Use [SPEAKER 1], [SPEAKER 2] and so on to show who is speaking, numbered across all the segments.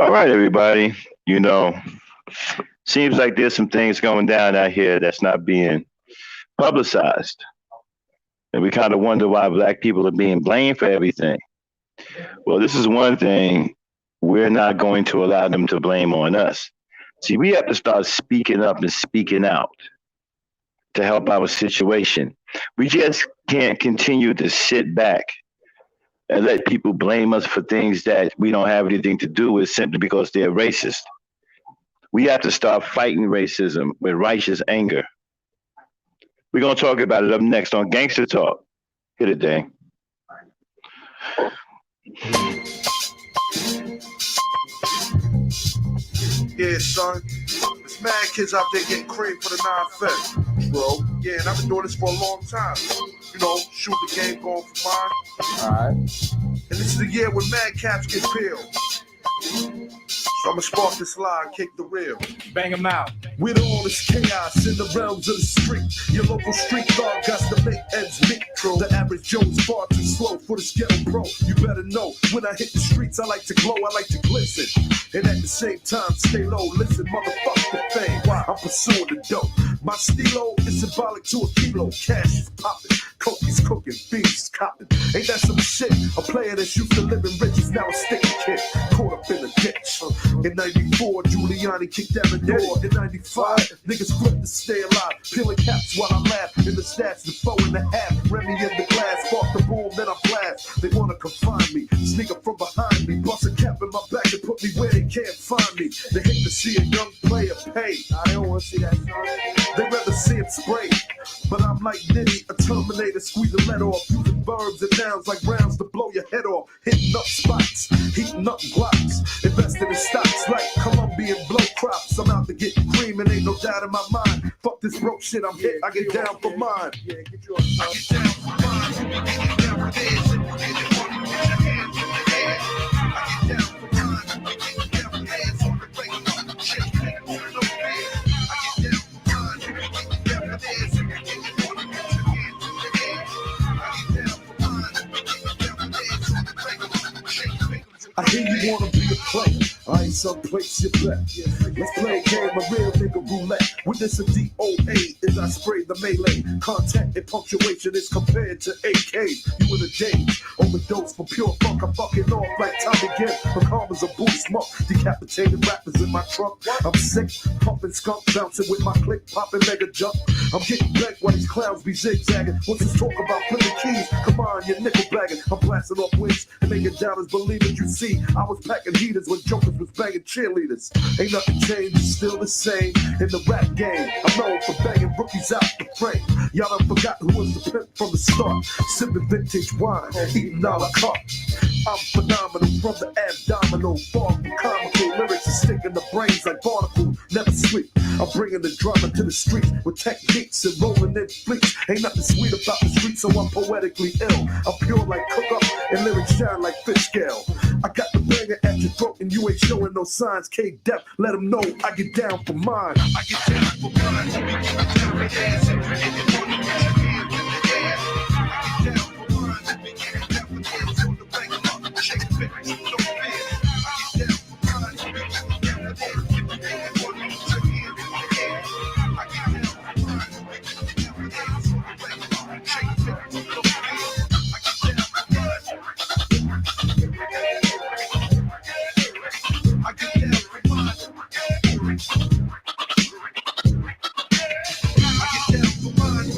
[SPEAKER 1] All right, everybody. You know, seems like there's some things going down out here that's not being publicized. And we kind of wonder why black people are being blamed for everything. Well, this is one thing we're not going to allow them to blame on us. See, we have to start speaking up and speaking out to help our situation. We just can't continue to sit back and let people blame us for things that we don't have anything to do with simply because they're racist. We have to start fighting racism with righteous anger. We're going to talk about it up next on Gangster Talk. Hit it, Dang.
[SPEAKER 2] Yeah, son. There's mad kids out there getting cream for the 9-5, bro. Yeah, and I've been doing this for a long time. You know, shoot the game going for mine.
[SPEAKER 3] Alright.
[SPEAKER 2] And this is the year when mad caps get peeled. So I'ma spark this lie and kick the reel.
[SPEAKER 3] Bang them out.
[SPEAKER 2] With all this chaos in the realms of the street, your local street dog got to make ends meet. The average Joe's far too slow for the ghetto pro. You better know, when I hit the streets, I like to glow, I like to glisten. And at the same time, stay low, listen, motherfuck the fame. I'm pursuing the dope. My stilo is symbolic to a kilo. Cash is popping, coke's cooking, beans is copping. Ain't that some shit? A player that's used to living rich is now a sticky kid, caught up in a ditch. In 94, Giuliani kicked down the door. In 95, niggas flipped to stay alive. Peeling caps while I laugh. In the stats, the 4.5. Remy in the glass. Spark the boom, then I blast. They wanna confine me. Sneak up from behind me. Bust a cap in my back and put me where they can't find me. They hate to see a young player pay. I don't wanna see that, son. They rather see it spray. But I'm like Diddy, a Terminator, squeeze the lead off. Using verbs and nouns like rounds to blow your head off. Hitting up spots, heating up blocks. Investing in stocks like Colombian blow crops. I'm out to get cream and ain't no doubt in my mind. Fuck this broke shit, I'm hit, I get down for mine. Yeah, get you I get down for mine. You get down for theirs. And you get it on, put your hands in the air. I get down for mine. You get down for theirs. On the regular, shit, nigga, no fair. I get down for mine. You get down for theirs. And you get it on, put your hands in the air. I get down for mine. You get down for theirs. On the regular, shit, nigga. I hear you wanna be a player. I ain't someplace you bet. Let's play a game of real nigga roulette. With this a DOA as I spray the melee. Contact and punctuation is compared to AKs. You in a daze, overdose for pure funk. I'm fucking off like Tommy Gibb. Become as a booty smoke. Decapitated rappers in my trunk. I'm sick, pumping skunk, bouncing with my click, popping mega jump. I'm getting back while these clowns be zigzagging. What's this talk about flipping keys? Come on, you're nickel bagging. I'm blasting off wings and making doubters believe it. You see, I was packing heaters when jokers was banging cheerleaders. Ain't nothing changed, it's still the same in the rap game. I'm known for banging rookies out the frame. Y'all done forgot who was the pimp from the start. Sipping vintage wine, eating a la carte. I'm phenomenal from the abdominal. Far from comical lyrics and sticking the brains like barnacles. Never sleep. I'm bringing the drama to the streets with techniques and rolling in fleets. Ain't nothing sweet about the streets, so I'm poetically ill. I'm pure like cook up and lyrics shine like fish scale. I got the banger at your throat and you ain't showing no signs. K-Dep, let them know I get down for mine. I get down for mine. So we get down for theirs. And you get it on, put your hands in the air. I get down for mine. So we get down for theirs. On the regular, shake it, baby, no fear. I get down for mine. So we get down for theirs. And you get it on, put your hands in the air. I get down for mine. So we get down for theirs. On the regular, shake it, baby, no fear. I get down for mine. I get down for mine.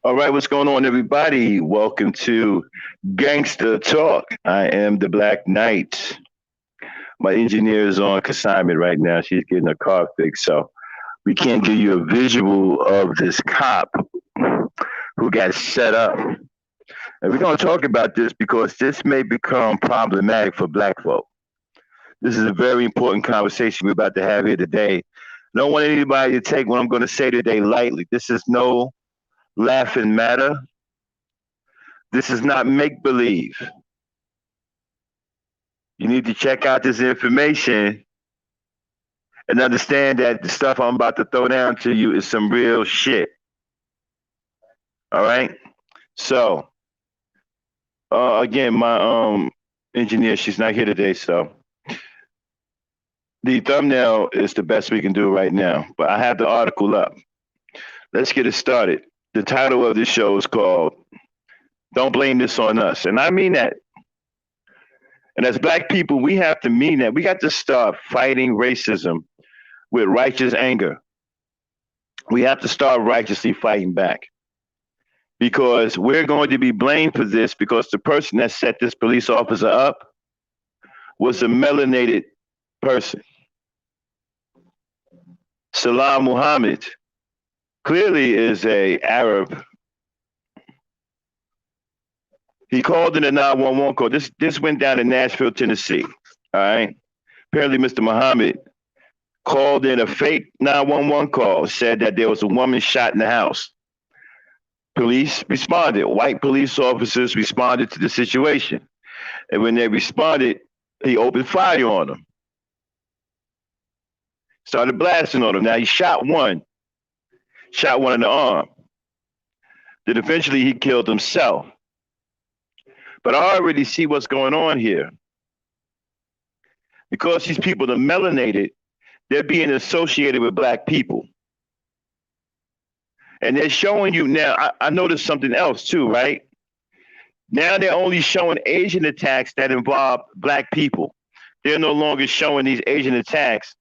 [SPEAKER 1] All right, what's going on, everybody? Welcome to Gangsta Talk. I am the Black Knight. My engineer is on consignment right now. She's getting her car fixed, so we can't give you a visual of this cop who got set up And we're going to talk about this because this may become problematic for black folk. This is a very important conversation we're about to have here today. I don't want anybody to take what I'm going to say today lightly. This is no laughing matter. This is not make believe. You need to check out this information and understand that the stuff I'm about to throw down to you is some real shit. All right? So, again, my engineer, she's not here today, so the thumbnail is the best we can do right now. But I have the article up. Let's get it started. The title of this show is called Don't Blame This on Us. And I mean that. And as black people, we have to mean that. We got to start fighting racism with righteous anger. We have to start righteously fighting back. Because we're going to be blamed for this because the person that set this police officer up was a melanated person. Salam Muhammad clearly is a Arab. He called in a 911 call. This went down in Nashville, Tennessee. All right. Apparently, Mr. Muhammad called in a fake 911 call, said that there was a woman shot in the house. Police responded. White police officers responded to the situation. And when they responded, he opened fire on them. Started blasting on them. Now he shot one in the arm. Then eventually he killed himself. But I already see what's going on here. Because these people are melanated, they're being associated with black people. And they're showing you now, I noticed something else too, right? Now they're only showing Asian attacks that involve black people. They're no longer showing these Asian attacks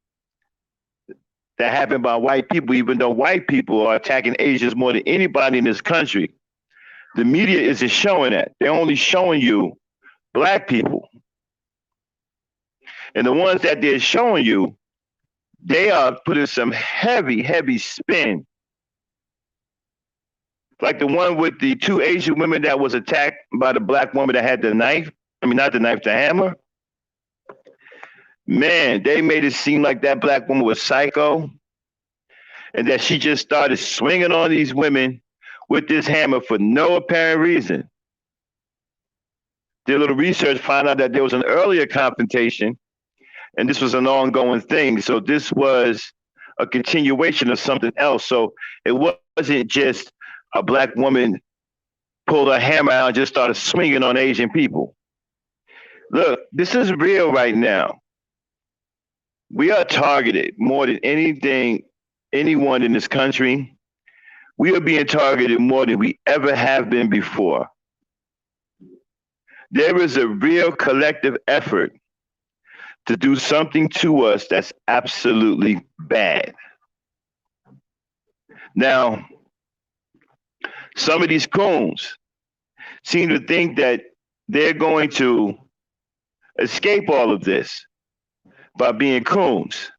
[SPEAKER 1] that happen by white people, even though white people are attacking Asians more than anybody in this country. The media isn't showing that. They're only showing you black people. And the ones that they're showing you, they are putting some heavy, heavy spin. Like the one with the two Asian women that was attacked by the black woman that had the knife. I mean, not the knife, the hammer. Man, they made it seem like that black woman was psycho and that she just started swinging on these women with this hammer for no apparent reason. Did a little research, found out that there was an earlier confrontation and this was an ongoing thing. So this was a continuation of something else. So it wasn't just a black woman pulled a hammer out and just started swinging on Asian people. Look, this is real right now. We are targeted more than anyone in this country. We are being targeted more than we ever have been before. There is a real collective effort to do something to us that's absolutely bad. Now, some of these coons seem to think that they're going to escape all of this by being coons.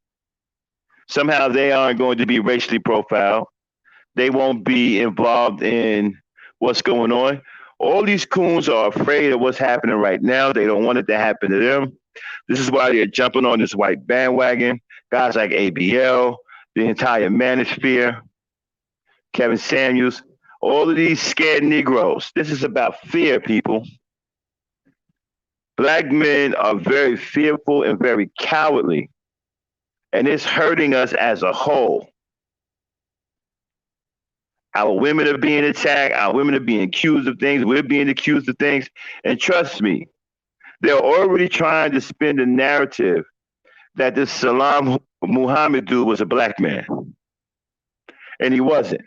[SPEAKER 1] Somehow they aren't going to be racially profiled. They won't be involved in what's going on. All these coons are afraid of what's happening right now. They don't want it to happen to them. This is why they're jumping on this white bandwagon. Guys like ABL, the entire manosphere, Kevin Samuels, all of these scared Negroes. This is about fear, people. Black men are very fearful and very cowardly, and it's hurting us as a whole. Our women are being attacked. Our women are being accused of things. We're being accused of things. And trust me, they're already trying to spin the narrative that this Salam Muhammad dude was a black man. And he wasn't.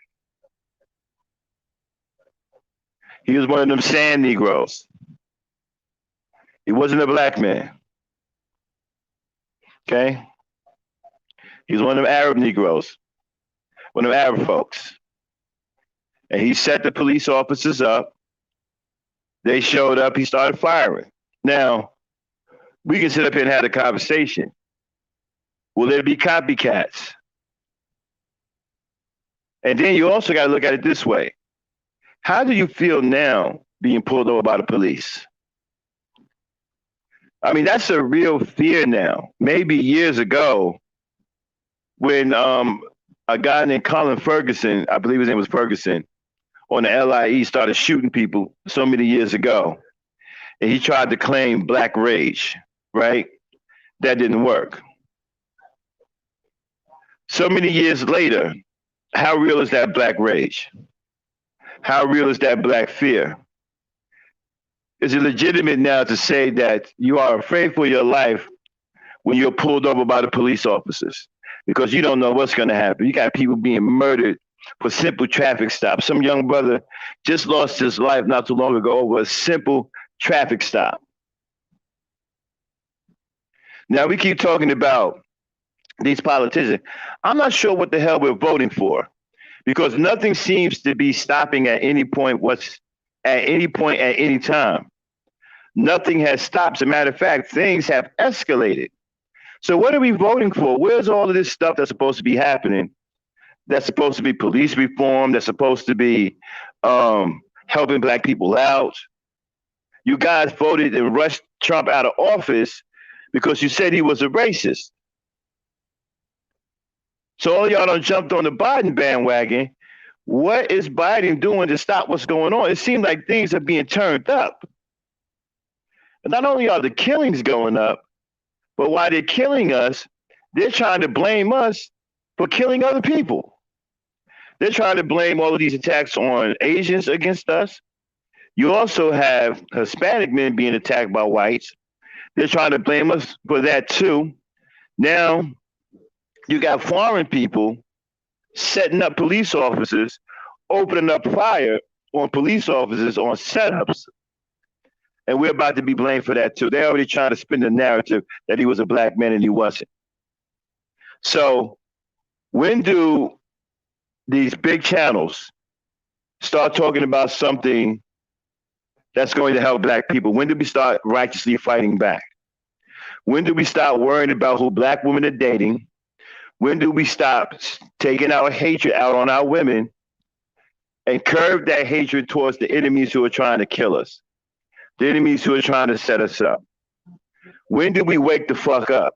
[SPEAKER 1] He was one of them sand Negroes. He wasn't a black man. Okay? He was one of them Arab Negroes, one of them Arab folks. And he set the police officers up. They showed up. He started firing. Now, we can sit up here and have a conversation. Will there be copycats? And then you also got to look at it this way. How do you feel now being pulled over by the police. I mean, that's a real fear now. Maybe years ago, when a guy named Colin Ferguson, I believe his name was Ferguson, on the LIE started shooting people so many years ago, and he tried to claim black rage, right? That didn't work. So many years later, how real is that black rage? How real is that black fear? Is it legitimate now to say that you are afraid for your life when you're pulled over by the police officers? Because you don't know what's going to happen. You got people being murdered for simple traffic stops. Some young brother just lost his life not too long ago over a simple traffic stop. Now we keep talking about these politicians. I'm not sure what the hell we're voting for, because nothing seems to be stopping at any point at any time. Nothing has stopped. As a matter of fact, things have escalated. So what are we voting for? Where's all of this stuff that's supposed to be happening? That's supposed to be police reform. That's supposed to be helping black people out. You guys voted and rushed Trump out of office because you said he was a racist. So all y'all done jumped on the Biden bandwagon. What is Biden doing to stop what's going on? It seems like things are being turned up. And not only are the killings going up, but while they're killing us, they're trying to blame us for killing other people. They're trying to blame all of these attacks on Asians against us. You also have Hispanic men being attacked by whites. They're trying to blame us for that too. Now, you got foreign people setting up police officers, opening up fire on police officers on setups. And we're about to be blamed for that too. They're already trying to spin the narrative that he was a black man and he wasn't. So when do these big channels start talking about something that's going to help black people? When do we start righteously fighting back? When do we stop worrying about who black women are dating? When do we stop taking our hatred out on our women and curb that hatred towards the enemies who are trying to kill us? The enemies who are trying to set us up. When do we wake the fuck up?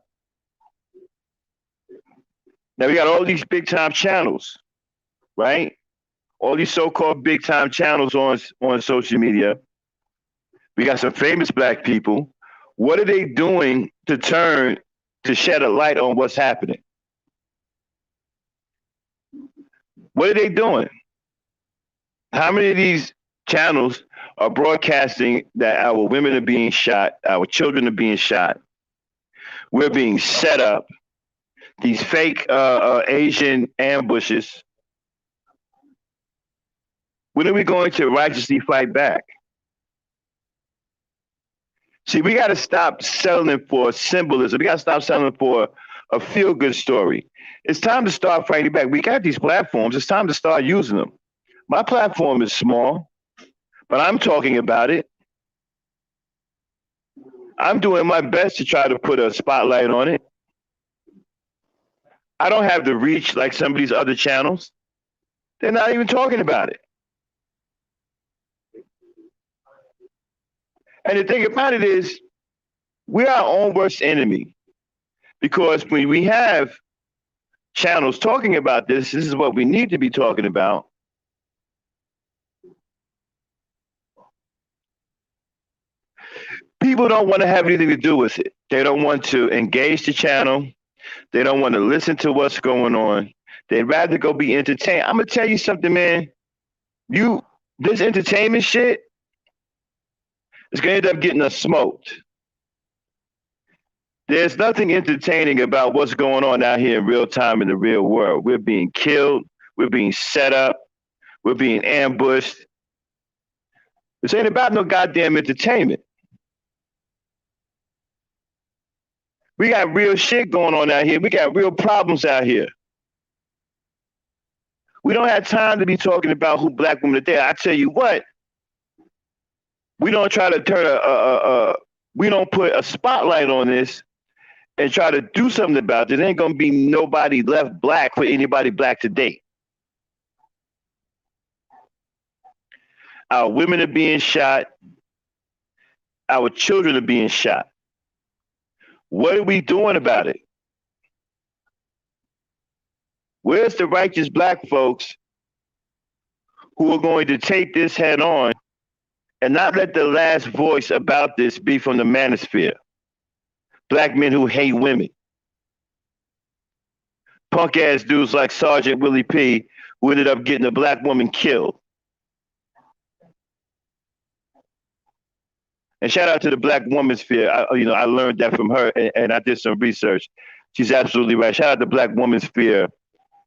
[SPEAKER 1] Now we got all these big time channels, right? All these so-called big time channels on social media. We got some famous black people. What are they doing to shed a light on what's happening? What are they doing? How many of these channels are broadcasting that our women are being shot, our children are being shot, we're being set up, these fake Asian ambushes? When are we going to righteously fight back? See, we got to stop settling for symbolism. We got to stop settling for a feel-good story. It's time to start fighting back. We got these platforms. It's time to start using them. My platform is small, but I'm talking about it. I'm doing my best to try to put a spotlight on it. I don't have the reach like some of these other channels. They're not even talking about it. And the thing about it is, we're our own worst enemy. Because when we have channels talking about this is what we need to be talking about. People don't want to have anything to do with it. They don't want to engage the channel. They don't want to listen to what's going on. They'd rather go be entertained. I'm gonna tell you something, man. This entertainment shit is gonna end up getting us smoked. There's nothing entertaining about what's going on out here in real time in the real world. We're being killed. We're being set up. We're being ambushed. This ain't about no goddamn entertainment. We got real shit going on out here. We got real problems out here. We don't have time to be talking about who black women are there. I tell you what, we don't try to turn we don't put a spotlight on this and try to do something about it. There ain't gonna be nobody left black for anybody black to date. Our women are being shot. Our children are being shot. What are we doing about it? Where's the righteous black folks who are going to take this head on and not let the last voice about this be from the manosphere? Black men who hate women. Punk ass dudes like Sergeant Willie P, who ended up getting a black woman killed. And shout out to the Black Woman Sphere. I learned that from her, and I did some research. She's absolutely right. Shout out to Black Woman Sphere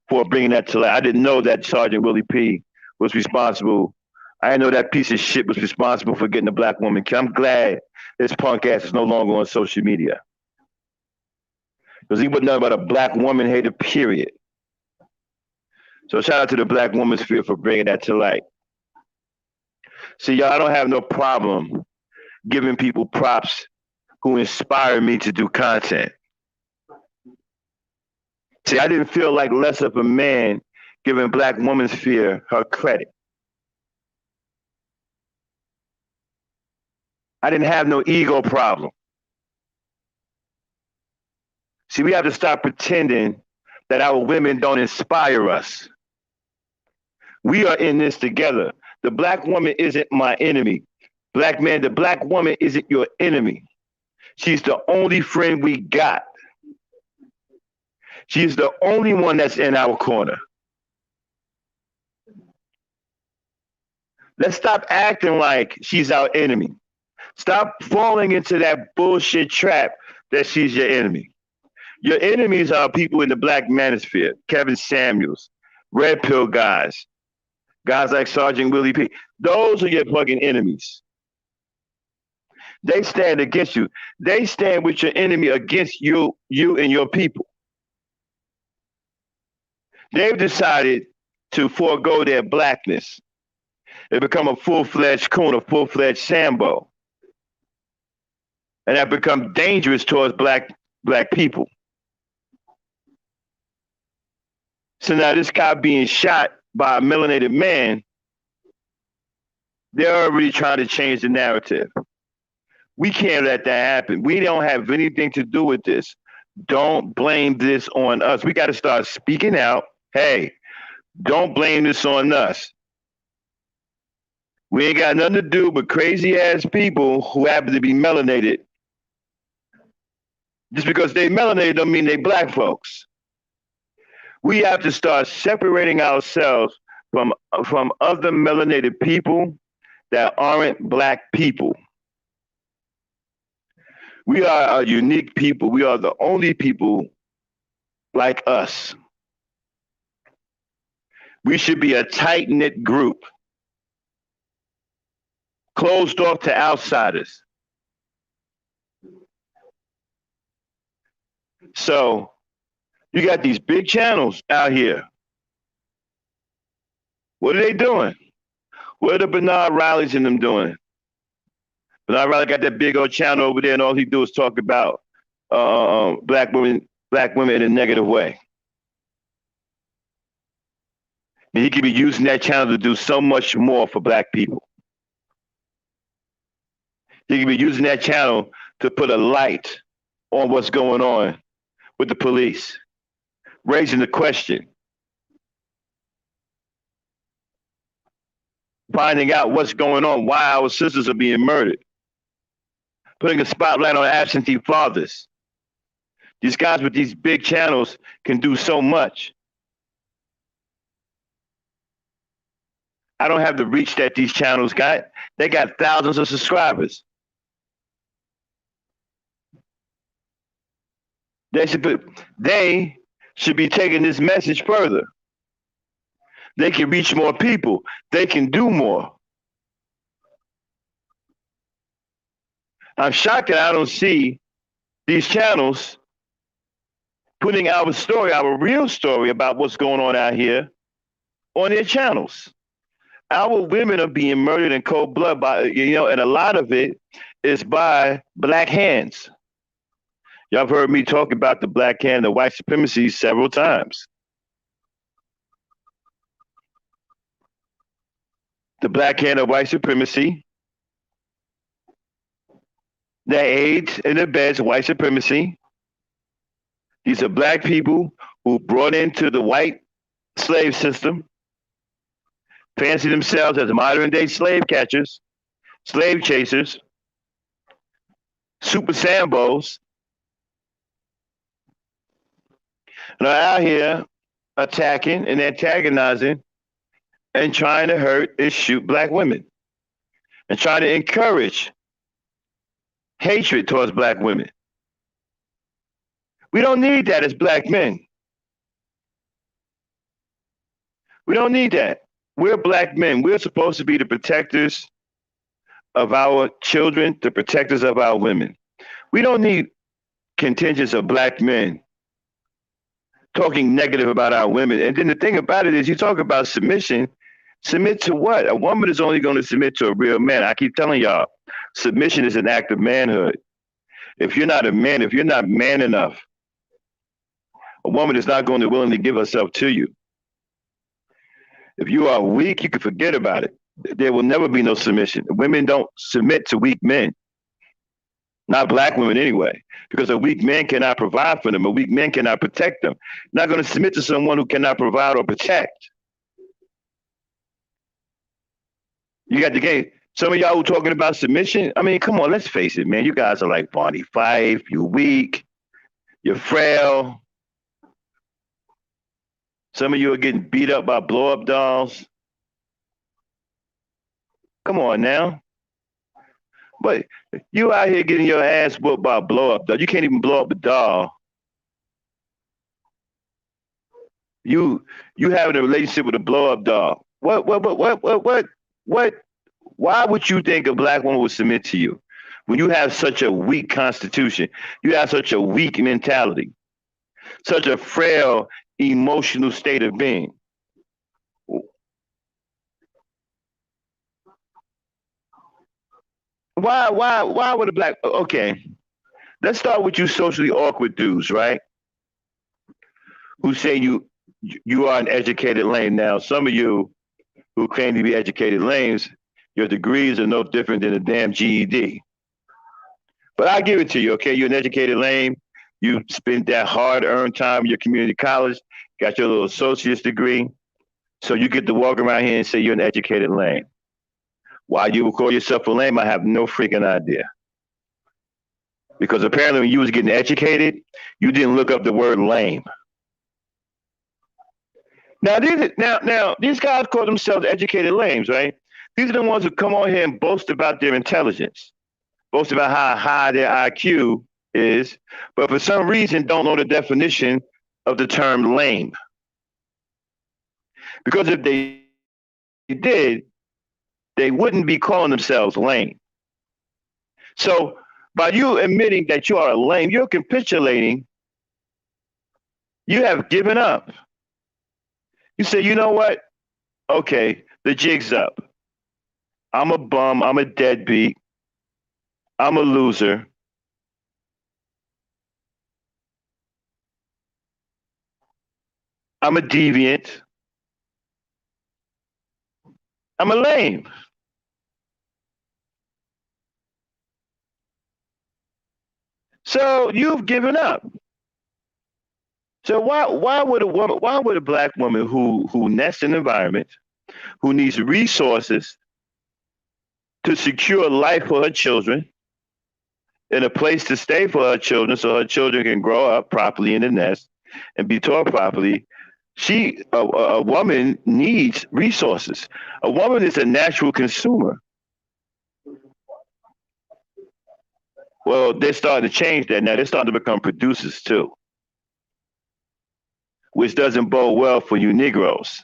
[SPEAKER 1] for bringing that to light. I didn't know that Sergeant Willie P was responsible. I didn't know that piece of shit was responsible for getting a black woman killed. I'm glad this punk ass is no longer on social media. Because he wouldn't know about a black woman hater, period. So shout out to the Black Woman Sphere for bringing that to light. See, y'all, I don't have no problem giving people props who inspire me to do content. See, I didn't feel like less of a man giving Black Woman Sphere her credit. I didn't have no ego problem. See, we have to stop pretending that our women don't inspire us. We are in this together. The black woman isn't my enemy. Black man, the black woman isn't your enemy. She's the only friend we got. She's the only one that's in our corner. Let's stop acting like she's our enemy. Stop falling into that bullshit trap that she's your enemy. Your enemies are people in the black manosphere. Kevin Samuels, Red Pill guys like Sergeant Willie P. Those are your fucking enemies. They stand against you. They stand with your enemy against you and your people. They've decided to forego their blackness. They become a full-fledged coon, a full-fledged Sambo. And have become dangerous towards black people. So now this guy being shot by a melanated man, they're already trying to change the narrative. We can't let that happen. We don't have anything to do with this. Don't blame this on us. We got to start speaking out. Hey, don't blame this on us. We ain't got nothing to do with crazy ass people who happen to be melanated. Just because they melanated don't mean they black folks. We have to start separating ourselves from other melanated people that aren't black people. We are a unique people. We are the only people like us. We should be a tight-knit group, closed off to outsiders. So you got these big channels out here. What are they doing? What are the Bernard Rileys and them doing? Bernard Riley got that big old channel over there, and all he do is talk about black women in a negative way. And he could be using that channel to do so much more for black people. He could be using that channel to put a light on what's going on with the police, raising the question, finding out what's going on, why our sisters are being murdered, putting a spotlight on absentee fathers. These guys with these big channels can do so much. I don't have the reach that these channels got. They got thousands of subscribers. They should be taking this message further. They can reach more people. They can do more. I'm shocked that I don't see these channels putting our story, our real story about what's going on out here on their channels. Our women are being murdered in cold blood by, and a lot of it is by black hands. Y'all have heard me talk about the black hand, the white supremacy several times. the black hand of white supremacy, that aids and abets white supremacy. These are black people who brought into the white slave system, fancy themselves as modern day slave catchers, slave chasers, super Sambos, and are out here attacking and antagonizing and trying to hurt and shoot black women and trying to encourage hatred towards black women. We don't need that as black men. We don't need that. We're black men. We're supposed to be the protectors of our children, the protectors of our women. We don't need contingents of black men talking negative about our women. And then the thing about it is, you talk about submission. Submit to what? A woman is only going to submit to a real man. I keep telling y'all, submission is an act of manhood. If you're not a man, if you're not man enough, a woman is not going to willingly give herself to you. If you are weak, you can forget about it. There will never be no submission. Women don't submit to weak men. Not black women anyway, because a weak man cannot provide for them. A weak man cannot protect them. Not going to submit to someone who cannot provide or protect. You got the game. Some of y'all who talking about submission, I mean, come on, let's face it, man. You guys are like Barney Fife. You're weak. You're frail. Some of you are getting beat up by blow-up dolls. Come on now. But you out here getting your ass whooped by a blow-up doll. You can't even blow up a doll. You having a relationship with a blow-up doll. What? Why would you think a black woman would submit to you when you have such a weak constitution? You have such a weak mentality, such a frail emotional state of being. Why would a black, okay, let's start with you socially awkward dudes, right? Who say you are an educated lame. Now, some of you who claim to be educated lames, your degrees are no different than a damn GED. But I give it to you, okay? You're an educated lame. You spent that hard-earned time in your community college, got your little associate's degree, so you get to walk around here and say you're an educated lame. Why you would call yourself a lame, I have no freaking idea. Because apparently when you was getting educated, you didn't look up the word lame. Now these guys call themselves educated lames, right? These are the ones who come on here and boast about their intelligence, boast about how high their IQ is, but for some reason don't know the definition of the term lame. Because if they did, they wouldn't be calling themselves lame. So by you admitting that you are a lame, you're capitulating. You have given up. You say, you know what? Okay, the jig's up. I'm a bum. I'm a deadbeat. I'm a loser. I'm a deviant. I'm a lame. So you've given up. So why would a black woman who nests in an environment, who needs resources to secure life for her children and a place to stay for her children so her children can grow up properly in the nest and be taught properly, a woman needs resources. A woman is a natural consumer. Well, they're starting to change that now. They're starting to become producers too, which doesn't bode well for you Negroes.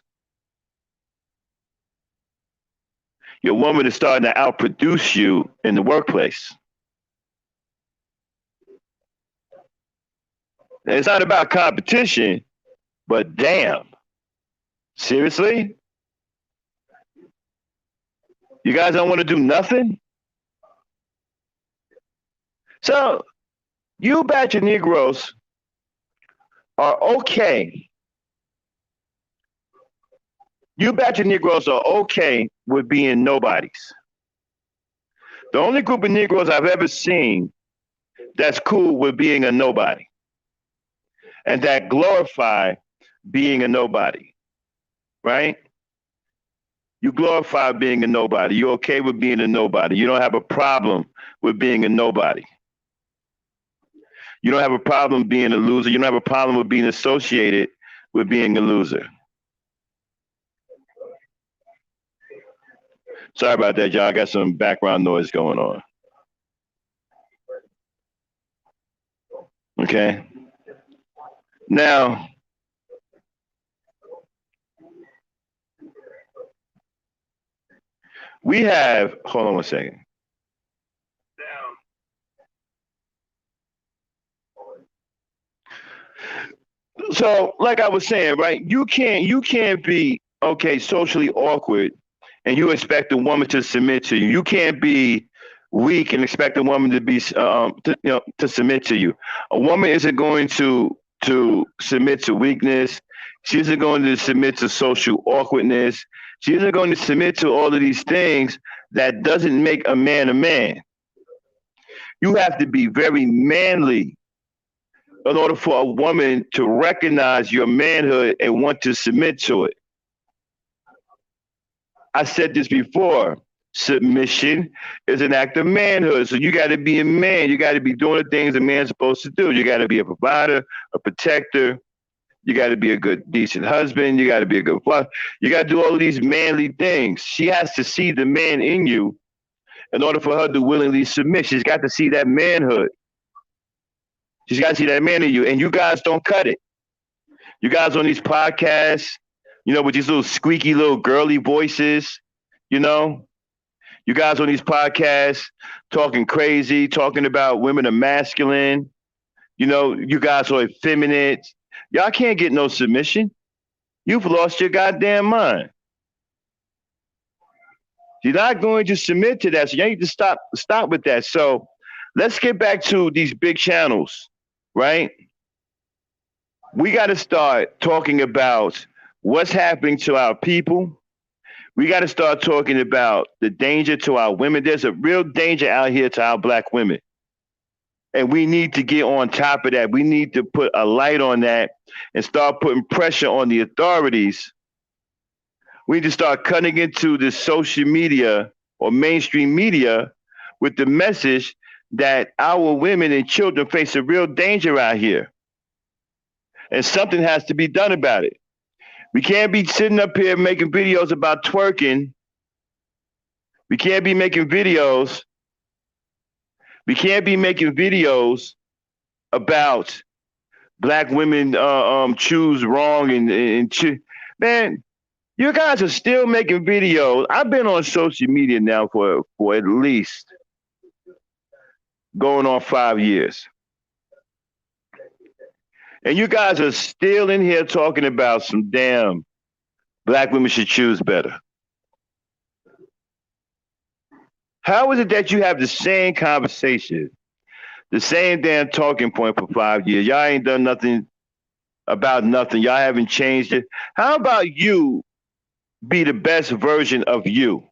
[SPEAKER 1] Your woman is starting to outproduce you in the workplace. And it's not about competition, but damn, seriously? You guys don't want to do nothing? So you batch of Negroes are okay. You batch of Negroes are okay with being nobodies. The only group of Negroes I've ever seen that's cool with being a nobody and that glorify being a nobody, right? You glorify being a nobody. You're okay with being a nobody. You don't have a problem with being a nobody. You don't have a problem being a loser. You don't have a problem with being associated with being a loser. Sorry about that, y'all. I got some background noise going on. Okay. Now, we have, hold on one second. So, like I was saying, right? You can't be okay socially awkward, and you expect a woman to submit to you. You can't be weak and expect a woman to be to submit to you. A woman isn't going to submit to weakness. She isn't going to submit to social awkwardness. She isn't going to submit to all of these things that doesn't make a man a man. You have to be very manly in order for a woman to recognize your manhood and want to submit to it. I said this before. Submission is an act of manhood. So you got to be a man. You got to be doing the things a man's supposed to do. You got to be a provider, a protector. You got to be a good, decent husband. You got to be a good father. You got to do all of these manly things. She has to see the man in you in order for her to willingly submit. She's got to see that manhood. She's got to see that man in you. And you guys don't cut it. You guys on these podcasts, with these little squeaky little girly voices, you know, you guys on these podcasts talking crazy, talking about women are masculine, you guys are effeminate. Y'all can't get no submission. You've lost your goddamn mind. You're not going to submit to that. So you need to stop with that. So let's get back to these big channels, right? We got to start talking about what's happening to our people. We got to start talking about the danger to our women. There's a real danger out here to our Black women. And we need to get on top of that. We need to put a light on that and start putting pressure on the authorities. We need to start cutting into the social media or mainstream media with the message that our women and children face a real danger out here. And something has to be done about it. We can't be sitting up here making videos about twerking. We can't be making videos. We can't be making videos about Black women choose wrong and man, you guys are still making videos. I've been on social media now for at least going on 5 years. And you guys are still in here talking about some damn Black women should choose better. How is it that you have the same conversation, the same damn talking point for 5 years? Y'all ain't done nothing about nothing. Y'all haven't changed it. How about you be the best version of you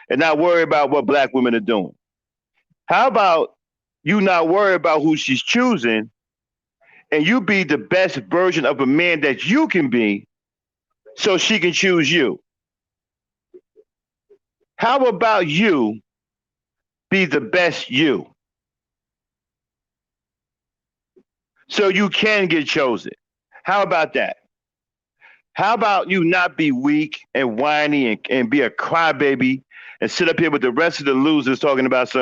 [SPEAKER 1] and not worry about what Black women are doing? How about you not worry about who she's choosing and you be the best version of a man that you can be so she can choose you? How about you be the best you so you can get chosen? How about that? How about you not be weak and whiny and be a crybaby and sit up here with the rest of the losers talking about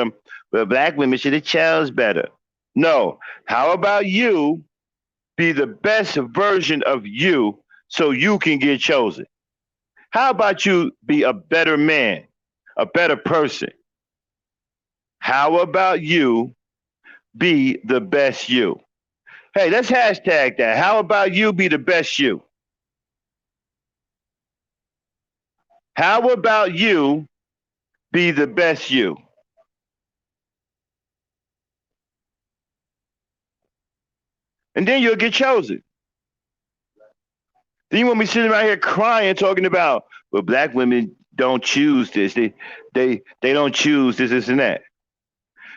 [SPEAKER 1] well, Black women should have chose better. No. How about you be the best version of you so you can get chosen? How about you be a better man, a better person? How about you be the best you? Hey, let's hashtag that. How about you be the best you? How about you be the best you? And then you'll get chosen. Then you won't be sitting around here crying, talking about, well, Black women don't choose this. They don't choose this and that.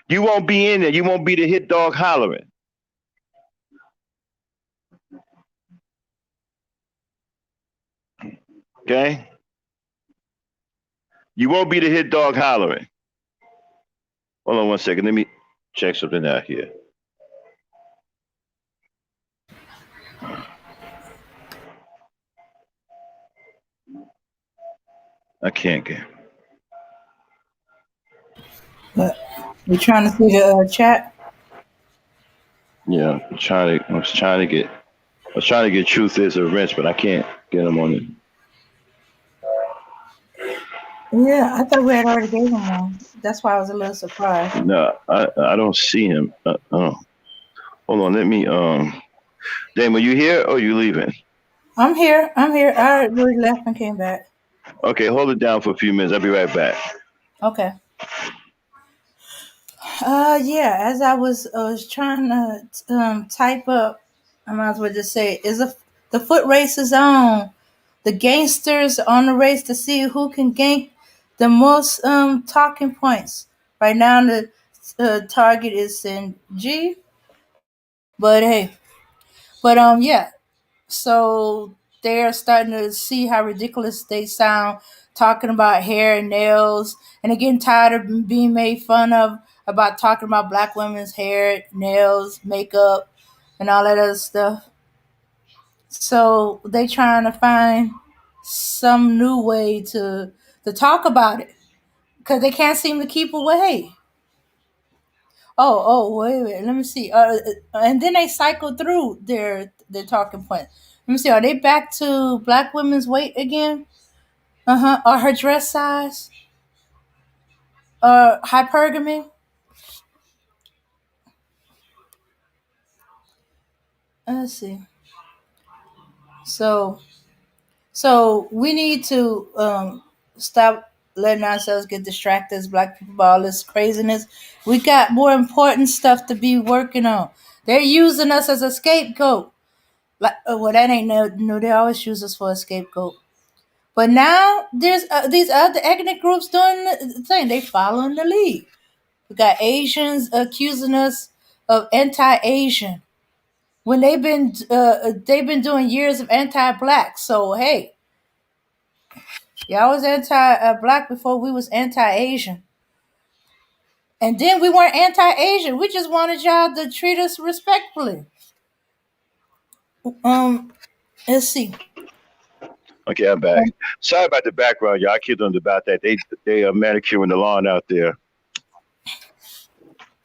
[SPEAKER 1] You won't be in there. You won't be the hit dog hollering. Okay? You won't be the hit dog hollering. Hold on one second. Let me check something out here. I can't get.
[SPEAKER 3] But you trying to see the chat?
[SPEAKER 1] Yeah, I was trying to get truth is a wrench, but I can't get them on it.
[SPEAKER 3] Yeah, I thought we had already gave him one. That's why I was a little surprised.
[SPEAKER 1] No, I don't see him. Oh, hold on. Let me. Dame, are you here or are you leaving?
[SPEAKER 3] I'm here. I'm here. I really left and came back.
[SPEAKER 1] Okay, hold it down for a few minutes. I'll be right back.
[SPEAKER 3] Okay. Yeah. As I was trying to type up, I might as well just say, the foot race is on. The gangsters on the race to see who can gank the most talking points. Right now, the target is in G. But hey, yeah. So they're starting to see how ridiculous they sound talking about hair and nails, and they're getting tired of being made fun of about talking about black women's hair, nails, makeup, and all that other stuff. So they trying to find some new way to talk about it because they can't seem to keep away. Wait, let me see. And then they cycle through their talking points. Let me see. Are they back to black women's weight again? Or her dress size? Hypergamy? Let's see. So so we need to stop letting ourselves get distracted as black people by all this craziness. We got more important stuff to be working on. They're using us as a scapegoat. Like, well, that ain't no. They always use us for a scapegoat. But now there's these other ethnic groups doing the thing. They following the lead. We got Asians accusing us of anti-Asian when they've been doing years of anti-black. So hey, y'all was anti-black before we was anti-Asian, and then we weren't anti-Asian. We just wanted y'all to treat us respectfully. Um, let's see.
[SPEAKER 1] Okay, I'm back. Sorry about the background, y'all. I keep on about that. They are manicuring the lawn out there.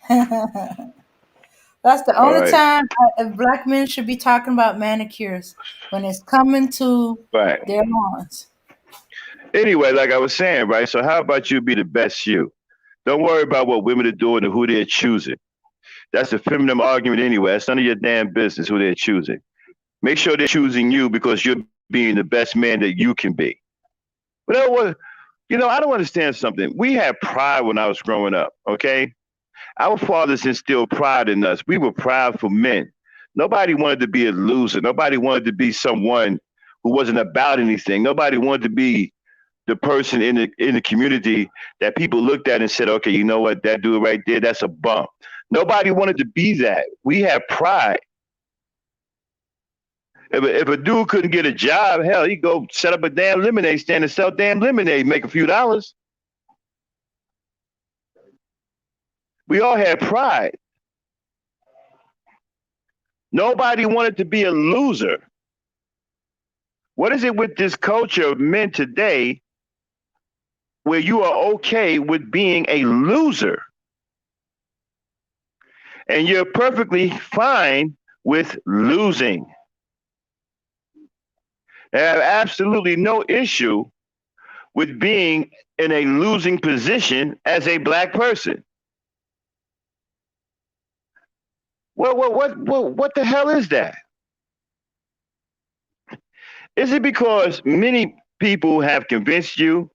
[SPEAKER 3] That's the
[SPEAKER 1] All
[SPEAKER 3] only
[SPEAKER 1] right.
[SPEAKER 3] time black men should be talking about manicures when it's coming to
[SPEAKER 1] Right.
[SPEAKER 3] their lawns.
[SPEAKER 1] Anyway, like I was saying, right? So how about you be the best you? Don't worry about what women are doing and who they're choosing. That's a feminine argument anyway. It's none of your damn business who they're choosing. Make sure they're choosing you because you're being the best man that you can be. But I don't understand something. We had pride when I was growing up, okay? Our fathers instilled pride in us. We were prideful men. Nobody wanted to be a loser. Nobody wanted to be someone who wasn't about anything. Nobody wanted to be the person in the community that people looked at and said, okay, you know what, that dude right there, that's a bum. Nobody wanted to be that. We had pride. If a dude couldn't get a job, hell, he'd go set up a damn lemonade stand and sell damn lemonade, make a few dollars. We all had pride. Nobody wanted to be a loser. What is it with this culture of men today where you are okay with being a loser and you're perfectly fine with losing? They have absolutely no issue with being in a losing position as a black person. What the hell is that? Is it because many people have convinced you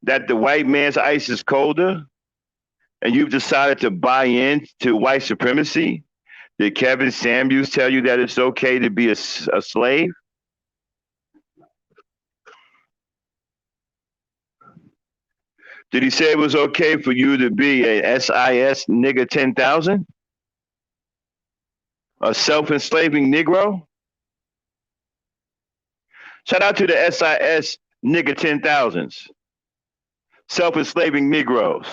[SPEAKER 1] that the white man's ice is colder and you've decided to buy in to white supremacy? Did Kevin Samuels tell you that it's okay to be a slave? Did he say it was okay for you to be a SIS nigga 10,000? A self-enslaving Negro? Shout out to the SIS nigga 10,000s. Self-enslaving Negroes.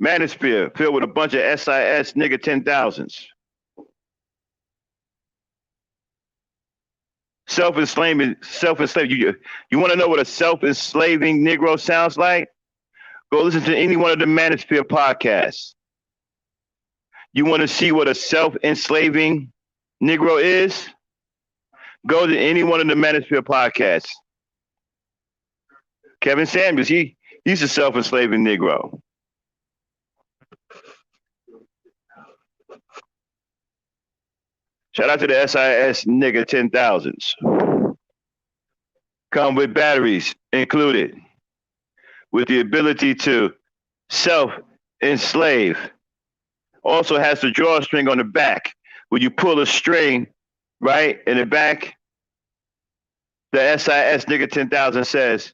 [SPEAKER 1] Manosphere filled with a bunch of SIS nigga 10,000s. Self-enslaving. You want to know what a self-enslaving Negro sounds like? Go listen to any one of the Manosphere podcasts. You want to see what a self-enslaving Negro is? Go to any one of the Manosphere podcasts. Kevin Samuels, he's a self-enslaving Negro. Shout out to the SIS nigga 10,000s. Come with batteries included, with the ability to self-enslave. Also has the drawstring on the back. When you pull a string, right, in the back, the SIS nigga 10,000 says,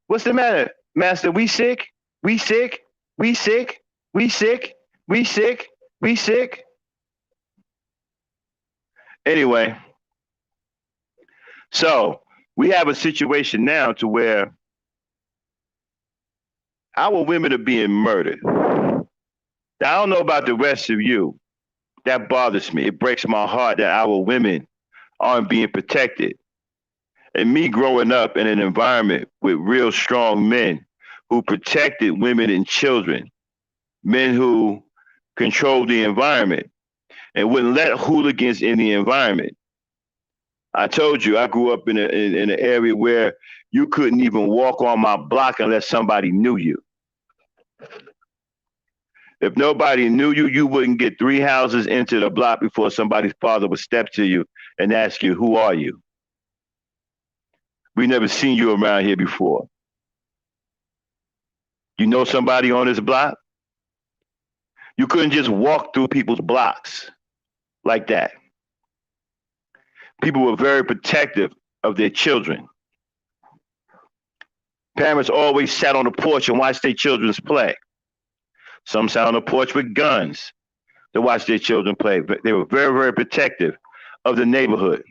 [SPEAKER 1] "What's the matter, master? We sick? We sick? We sick? We sick? We sick? We sick?" Anyway, so we have a situation now to where our women are being murdered. Now, I don't know about the rest of you. That bothers me. It breaks my heart that our women aren't being protected. And me growing up in an environment with real strong men who protected women and children, men who controlled the environment and wouldn't let hooligans in the environment. I told you, I grew up in an area where you couldn't even walk on my block unless somebody knew you. If nobody knew you, you wouldn't get 3 houses into the block before somebody's father would step to you and ask you, "Who are you? We never seen you around here before. You know somebody on this block?" You couldn't just walk through people's blocks like that. People were very protective of their children. Parents always sat on the porch and watched their children play. Some sat on the porch with guns to watch their children play. But they were very, very protective of the neighborhood.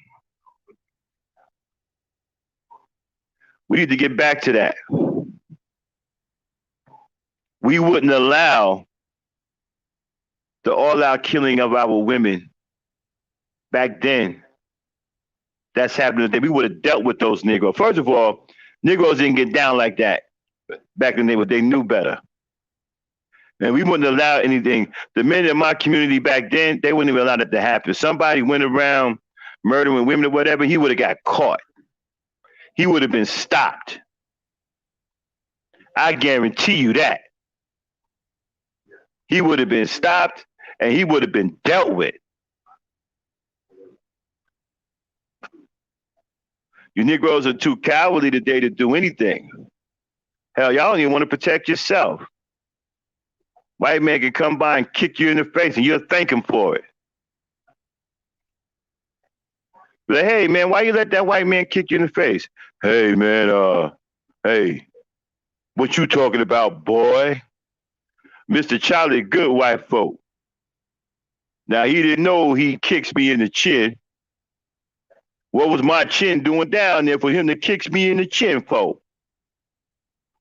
[SPEAKER 1] We need to get back to that. We wouldn't allow the all-out killing of our women back then. That's happening today. We would have dealt with those Negroes. First of all, Negroes didn't get down like that back in the day, but they knew better. And we wouldn't allow anything. The men in my community back then, they wouldn't even allow that to happen. If somebody went around murdering women or whatever, he would have got caught. He would have been stopped. I guarantee you that. He would have been stopped and he would have been dealt with. You Negroes are too cowardly today to do anything. Hell, y'all don't even want to protect yourself. White man can come by and kick you in the face and you'll thank him for it. But hey man, why you let that white man kick you in the face? Hey man, hey, what you talking about, boy? Mr. Charlie, good white folk. Now he didn't know he kicks me in the chin. What was my chin doing down there for him to kick me in the chin for?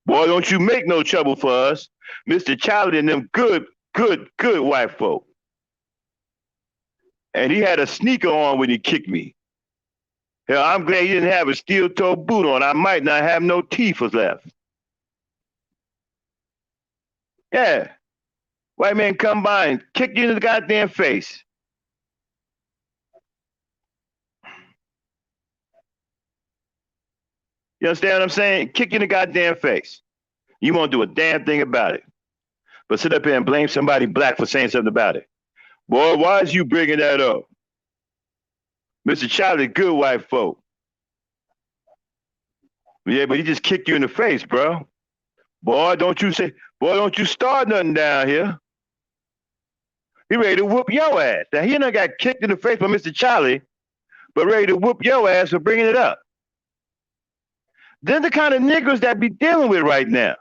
[SPEAKER 1] Boy, don't you make no trouble for us. Mr. Charlie and them good white folk. And he had a sneaker on when he kicked me. Hell, I'm glad he didn't have a steel-toe boot on. I might not have no teeth left. Yeah. White man come by and kick you in the goddamn face. You understand what I'm saying? Kick you in the goddamn face. You won't do a damn thing about it. But sit up here and blame somebody black for saying something about it. Boy, why is you bringing that up? Mr. Charlie, good white folk. Yeah, but he just kicked you in the face, bro. Boy, don't you start nothing down here. He ready to whoop your ass. Now, he done got kicked in the face by Mr. Charlie, but ready to whoop your ass for bringing it up. Then the kind of niggas that be dealing with right now.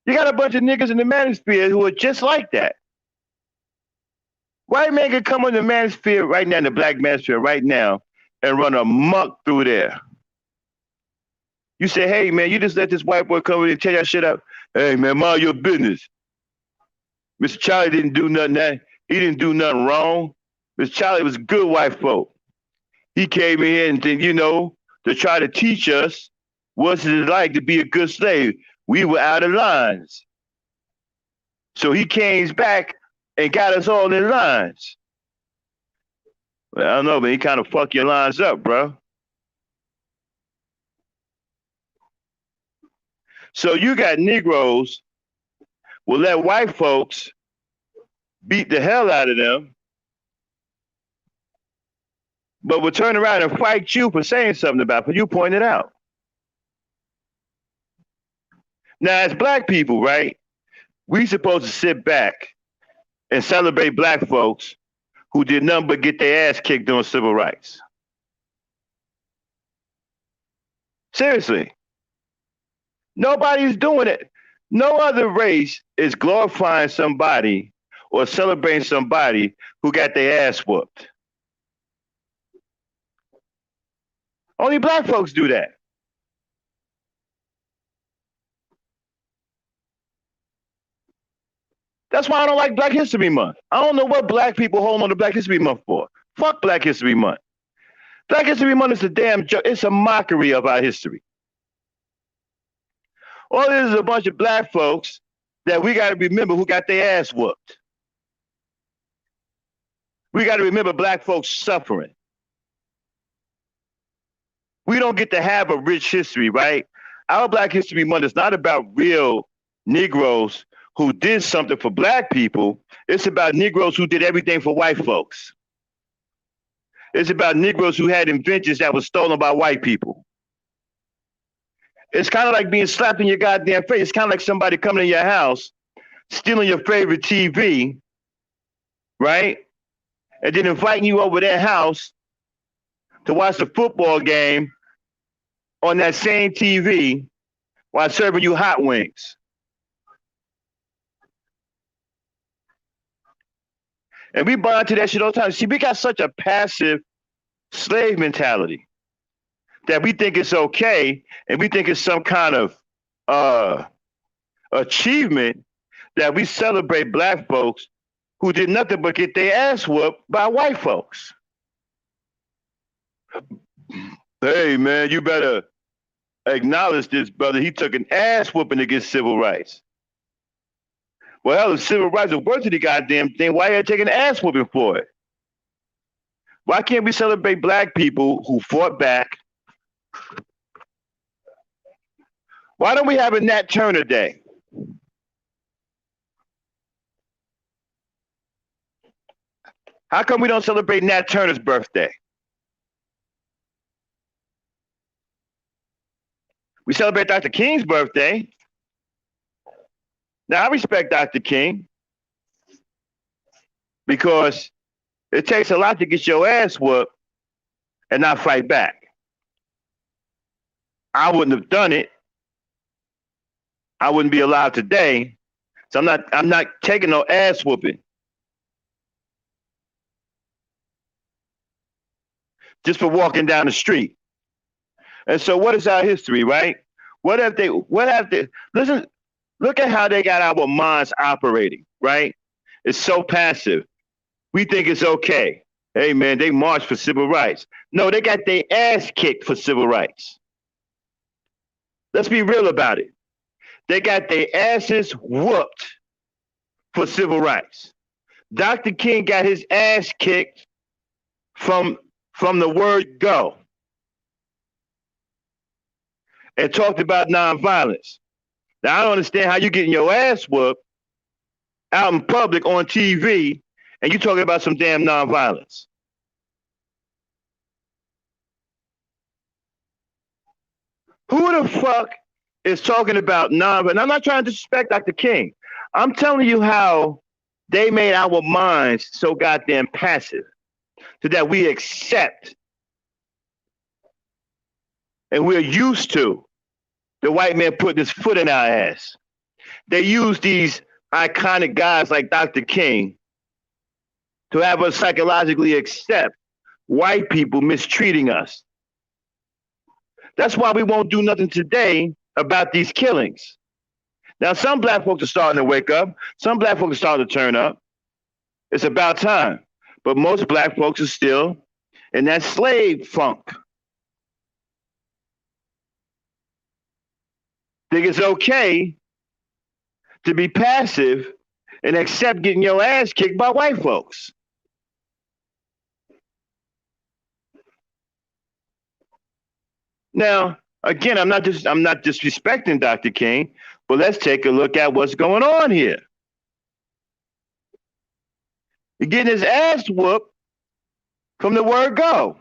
[SPEAKER 1] You got a bunch of niggas in the manosphere who are just like that. White man can come on the manosphere right now, in the black manosphere right now, and run amok through there. You say, hey man, you just let this white boy come in and tear that shit up. Hey man, mind your business. Mr. Charlie didn't do nothing. He didn't do nothing wrong. Mr. Charlie was a good white folk. He came in here and to try to teach us what's it like to be a good slave. We were out of lines. So he came back and got us all in lines. Well, I don't know, man. He kind of fuck your lines up, bro. So you got Negroes will let white folks beat the hell out of them, but will turn around and fight you for saying something about it, you pointed out. Now, as black people, right, we supposed to sit back and celebrate black folks who did nothing but get their ass kicked doing civil rights. Seriously. Nobody's doing it. No other race is glorifying somebody or celebrating somebody who got their ass whooped. Only black folks do that. That's why I don't like Black History Month. I don't know what black people hold on to Black History Month for. Fuck Black History Month. Black History Month is a damn joke. It's a mockery of our history. All this is a bunch of black folks that we got to remember who got their ass whooped. We got to remember black folks suffering. We don't get to have a rich history, right? Our Black History Month is not about real Negroes who did something for black people. It's about Negroes who did everything for white folks. It's about Negroes who had inventions that were stolen by white people. It's kind of like being slapped in your goddamn face. It's kind of like somebody coming in your house, stealing your favorite TV, right? And then inviting you over their house to watch the football game on that same TV while serving you hot wings. And we buy into that shit all the time. See, we got such a passive slave mentality that we think it's okay and we think it's some kind of achievement that we celebrate black folks who did nothing but get their ass whooped by white folks. Hey, man, you better acknowledge this, brother. He took an ass whooping to get civil rights. Well, hell, if civil rights are worth the goddamn thing, why are you taking an ass whooping for it? Why can't we celebrate black people who fought back? Why don't we have a Nat Turner Day? How come we don't celebrate Nat Turner's birthday? We celebrate Dr. King's birthday. Now, I respect Dr. King because it takes a lot to get your ass whooped and not fight back. I wouldn't have done it. I wouldn't be alive today. So I'm not taking no ass whooping. Just for walking down the street. And so what is our history, right? What have they, listen, look at how they got our minds operating, right? It's so passive. We think it's okay. Hey man, they marched for civil rights. No, they got their ass kicked for civil rights. Let's be real about it. They got their asses whooped for civil rights. Dr. King got his ass kicked from the word go and talked about nonviolence. Now, I don't understand how you're getting your ass whooped out in public on TV and you talking about some damn nonviolence. Who the fuck is talking about nonviolence? I'm not trying to disrespect Dr. King. I'm telling you how they made our minds so goddamn passive so that we accept And we're used to the white man putting his foot in our ass. They use these iconic guys like Dr. King to have us psychologically accept white people mistreating us. That's why we won't do nothing today about these killings. Now, some black folks are starting to wake up. Some black folks are starting to turn up. It's about time. But most black folks are still in that slave funk. Think it's okay to be passive and accept getting your ass kicked by white folks. Now, again, I'm not disrespecting Dr. King, but let's take a look at what's going on here. He's getting his ass whooped from the word go.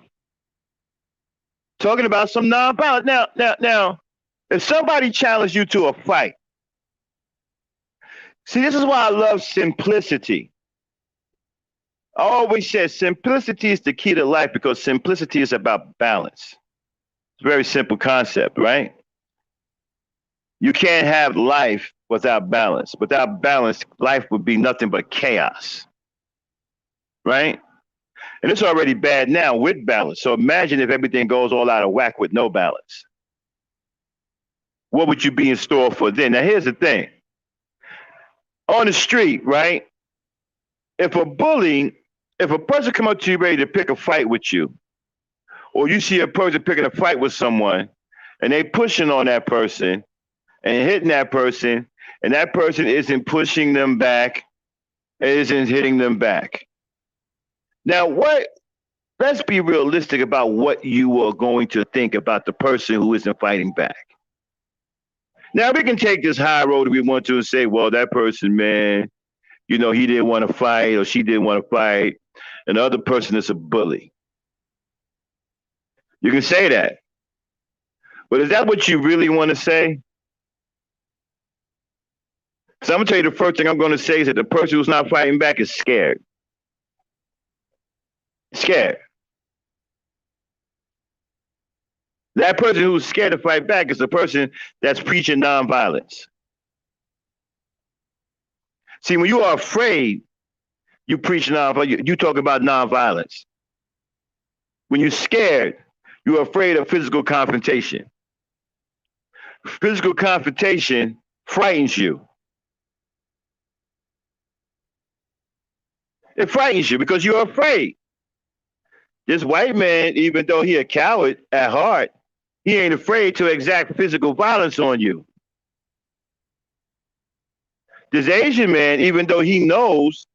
[SPEAKER 1] Talking about some nonviolence. Now, if somebody challenged you to a fight, see, this is why I love simplicity. I always said simplicity is the key to life because simplicity is about balance. It's a very simple concept, right? You can't have life without balance. Without balance, life would be nothing but chaos, right? And it's already bad now with balance. So imagine if everything goes all out of whack with no balance. What would you be in store for then? Now, here's the thing. On the street, right? If a person come up to you ready to pick a fight with you, or you see a person picking a fight with someone, and they pushing on that person and hitting that person, and that person isn't pushing them back, isn't hitting them back. Now, let's be realistic about what you are going to think about the person who isn't fighting back. Now, we can take this high road if we want to and say, well, that person, man, he didn't want to fight or she didn't want to fight, and the other person is a bully. You can say that. But is that what you really want to say? So I'm going to tell you the first thing I'm going to say is that the person who's not fighting back is scared. Scared. That person who's scared to fight back is the person that's preaching nonviolence. See, when you are afraid, you preach nonviolence. You talk about nonviolence. When you're scared, you're afraid of physical confrontation. Physical confrontation frightens you. It frightens you because you're afraid. This white man, even though he a coward at heart, he ain't afraid to exact physical violence on you. This Asian man, even though he knows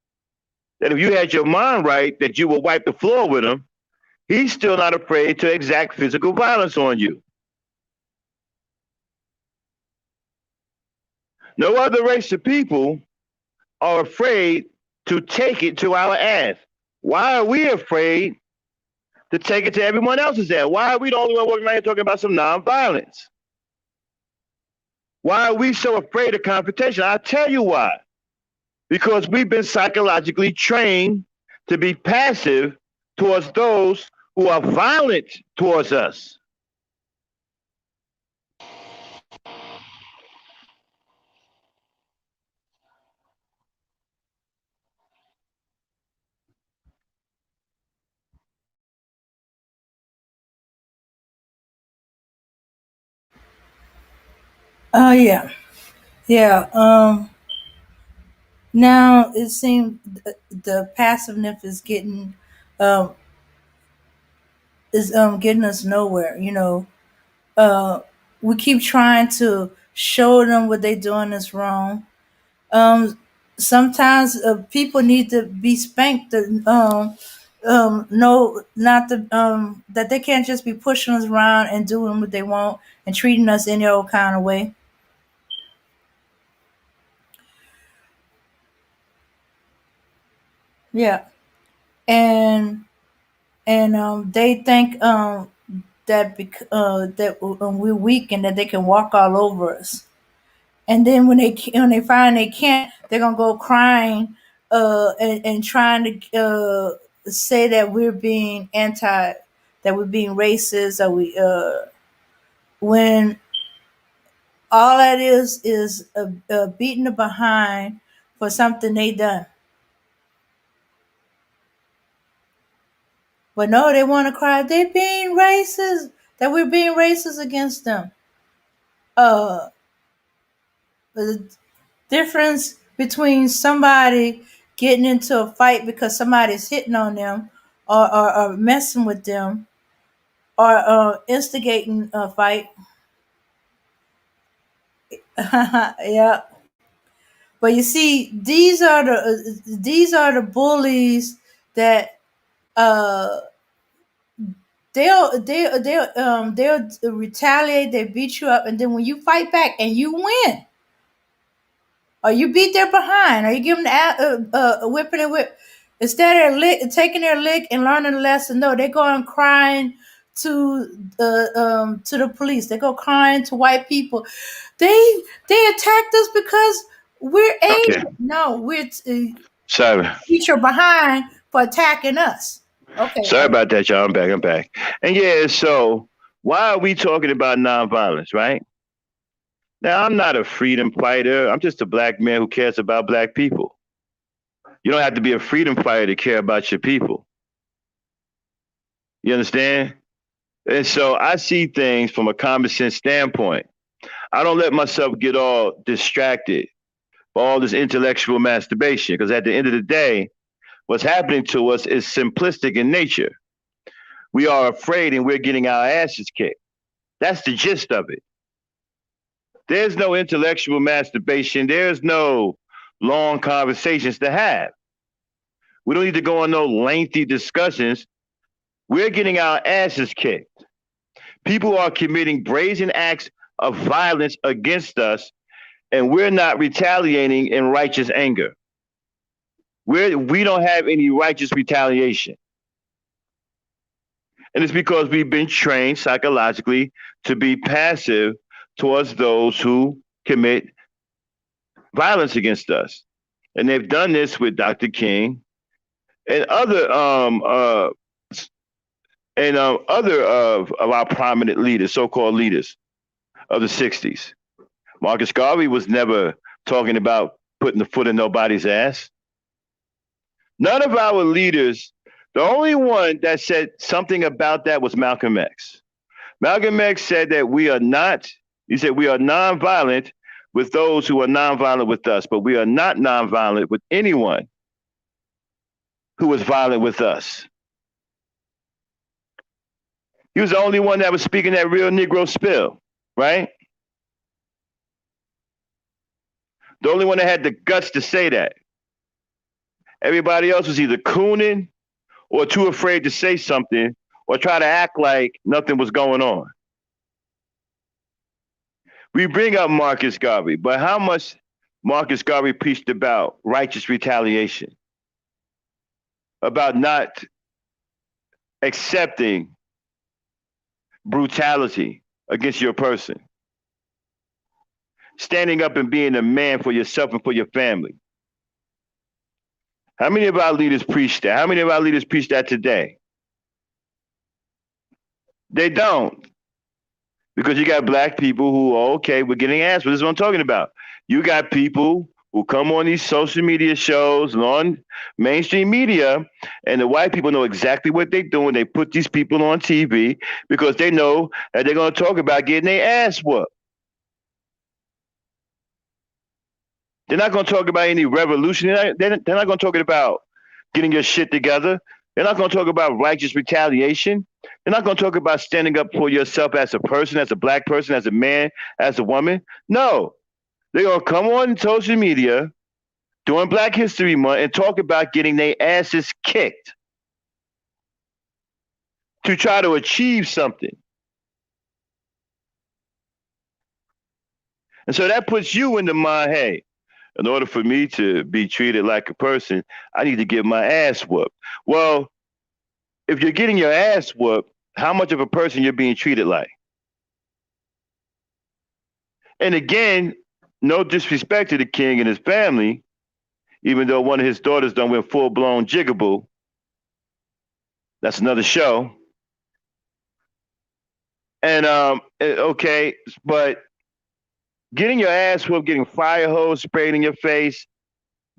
[SPEAKER 1] that if you had your mind right, that you will wipe the floor with him, he's still not afraid to exact physical violence on you. No other race of people are afraid to take it to our ass. Why are we afraid to take it to everyone else's ass? Why are we the only one walking around here talking about some nonviolence? Why are we so afraid of confrontation? I'll tell you why. Because we've been psychologically trained to be passive towards those who are violent towards us.
[SPEAKER 3] Oh yeah, yeah. Now it seems the passiveness um, is getting us nowhere. Uh, we keep trying to show them what they're doing is wrong. Um, Sometimes people need to be spanked to know not to that they can't just be pushing us around and doing what they want and treating us any old kind of way. Yeah, and they think that we're weak and that they can walk all over us. And then when they find they can't, they're gonna go crying and trying to say that we're being racist, or when all that is beating the behind for something they done. But no, they want to cry they being racist, that we're being racist against them. Uh, the difference between somebody getting into a fight because somebody's hitting on them or messing with them or instigating a fight. Yeah. But you see, these are the bullies that uh they'll retaliate, they beat you up, and then when you fight back and you win, or you beat their behind, or you give them a whipping and whip, instead of taking their lick and learning a lesson, no, they go on crying to the police. They go crying to white people. They attacked us because we're
[SPEAKER 1] Okay.
[SPEAKER 3] Asian. No, we're
[SPEAKER 1] Sorry.
[SPEAKER 3] beat your behind for attacking us. Okay.
[SPEAKER 1] Sorry about that, y'all. I'm back. And yeah, so why are we talking about nonviolence, right? Now, I'm not a freedom fighter. I'm just a black man who cares about black people. You don't have to be a freedom fighter to care about your people. You understand? And so I see things from a common sense standpoint. I don't let myself get all distracted by all this intellectual masturbation because at the end of the day, what's happening to us is simplistic in nature. We are afraid and we're getting our asses kicked. That's the gist of it. There's no intellectual masturbation. There's no long conversations to have. We don't need to go on no lengthy discussions. We're getting our asses kicked. People are committing brazen acts of violence against us, and we're not retaliating in righteous anger. We don't have any righteous retaliation. And it's because we've been trained psychologically to be passive towards those who commit violence against us. And they've done this with Dr. King and other of our prominent leaders, so-called leaders of the 60s. Marcus Garvey was never talking about putting the foot in nobody's ass. None of our leaders, the only one that said something about that was Malcolm X. Malcolm X said that we are nonviolent with those who are nonviolent with us, but we are not nonviolent with anyone who is violent with us. He was the only one that was speaking that real Negro spill, right? The only one that had the guts to say that. Everybody else was either cooning or too afraid to say something or try to act like nothing was going on. We bring up Marcus Garvey, but how much Marcus Garvey preached about righteous retaliation, about not accepting brutality against your person, standing up and being a man for yourself and for your family. How many of our leaders preach that? How many of our leaders preach that today? They don't. Because you got black people who are okay with getting asked. This is what I'm talking about. You got people who come on these social media shows and on mainstream media, and the white people know exactly what they're doing. They put these people on TV because they know that they're going to talk about getting their ass whooped. They're not going to talk about any revolution. They're not going to talk about getting your shit together. They're not going to talk about righteous retaliation. They're not going to talk about standing up for yourself as a person, as a black person, as a man, as a woman. No, they're going to come on social media during Black History Month and talk about getting their asses kicked to try to achieve something. And so that puts you in the mind, hey, in order for me to be treated like a person, I need to get my ass whooped. Well, if you're getting your ass whooped, how much of a person you're being treated like? And again, no disrespect to the king and his family, even though one of his daughters done went full-blown jigaboo. That's another show. And okay, but getting your ass whooped, getting fire hose sprayed in your face,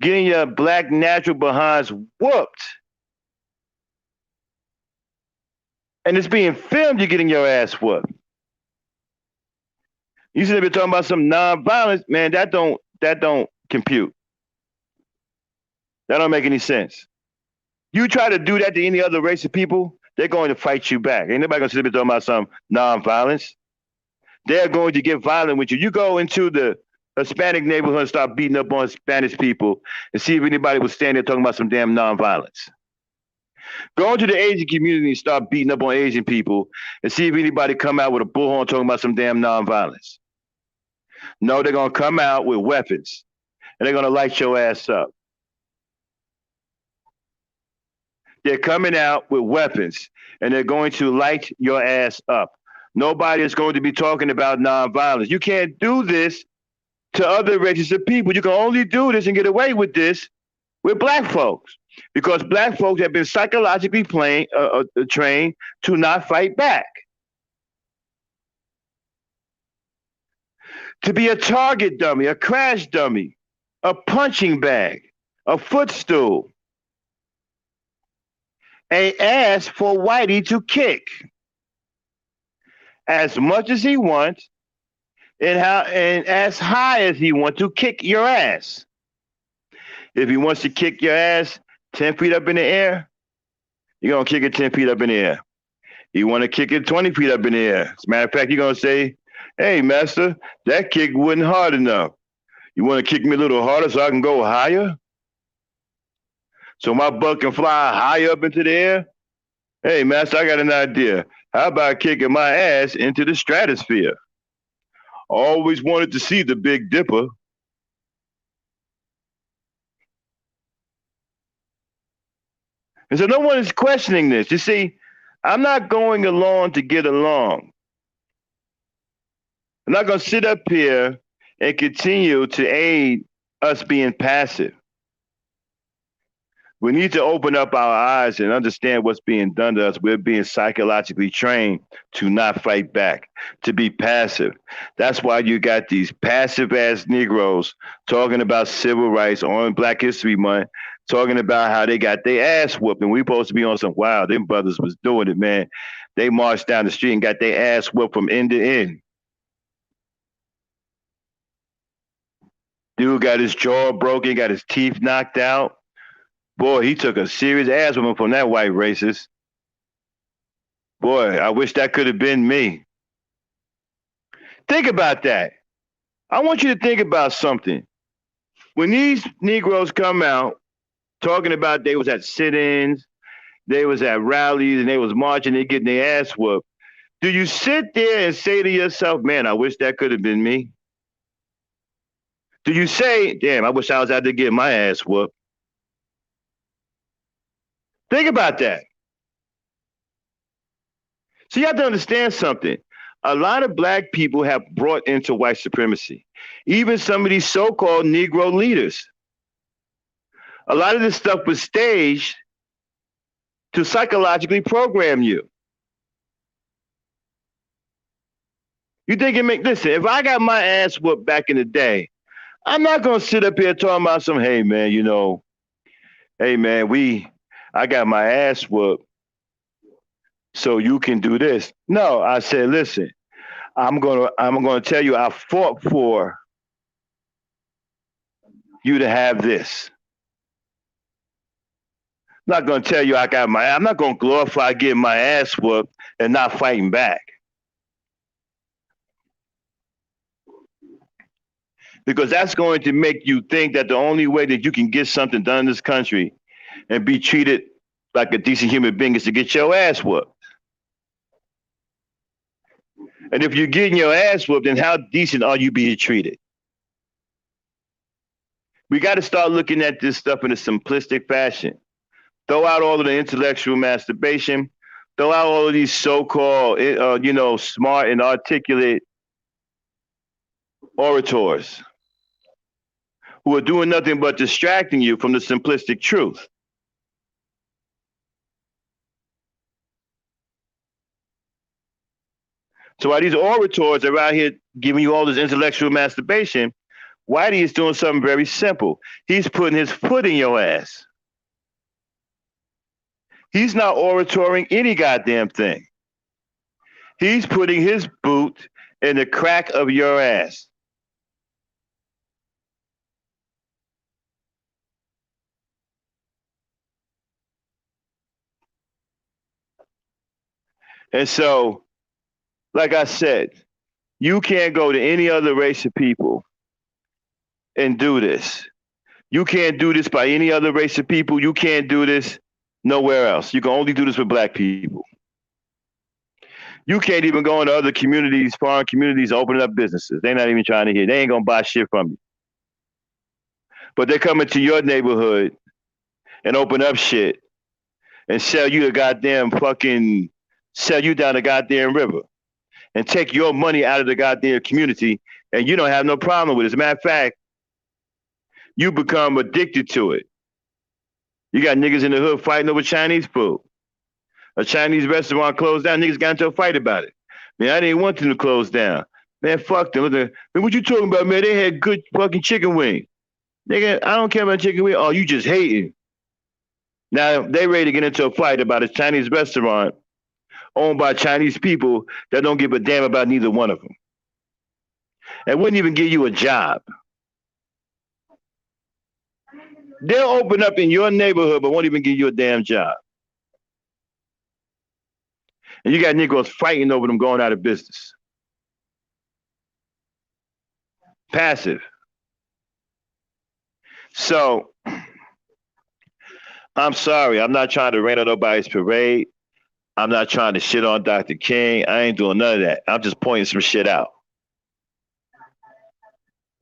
[SPEAKER 1] getting your black natural behinds whooped, and it's being filmed, you're getting your ass whooped. You should be talking about some nonviolence, man. That don't compute. That don't make any sense. You try to do that to any other race of people, they're going to fight you back. Ain't nobody gonna sit there talking about some nonviolence. They're going to get violent with you. You go into the Hispanic neighborhood and start beating up on Spanish people and see if anybody was standing there talking about some damn nonviolence. Go into the Asian community and start beating up on Asian people and see if anybody come out with a bullhorn talking about some damn nonviolence. No, they're gonna come out with weapons and they're gonna light your ass up. They're coming out with weapons and they're going to light your ass up. Nobody is going to be talking about nonviolence. You can't do this to other races of people. You can only do this and get away with this with black folks because black folks have been psychologically trained to not fight back. To be a target dummy, a crash dummy, a punching bag, a footstool, and ask for Whitey to kick as much as he wants and as high as he wants to kick your ass. If he wants to kick your ass 10 feet up in the air, you're going to kick it 10 feet up in the air. You want to kick it 20 feet up in the air. As a matter of fact, you're going to say, hey, master, that kick wasn't hard enough. You want to kick me a little harder so I can go higher? So my butt can fly high up into the air? Hey, master, I got an idea. How about kicking my ass into the stratosphere? Always wanted to see the Big Dipper. And so no one is questioning this. You see, I'm not going along to get along. I'm not going to sit up here and continue to aid us being passive. We need to open up our eyes and understand what's being done to us. We're being psychologically trained to not fight back, to be passive. That's why you got these passive ass Negroes talking about civil rights on Black History Month, talking about how they got their ass whooped. And we supposed to be on some, wow, them brothers was doing it, man. They marched down the street and got their ass whooped from end to end. Dude got his jaw broken, got his teeth knocked out. Boy, he took a serious ass whooping from that white racist. Boy, I wish that could have been me. Think about that. I want you to think about something. When these Negroes come out talking about they was at sit-ins, they was at rallies, and they was marching, they getting their ass whooped, do you sit there and say to yourself, man, I wish that could have been me? Do you say, damn, I wish I was out there getting my ass whooped? Think about that. So you have to understand something. A lot of Black people have brought into white supremacy, even some of these so-called Negro leaders. A lot of this stuff was staged to psychologically program you. You think it make, listen, if I got my ass whooped back in the day, I'm not going to sit up here talking about some, hey man, you know, hey man, I got my ass whooped, so you can do this. No, I said, listen, I'm gonna tell you I fought for you to have this. I'm not gonna tell you I'm not gonna glorify getting my ass whooped and not fighting back. Because that's going to make you think that the only way that you can get something done in this country and be treated like a decent human being is to get your ass whooped. And if you're getting your ass whooped, then how decent are you being treated? We got to start looking at this stuff in a simplistic fashion. Throw out all of the intellectual masturbation. Throw out all of these so-called, smart and articulate orators who are doing nothing but distracting you from the simplistic truth. So while these orators are out here giving you all this intellectual masturbation, Whitey is doing something very simple. He's putting his foot in your ass. He's not oratoring any goddamn thing. He's putting his boot in the crack of your ass. And so, like I said, you can't go to any other race of people and do this. You can't do this by any other race of people. You can't do this nowhere else. You can only do this with black people. You can't even go into other communities, foreign communities, opening up businesses. They're not even trying to hear. They ain't gonna buy shit from you. But they're coming to your neighborhood and open up shit and sell you the goddamn fucking sell you down the goddamn river and take your money out of the goddamn community, and you don't have no problem with it. As a matter of fact, you become addicted to it. You got niggas in the hood fighting over Chinese food. A Chinese restaurant closed down, niggas got into a fight about it. Man, I didn't want them to close down. Man, fuck them. Man, what you talking about, man? They had good fucking chicken wing. Nigga, I don't care about chicken wing. Oh, you just hating. Now, they ready to get into a fight about a Chinese restaurant owned by Chinese people that don't give a damn about neither one of them. And wouldn't even give you a job. They'll open up in your neighborhood, but won't even give you a damn job. And you got Negroes fighting over them going out of business. Passive. So, I'm sorry. I'm not trying to rain on nobody's parade. I'm not trying to shit on Dr. King. I ain't doing none of that. I'm just pointing some shit out.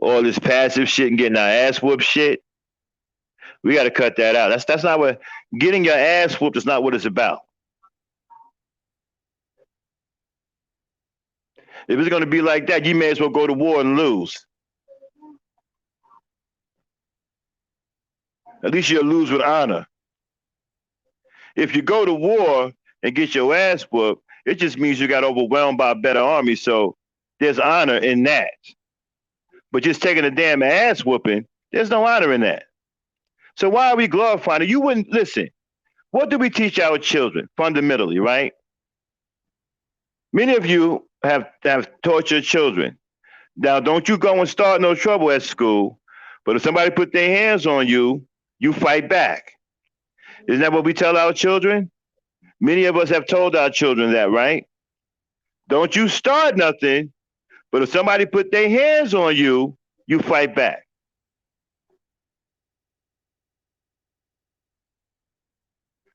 [SPEAKER 1] All this passive shit and getting our ass whooped shit. We got to cut that out. That's not what getting your ass whooped is not what it's about. If it's going to be like that, you may as well go to war and lose. At least you'll lose with honor. If you go to war and get your ass whooped, it just means you got overwhelmed by a better army. So there's honor in that. But just taking a damn ass whooping, there's no honor in that. So why are we glorifying it? You wouldn't listen. What do we teach our children fundamentally, right? Many of you have taught your children. Now, don't you go and start no trouble at school, but if somebody put their hands on you, you fight back. Isn't that what we tell our children? Many of us have told our children that, right? Don't you start nothing, but if somebody put their hands on you, you fight back.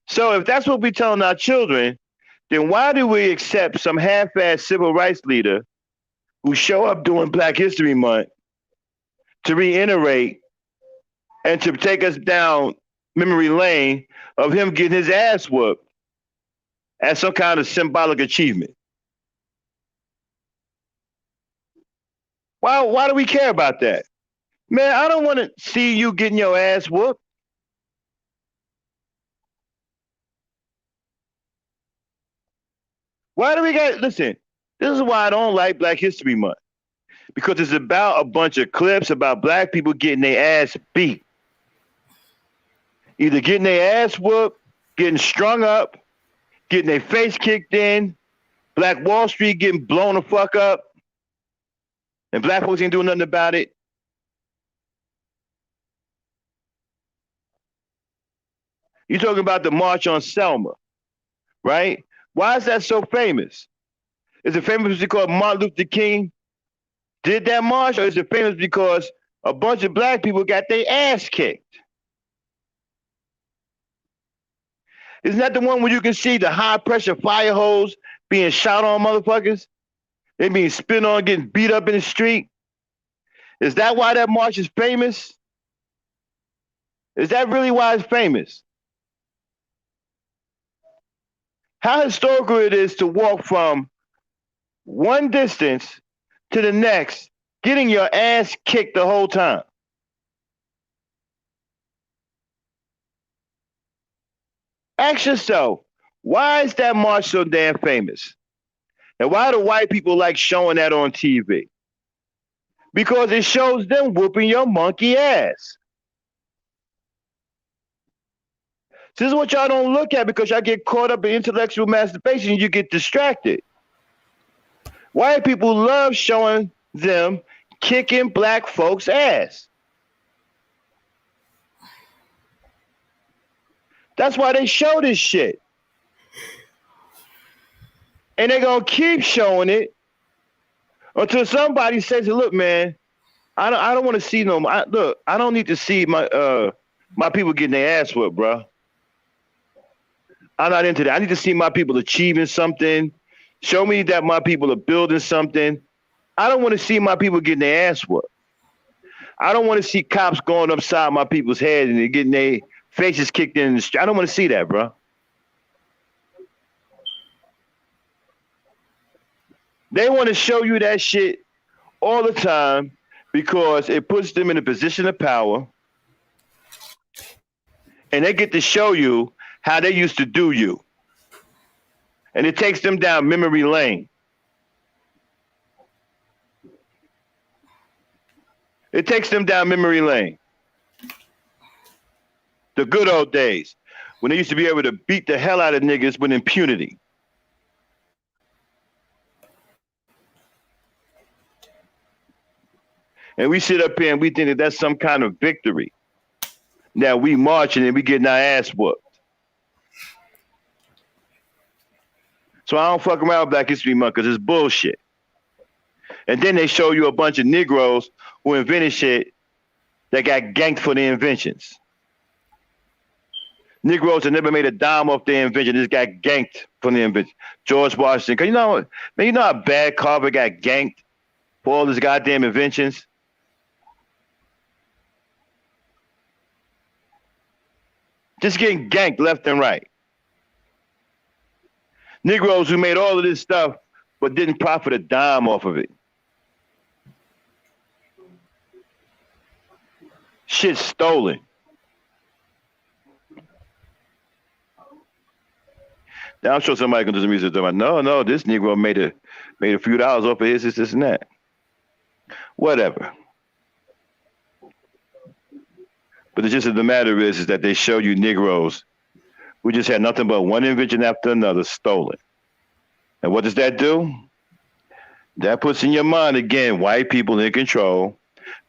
[SPEAKER 1] So if that's what we're telling our children, then why do we accept some half-assed civil rights leader who show up during Black History Month to reiterate and to take us down memory lane of him getting his ass whooped as some kind of symbolic achievement? Why do we care about that? Man, I don't want to see you getting your ass whooped. Why do we got, listen, this is why I don't like Black History Month. Because it's about a bunch of clips about black people getting their ass beat. Either getting their ass whooped, getting strung up, getting their face kicked in, Black Wall Street getting blown the fuck up, and black folks ain't doing nothing about it. You're talking about the March on Selma, right? Why is that so famous? Is it famous because Martin Luther King did that march, or is it famous because a bunch of black people got their ass kicked? Isn't that the one where you can see the high pressure fire hose being shot on motherfuckers? They being spit on, getting beat up in the street? Is that why that march is famous? Is that really why it's famous? How historical it is to walk from one distance to the next, getting your ass kicked the whole time. Ask yourself, why is that march so damn famous? And why do white people like showing that on TV? Because it shows them whooping your monkey ass. This is what y'all don't look at because y'all get caught up in intellectual masturbation and you get distracted. White people love showing them kicking black folks' ass. That's why they show this shit. And they're going to keep showing it until somebody says, look, man, I don't want to see no more. Look, I don't need to see my people getting their ass whooped, bro. I'm not into that. I need to see my people achieving something. Show me that my people are building something. I don't want to see my people getting their ass whooped. I don't want to see cops going upside my people's head and they're getting their faces kicked in the street. I don't want to see that, bro. They want to show you that shit all the time because it puts them in a position of power and they get to show you how they used to do you. And it takes them down memory lane. It takes them down memory lane. The good old days when they used to be able to beat the hell out of niggas with impunity. And we sit up here and we think that that's some kind of victory. Now we marching and we getting our ass whooped. So I don't fuck around with Black History Month because it's bullshit. And then they show you a bunch of Negroes who invented shit that got ganked for their inventions. Negroes that never made a dime off their invention just got ganked from their invention. George Washington, cause you know how bad Carver got ganked for all his goddamn inventions? Just getting ganked left and right. Negroes who made all of this stuff but didn't profit a dime off of it. Shit stolen. Now I'm sure somebody can do some research about, no, this Negro made a few dollars off of his, this and that. Whatever. But the gist of the matter is that they show you Negroes who just had nothing but one invention after another stolen. And what does that do? That puts in your mind, again, white people in control,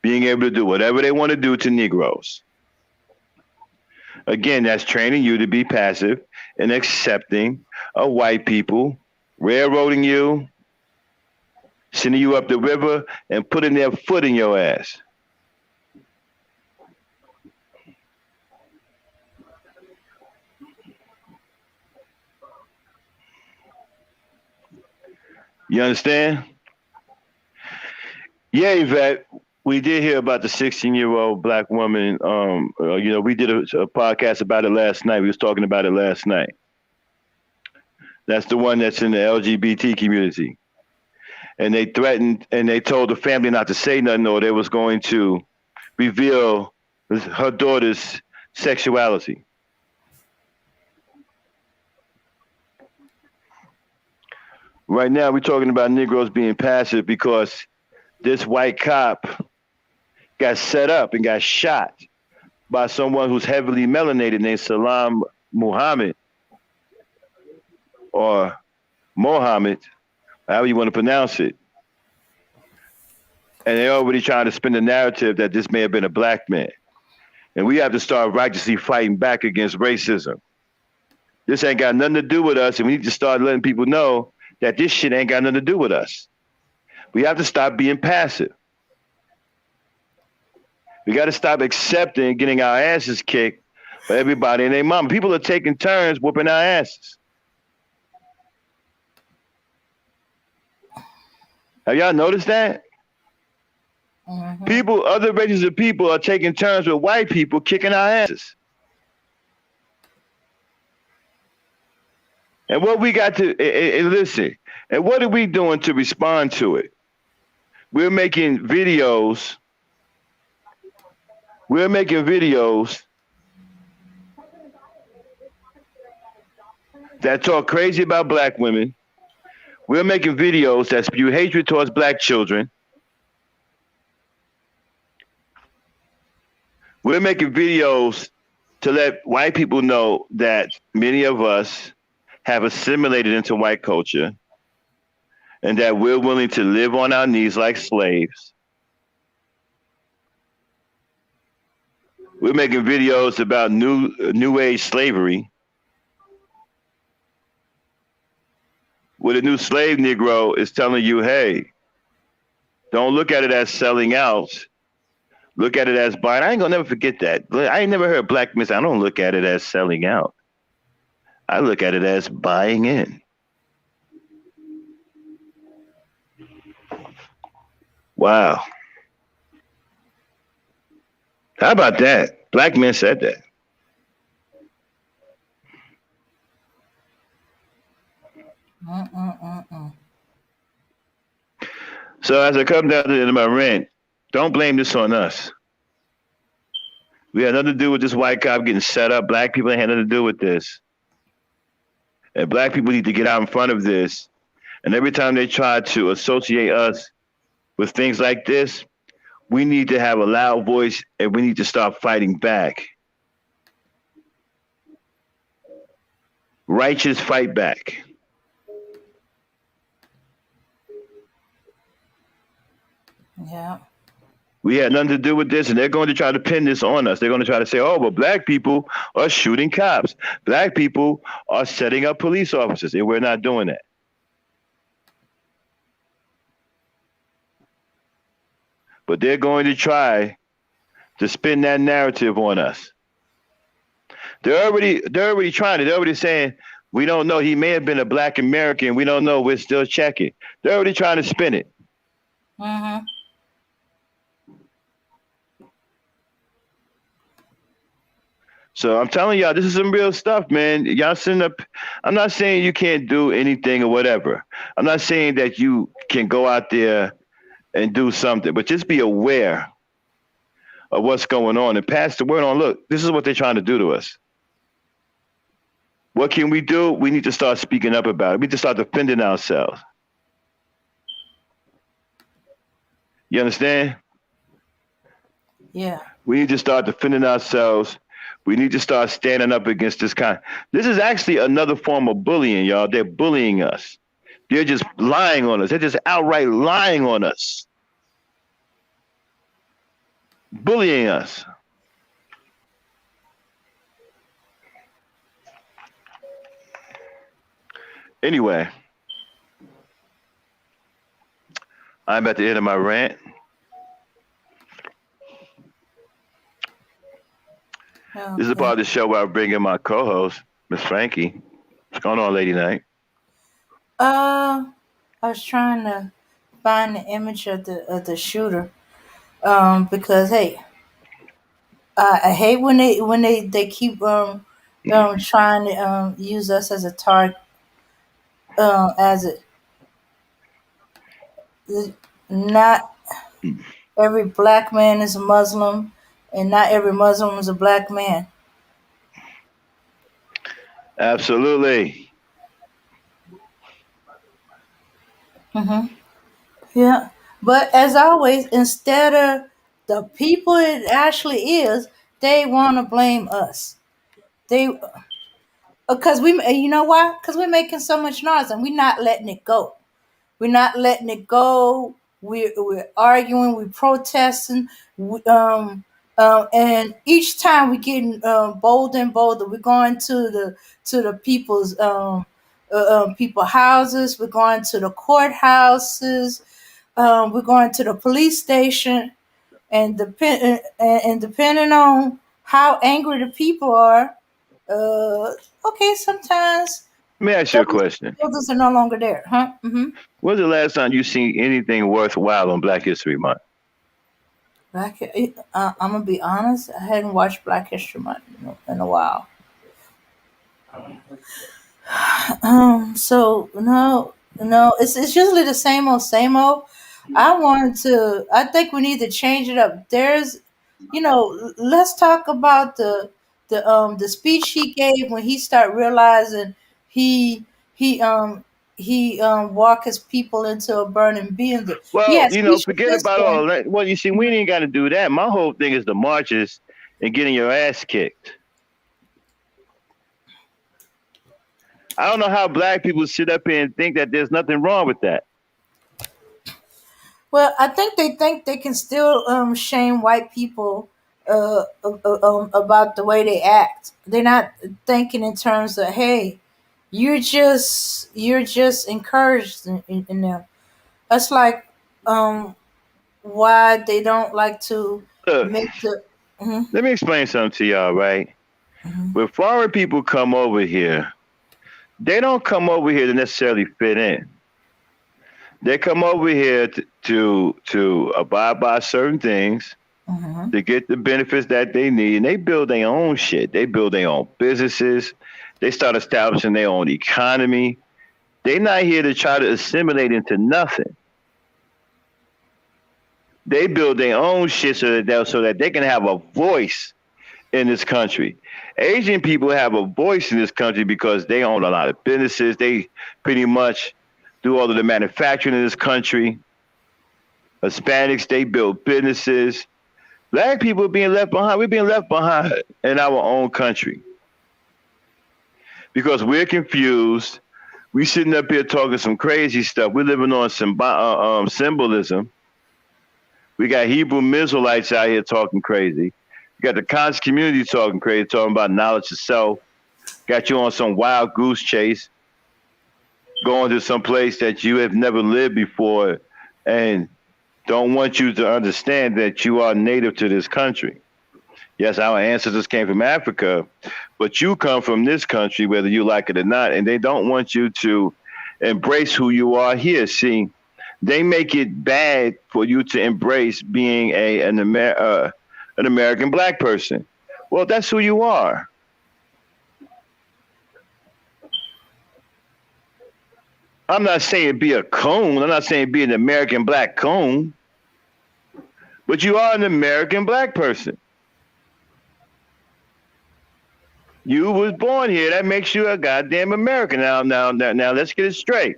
[SPEAKER 1] being able to do whatever they want to do to Negroes. Again, that's training you to be passive and accepting of white people, railroading you, sending you up the river, and putting their foot in your ass. You understand? Yeah, Yvette, we did hear about the 16-year-old black woman. We did a podcast about it last night. We was talking about it last night. That's the one that's in the LGBT community. And they threatened and they told the family not to say nothing or they was going to reveal her daughter's sexuality. Right now, we're talking about Negroes being passive because this white cop got set up and got shot by someone who's heavily melanated named Salam Muhammad or Mohammed, however you want to pronounce it. And they're already trying to spin the narrative that this may have been a black man. And we have to start righteously fighting back against racism. This ain't got nothing to do with us, and we need to start letting people know that this shit ain't got nothing to do with us. We have to stop being passive. We got to stop accepting getting our asses kicked by everybody and their mama. People are taking turns whooping our asses. Have y'all noticed that? Mm-hmm. Other races of people are taking turns with white people kicking our asses. And what we got to, listen, and what are we doing to respond to it? We're making videos. That talk crazy about black women. We're making videos that spew hatred towards black children. We're making videos to let white people know that many of us have assimilated into white culture and that we're willing to live on our knees like slaves. We're making videos about new age slavery, where the new slave Negro is telling you, hey, don't look at it as selling out. Look at it as buying. I ain't gonna never forget that. I ain't never heard black men say, I don't look at it as selling out. I look at it as buying in. Wow. How about that? Black men said that.
[SPEAKER 3] Mm-mm-mm-mm.
[SPEAKER 1] So as I come down to the end of my rant, don't blame this on us. We had nothing to do with this white cop getting set up. Black people ain't had nothing to do with this. And black people need to get out in front of this. And every time they try to associate us with things like this, we need to have a loud voice and we need to start fighting back. Righteous fight back.
[SPEAKER 3] Yeah.
[SPEAKER 1] We had nothing to do with this, and they're going to try to pin this on us. They're going to try to say, oh, well, black people are shooting cops. Black people are setting up police officers, and we're not doing that. But they're going to try to spin that narrative on us. They're already trying it. They're already saying, we don't know. He may have been a black American. We don't know. We're still checking. They're already trying to spin it.
[SPEAKER 3] Mm-hmm.
[SPEAKER 1] So I'm telling y'all, this is some real stuff, man. Y'all sitting up. I'm not saying you can't do anything or whatever. I'm not saying that you can go out there and do something, but just be aware of what's going on and pass the word on. Look, this is what they're trying to do to us. What can we do? We need to start speaking up about it. We need to start defending ourselves. You understand?
[SPEAKER 3] Yeah.
[SPEAKER 1] We need to start defending ourselves. We need to start standing up against this kind. This is actually another form of bullying, y'all. They're bullying us. They're just lying on us. They're just outright lying on us. Bullying us. Anyway, I'm at the end of my rant. This is a
[SPEAKER 3] Okay.
[SPEAKER 1] part of the show where I bring in my co-host, Miss Frankie. What's going on, Lady Night?
[SPEAKER 3] Uh, I was trying to find the image of the shooter. Because hey, I hate when they keep trying to use us as a target. As a not every black man is a Muslim, and not every Muslim is a black man.
[SPEAKER 1] Absolutely.
[SPEAKER 3] Hmm. Yeah, but as always, instead of the people it actually is, they want to blame us. They because you know why? Because we're making so much noise and we're not letting it go. We're not letting it go. We're arguing. We're protesting. And each time we're getting bolder and bolder. We're going to the people's people houses. We're going to the courthouses. We're going to the police station, and depending on how angry the people are, uh, okay, sometimes
[SPEAKER 1] Let me ask you a
[SPEAKER 3] those
[SPEAKER 1] question.
[SPEAKER 3] buildings are no longer there, huh? Mm-hmm.
[SPEAKER 1] When's the last time you seen anything worthwhile on Black History Month?
[SPEAKER 3] I'm gonna be honest. I hadn't watched Black History Month in a while. So no, no, it's usually the same old, same old. I wanted to. I think we need to change it up. Let's talk about the speech he gave when he started realizing he he he walk his people into a burning building.
[SPEAKER 1] Well,
[SPEAKER 3] Yes, he should
[SPEAKER 1] forget about
[SPEAKER 3] listen.
[SPEAKER 1] all that. Well, you see, we ain't got to do that. My whole thing is the marches and getting your ass kicked. I don't know how black people sit up here and think that there's nothing wrong with that.
[SPEAKER 3] Well, I think they can still shame white people about the way they act. They're not thinking in terms of, hey, you're just encouraged in them. That's like why they don't like to
[SPEAKER 1] Look,
[SPEAKER 3] make the. Mhm,
[SPEAKER 1] let me explain something to y'all, right?
[SPEAKER 3] mhm,
[SPEAKER 1] When foreign people come over here, they don't come over here to necessarily fit in. They come over here to abide by certain things,
[SPEAKER 3] mhm.
[SPEAKER 1] to get the benefits that they need, and they build their own shit. They build their own businesses. They start establishing their own economy. They're not here to try to assimilate into nothing. They build their own shit so that they can have a voice in this country. Asian people have a voice in this country because they own a lot of businesses. They pretty much do all of the manufacturing in this country. Hispanics, they build businesses. Black people are being left behind. We're being left behind in our own country because we're confused. We sitting up here talking some crazy stuff. We're living on some symbolism. We got Hebrew Israelites out here talking crazy. You got the conscious community talking crazy, talking about knowledge of self. Got you on some wild goose chase, going to some place that you have never lived before, and don't want you to understand that you are native to this country. Yes, our ancestors came from Africa, but you come from this country, whether you like it or not, and they don't want you to embrace who you are here. See, they make it bad for you to embrace being an American black person. Well, that's who you are. I'm not saying be a coon. I'm not saying be an American black coon, but you are an American black person. You was born here. That makes you a goddamn American. Now, let's get it straight.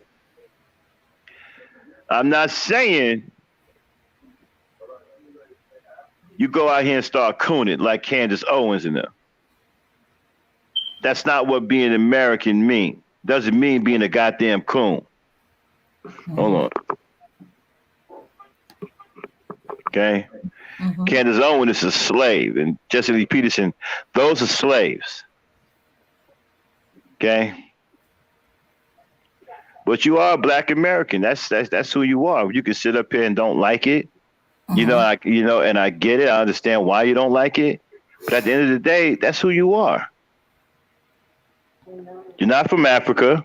[SPEAKER 1] I'm not saying you go out here and start cooning like Candace Owens and them. That's not what being American mean. Doesn't mean being a goddamn coon. Hold on. Okay? Candace Owens is a slave, and Jesse Lee Peterson, those are slaves. Okay? But you are a black American. That's who you are. You can sit up here and don't like it. And I get it. I understand why you don't like it. But at the end of the day, that's who you are. You're not from Africa.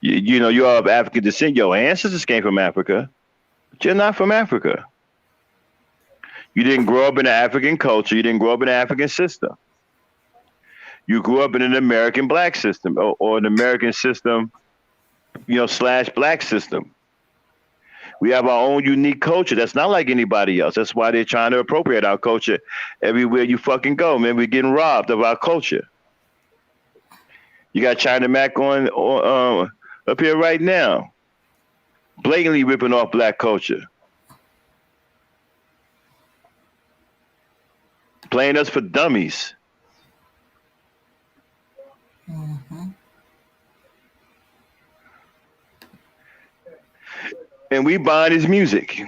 [SPEAKER 1] You are of African descent. Your ancestors came from Africa, but you're not from Africa. You didn't grow up in an African culture. You didn't grow up in an African system. You grew up in an American black system or an American system, slash black system. We have our own unique culture that's not like anybody else. That's why they're trying to appropriate our culture everywhere you fucking go, man. We're getting robbed of our culture. You got China Mac on up here right now, blatantly ripping off black culture, playing us for dummies. And we buying his music.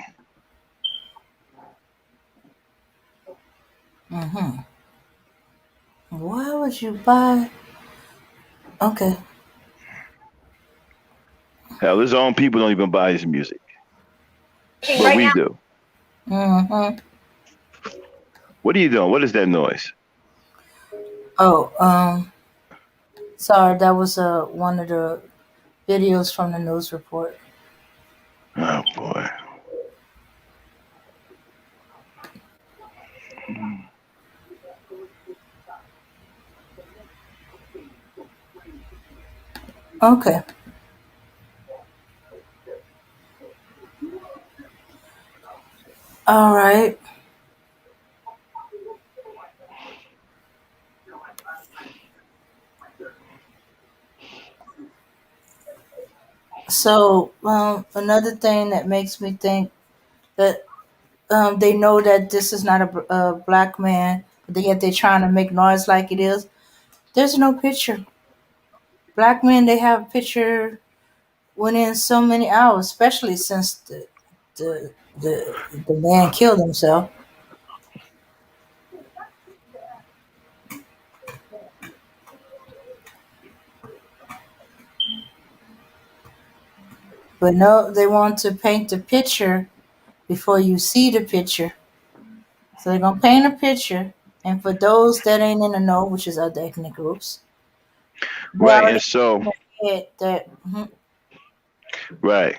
[SPEAKER 3] Why would you buy? Okay.
[SPEAKER 1] Hell, his own people don't even buy his music, but we do. What are you doing? What is that noise?
[SPEAKER 3] Oh, sorry, that was one of the videos from the news report.
[SPEAKER 1] Oh boy.
[SPEAKER 3] Okay. All right. So another thing that makes me think that they know that this is not a black man, but yet they're trying to make noise like it is. There's no picture. Black men, they have a picture within so many hours, especially since the man killed himself. But no, they want to paint the picture before you see the picture. So they're gonna paint a picture, and for those that ain't in the know, which is other ethnic groups, they
[SPEAKER 1] Right. And
[SPEAKER 3] already
[SPEAKER 1] so,
[SPEAKER 3] in their head that
[SPEAKER 1] right,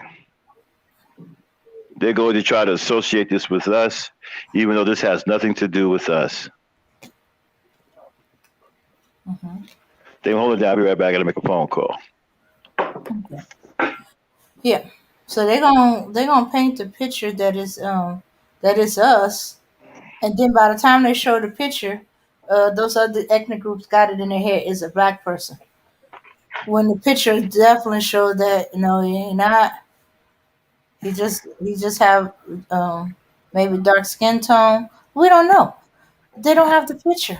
[SPEAKER 1] they're going to try to associate this with us, even though this has nothing to do with us.
[SPEAKER 3] mhm.
[SPEAKER 1] They hold it down. I'll be right back. I got to make a phone call.
[SPEAKER 3] Okay. Yeah. So they're gonna paint the picture that is us, and then by the time they show the picture, those other ethnic groups got it in their head is a black person. When the picture definitely showed that he ain't not. He just have maybe dark skin tone. We don't know. They don't have the picture.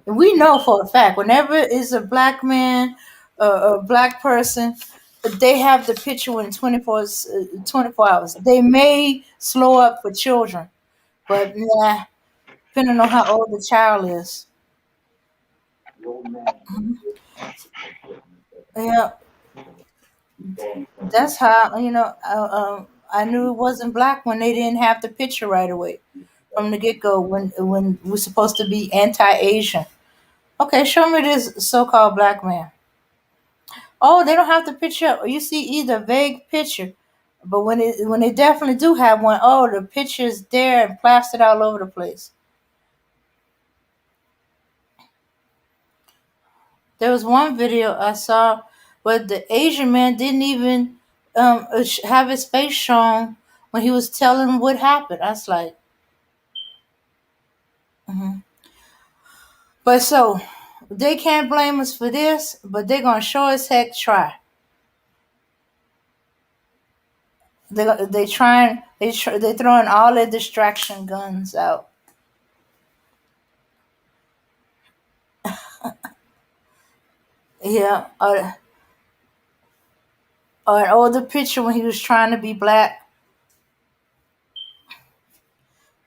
[SPEAKER 3] We know for a fact whenever it's a black man, a black person, they have the picture within 24 hours. They may slow up for children, but nah, depending on how old the child is. Mhm. Yeah, that's how I knew it wasn't black when they didn't have the picture right away from the get go. When we're supposed to be anti-Asian. Okay, show me this so-called black man. Oh, they don't have the picture. Or you see either vague picture, but when they definitely do have one, oh, the picture's there and plastered all over the place. There was one video I saw where the Asian man didn't even have his face shown when he was telling what happened. I was like, mhm. But so they can't blame us for this, but they're gonna show as heck try. They throwing all their distraction guns out. Yeah, or an older picture when he was trying to be black.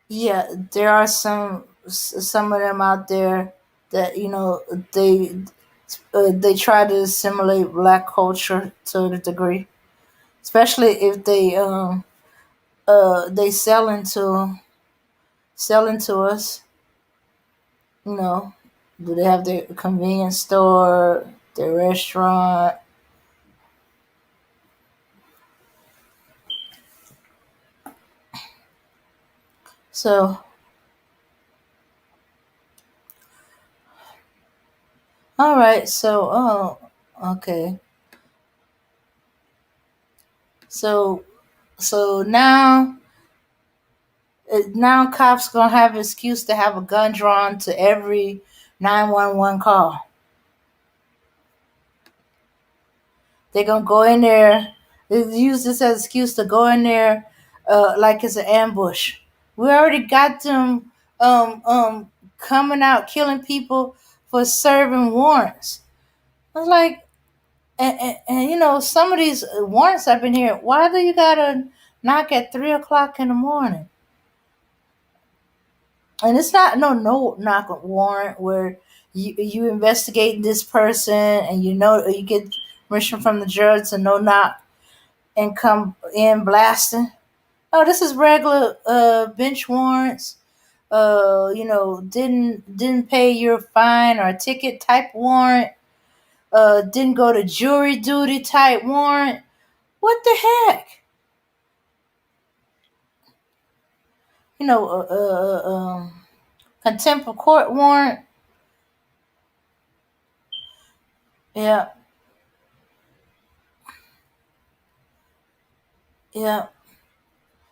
[SPEAKER 3] Yeah, there are some of them out there that they they try to assimilate black culture to a degree, especially if they sell into us. You know, do they have their convenience store, their restaurant? So, all right. So, okay. So, so now cops gonna have an excuse to have a gun drawn to every 911 call. They're gonna go in there. They use this as an excuse to go in there, like it's an ambush. We already got them coming out killing people for serving warrants. I was like, and some of these warrants I've been hearing. Why do you gotta knock at 3 o'clock in the morning? And it's not no knock warrant where you investigate this person and you get permission from the judge to no knock and come in blasting. Oh, this is regular bench warrants. Didn't pay your fine or ticket type warrant. Didn't go to jury duty type warrant. What the heck? You know, contempt of court warrant. Yeah, yeah.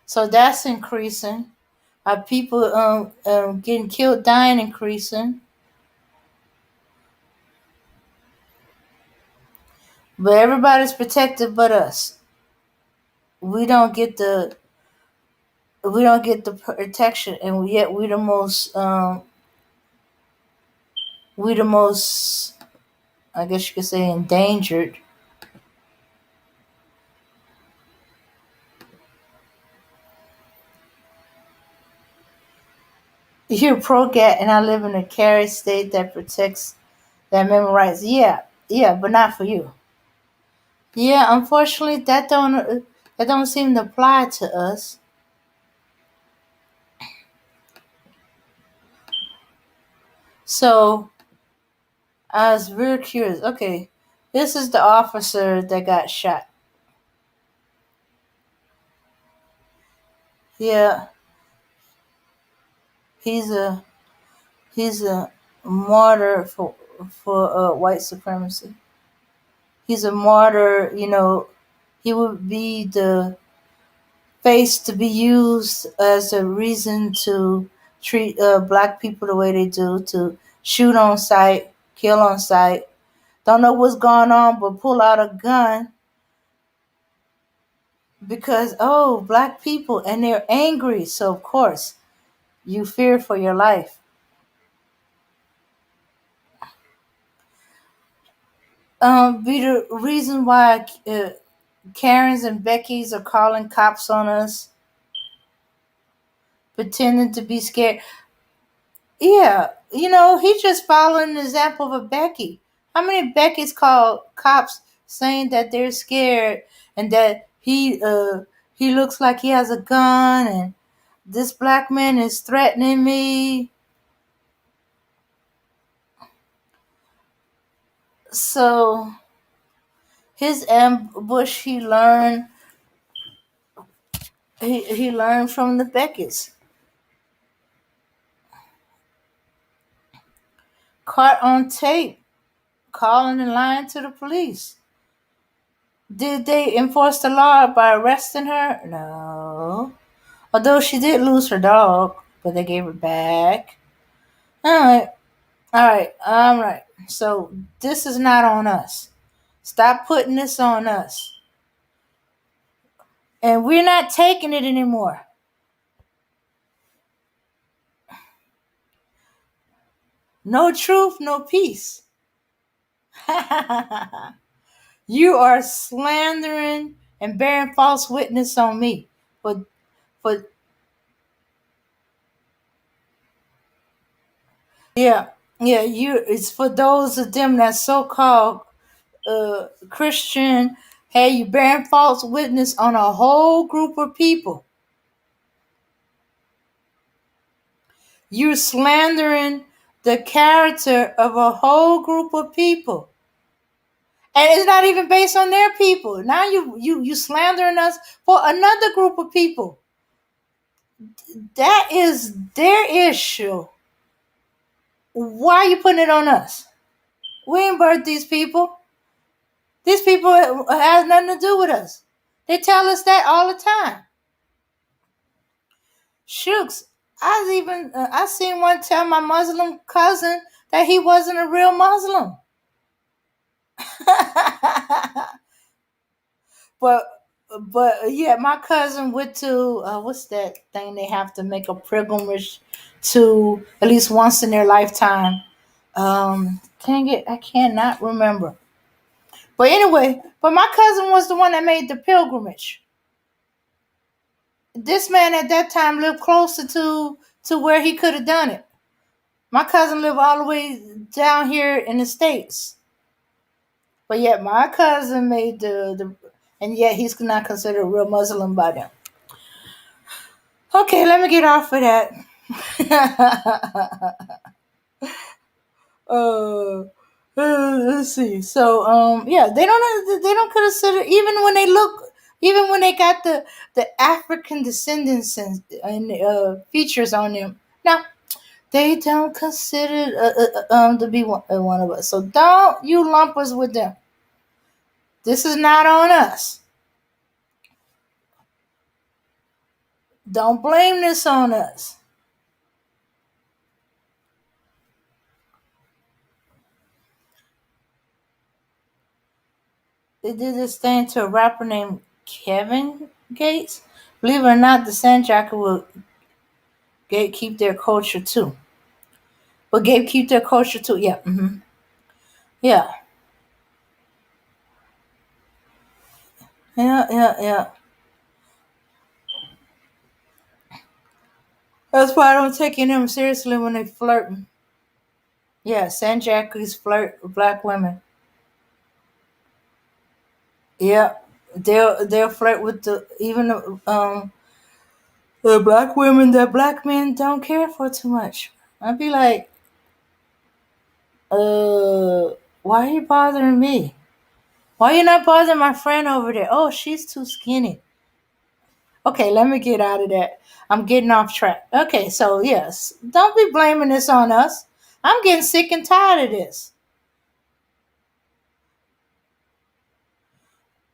[SPEAKER 3] So that's increasing. People getting killed, dying, increasing. But everybody's protected but us. we don't get the protection, and yet we the most, I guess you could say, endangered. You're pro-gat, and I live in a carry state that protects that member rights. Yeah, yeah, but not for you. Yeah, unfortunately, that don't seem to apply to us. So I was very curious. Okay, this is the officer that got shot. Yeah, he's a he's a martyr for white supremacy. He's a martyr. He would be the face to be used as a reason to treat black people the way they do, to shoot on sight, kill on sight. Don't know what's going on, but pull out a gun because, oh, black people, and they're angry. So of course you fear for your life. Be the reason why Karens and Beckys are calling cops on us, pretending to be scared. Yeah, he's just following the example of a Becky. How many Beckys call cops saying that they're scared and that he looks like he has a gun and this black man is threatening me? So his ambush, he learned from the Beckys. Caught on tape, calling and lying to the police. Did they enforce the law by arresting her? No. Although she did lose her dog, but they gave her back. Alright, alright. So this is not on us. Stop putting this on us. And we're not taking it anymore. No truth, no peace. You are slandering and bearing false witness on me. For for yeah, yeah, it's for those of them that so called Christian. Hey, you bearing false witness on a whole group of people. You're slandering the character of a whole group of people. And it's not even based on their people. Now you slandering us for another group of people. That is their issue. Why are you putting it on us? We ain't birthed these people. These people has nothing to do with us. They tell us that all the time. Shooks, I seen one tell my Muslim cousin that he wasn't a real Muslim. but yeah, my cousin went to what's that thing they have to make a pilgrimage to at least once in their lifetime. Dang it, I cannot remember. But anyway, but my cousin was the one that made the pilgrimage. This man at that time lived closer to where he could have done it. My cousin lived all the way down here in the States. But yet my cousin made the and yet he's not considered a real Muslim by them. Okay, let me get off of that. uh, let's see. So yeah, they don't consider, even when they got the African descendants and features on them. Now they don't consider to be one of us. So don't you lump us with them. This is not on us. Don't blame this on us. They did this thing to a rapper named Kevin gates. Believe it or not, the Sandjacker will keep their culture too. But keep their culture too. Yeah. Yeah. Yeah. Yeah. Yeah. That's why I don't take them seriously when they flirting. Yeah, Sandjackers flirt with black women. Yeah, they'll flirt with the black women that black men don't care for too much. I'd be like, why are you bothering me? Why you not bothering my friend over there? Oh, she's too skinny. Okay, let me get out of that. I'm getting off track. Okay, so yes, don't be blaming this on us. I'm getting sick and tired of this.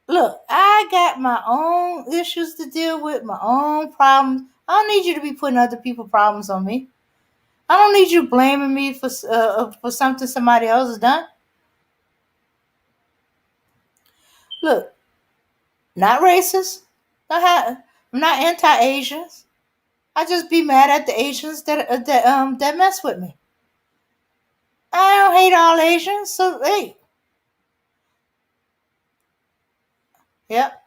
[SPEAKER 3] Look, I got my own issues to deal with, my own problems. I don't need you to be putting other people's problems on me. I don't need you blaming me for something somebody else has done. Look, not racist. I'm not anti-Asians. I just be mad at the Asians that mess with me. I don't hate all Asians, so hey, yep.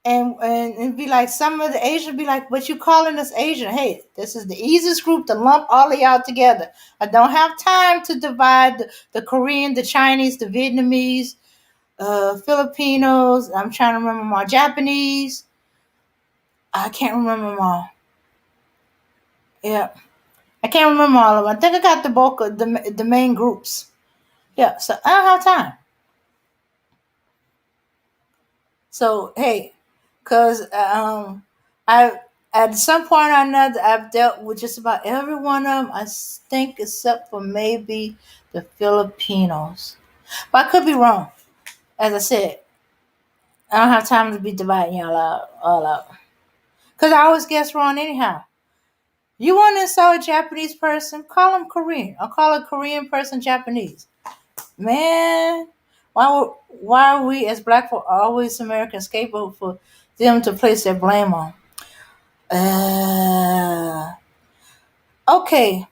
[SPEAKER 3] And be like some of the Asians be like, "But you calling us Asian? Hey, this is the easiest group to lump all of y'all together. I don't have time to divide the Korean, the Chinese, the Vietnamese, Filipinos. I'm trying to remember them all. Japanese. I can't remember them all. Yeah, I can't remember all of them. I think I got the bulk of the main groups. Yeah, so I don't have time. So hey, cause I at some point or another I've dealt with just about every one of them. I think except for maybe the Filipinos, but I could be wrong. As I said, I don't have time to be dividing y'all out all out. Cause I always guess wrong anyhow. You want to insult a Japanese person? Call them Korean. Or call a Korean person Japanese. Man, why are we as black folk always American scapegoat for them to place their blame on? Uh, okay,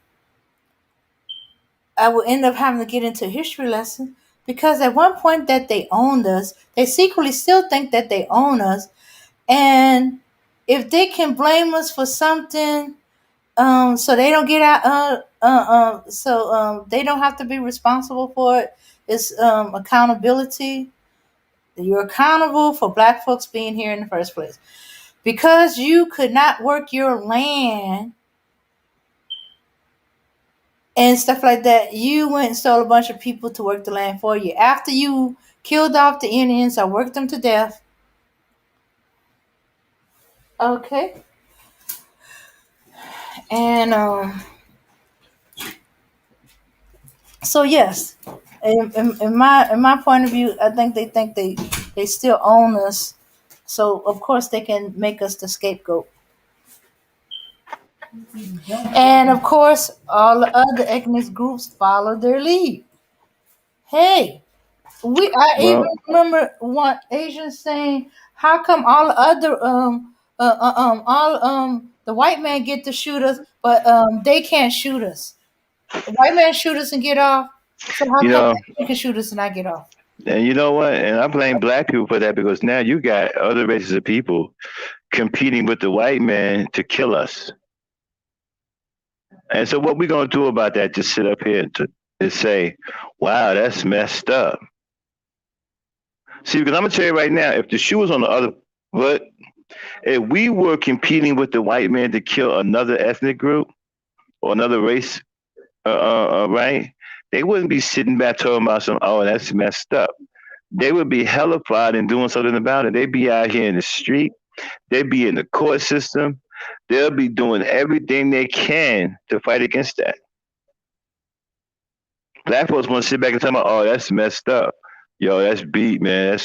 [SPEAKER 3] I will end up having to get into a history lesson because at one point that they owned us, they secretly still think that they own us, and if they can blame us for something, so they don't get out, they don't have to be responsible for it. It's accountability. You're accountable for black folks being here in the first place because you could not work your land and stuff like that. You went and stole a bunch of people to work the land for you. After you killed off the Indians or worked them to death. Okay. And so yes, in my point of view, I think they still own us. So of course they can make us the scapegoat. And of course, all the other ethnic groups follow their lead. Hey, I even
[SPEAKER 1] Well,
[SPEAKER 3] remember one Asian saying, "How come all the other all the white man get to shoot us, but they can't shoot us? The white man shoot us and get off. So how
[SPEAKER 1] you
[SPEAKER 3] come
[SPEAKER 1] know,
[SPEAKER 3] they can shoot us and not get off?"
[SPEAKER 1] and you know what? And I blame black people for that because now you got other races of people competing with the white man to kill us. And so what we gonna do about that? Just sit up here to say, "Wow, that's messed up." See, because I'm gonna tell you right now, if the shoe was on the other foot, if we were competing with the white man to kill another ethnic group or another race, right? They wouldn't be sitting back talking about some, oh, that's messed up. They would be hellified and doing something about it. They'd be out here in the street. They'd be in the court system. They'll be doing everything they can to fight against that. Black folks want to sit back and tell me, oh, that's messed up. Yo, that's beat, man.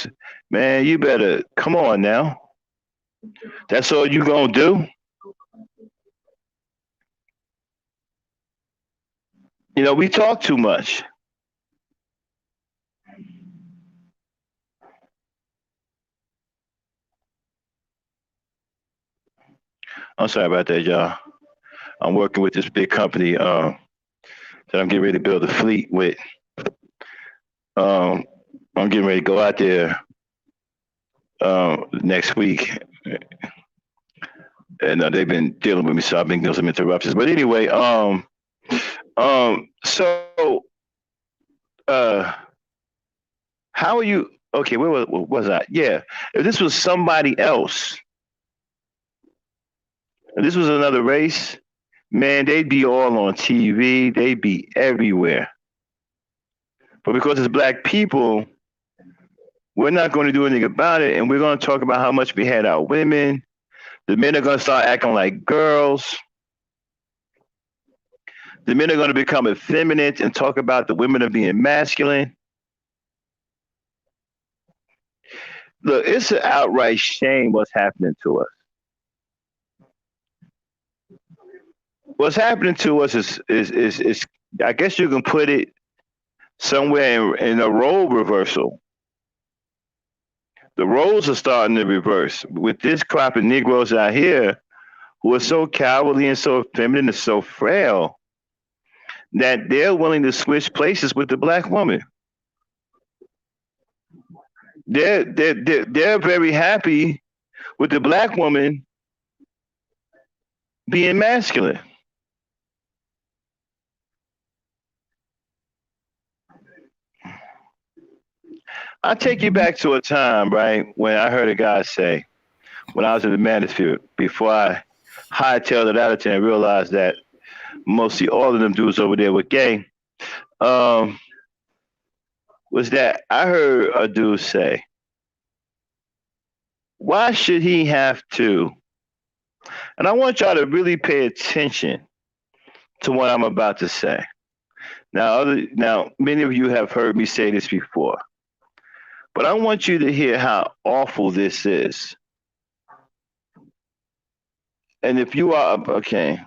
[SPEAKER 1] Man, you better come on now. That's all you gonna do? We talk too much. I'm sorry about that, y'all. I'm working with this big company that I'm getting ready to build a fleet with. Um, I'm getting ready to go out there next week, and they've been dealing with me, so I've been getting some interruptions. But anyway, so uh, how are you? Okay, where was I? Yeah, if this was somebody else, if this was another race, man, they'd be all on TV. They'd be everywhere. But because it's black people, we're not going to do anything about it, and we're going to talk about how much we had our women. The men are going to start acting like girls. The men are going to become effeminate and talk about the women are being masculine. Look, it's an outright shame what's happening to us. What's happening to us is I guess you can put it somewhere in a role reversal. The roles are starting to reverse with this crop of Negroes out here who are so cowardly and so feminine and so frail that they're willing to switch places with the black woman. They're very happy with the black woman being masculine. I'll take you back to a time, right, when I heard a guy say, when I was in the manosphere, before I hightailed it out of town and realized that mostly all of them dudes over there were gay, um, was that I heard a dude say, why should he have to? And I want y'all to really pay attention to what I'm about to say. Now, many of you have heard me say this before, but I want you to hear how awful this is. And if you are, okay.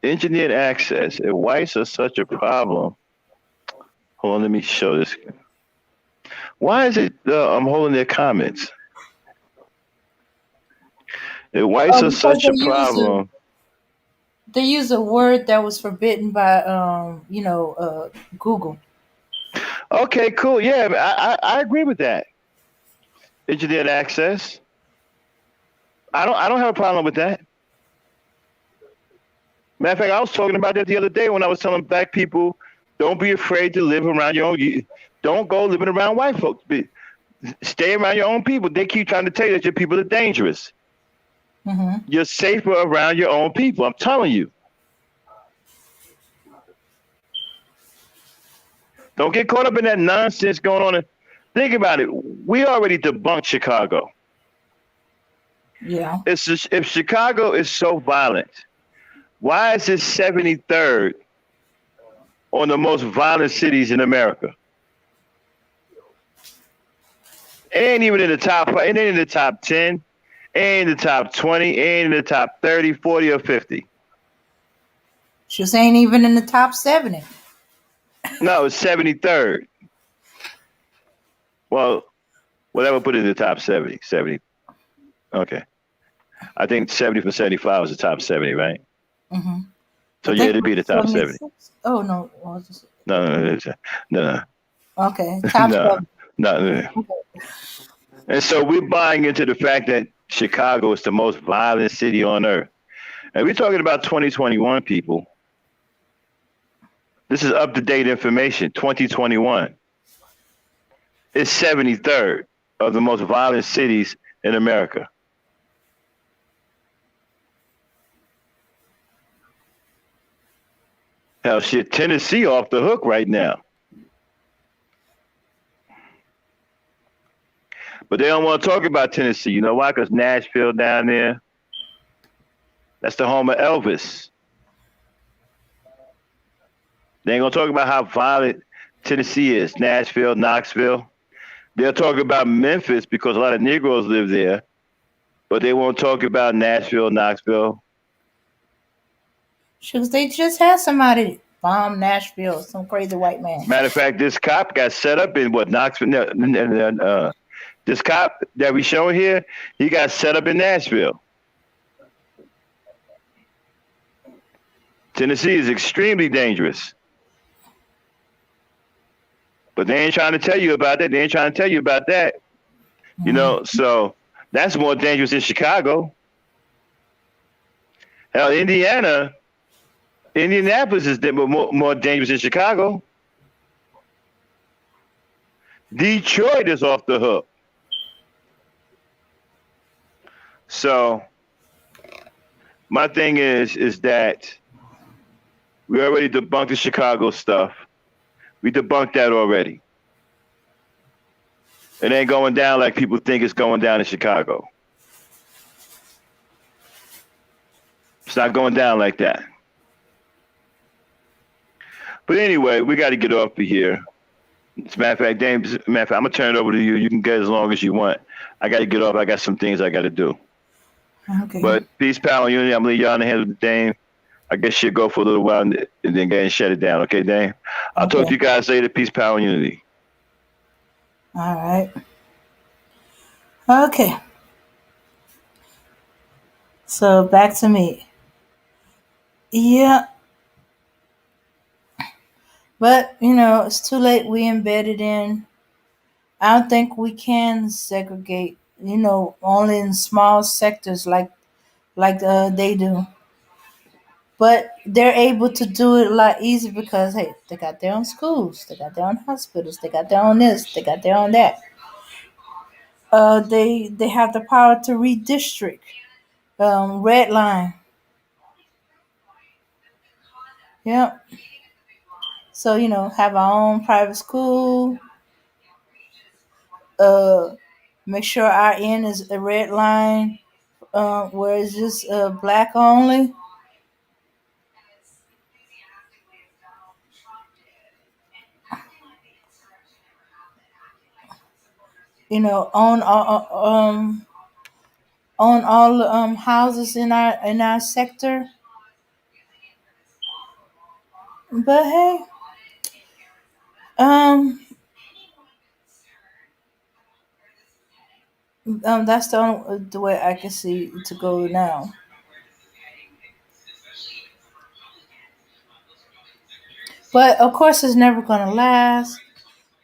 [SPEAKER 1] Engineered access. If whites are such a problem, hold on, let me show this. Why is it I'm holding their comments? If whites are such a problem.
[SPEAKER 3] They use a word that was forbidden by, Google.
[SPEAKER 1] Okay, cool. Yeah, I agree with that. Engineered access. I don't have a problem with that. Matter of fact, I was talking about that the other day when I was telling black people, don't be afraid to live around your own. Don't go living around white folks. Stay around your own people. They keep trying to tell you that your people are dangerous.
[SPEAKER 3] Mm-hmm.
[SPEAKER 1] You're safer around your own people. I'm telling you. Don't get caught up in that nonsense going on. Think about it. We already debunked Chicago.
[SPEAKER 3] Yeah.
[SPEAKER 1] If Chicago is so violent, why is it 73rd on the most violent cities in America? It ain't even in the top. It ain't in the top 10. It ain't in the top 20. It ain't in the top 30, 40, or 50.
[SPEAKER 3] She ain't even in the top 70.
[SPEAKER 1] No, it's 73rd. Well, whatever, put it in the top 70. 70. Okay. I think 70 from 75 was the top 70, right?
[SPEAKER 3] Mm-hmm.
[SPEAKER 1] So yeah, it'd be the top 70.
[SPEAKER 3] Oh, no.
[SPEAKER 1] No.
[SPEAKER 3] Okay. Top 70.
[SPEAKER 1] No.
[SPEAKER 3] Okay.
[SPEAKER 1] And so we're buying into the fact that Chicago is the most violent city on earth. And we're talking about 2021 people. This is up-to-date information, 2021. It's 73rd of the most violent cities in America. Hell, shit, Tennessee off the hook right now. But they don't want to talk about Tennessee. You know why? Because Nashville down there, that's the home of Elvis. They ain't going to talk about how violent Tennessee is, Nashville, Knoxville. They'll talk about Memphis because a lot of Negroes live there, but they won't talk about Nashville, Knoxville.
[SPEAKER 3] They just had somebody bomb Nashville. Some crazy white man.
[SPEAKER 1] Matter of fact, this cop got set up in what Knoxville. This cop that we showing here, he got set up in Nashville. Tennessee is extremely dangerous, but they ain't trying to tell you about that. They ain't trying to tell you about that. So that's more dangerous than Chicago. Hell, Indianapolis is more dangerous than Chicago. Detroit is off the hook. So my thing is that we already debunked the Chicago stuff. We debunked that already. It ain't going down like people think it's going down in Chicago. It's not going down like that. But anyway, we got to get off of here. As a matter of fact, James, I'm going to turn it over to you. You can get as long as you want. I got to get off. I got some things I got to do.
[SPEAKER 3] Okay.
[SPEAKER 1] But peace, power, and unity. I'm leaving y'all in the hands of the Dame. I guess she'll go for a little while and then go and shut it down. Okay, Dame? I'll talk to you guys later. Peace, power, and unity.
[SPEAKER 3] All right. Okay. So back to me. Yeah. But, it's too late. We embedded in. I don't think we can segregate, only in small sectors like they do. But they're able to do it a lot easier because, hey, they got their own schools, they got their own hospitals, they got their own this, they got their own that. They have the power to redistrict, red line. Yeah. So have our own private school. Uh, Make sure our end is a red line, where it's just black only. Own all the houses in our sector. But hey, um, that's the way I can see it to go now. But of course, it's never gonna last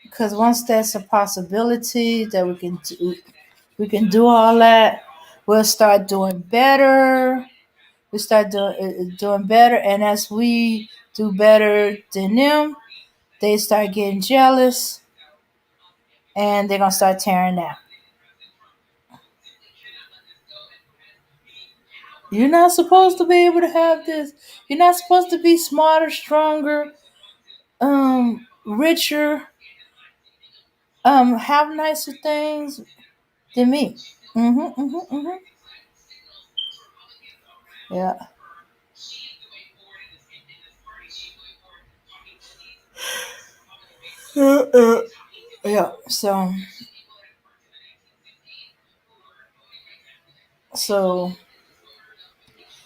[SPEAKER 3] because once there's a possibility that we can do all that, we'll start doing better. We start doing better, and as we do better than them, they start getting jealous, and they're gonna start tearing down. You're not supposed to be able to have this. You're not supposed to be smarter, stronger, richer, have nicer things than me. Yeah. Yeah. So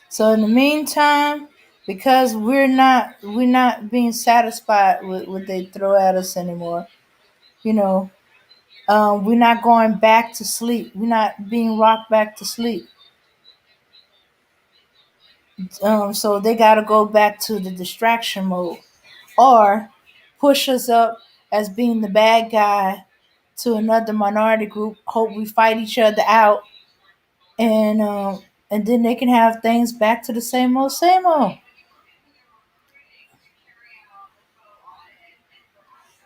[SPEAKER 3] so in the meantime, because we're not being satisfied with what they throw at us anymore, you know, we're not going back to sleep. We're not being rocked back to sleep. So they got to go back to the distraction mode or push us up as being the bad guy to another minority group. Hope we fight each other out, and then they can have things back to the same old,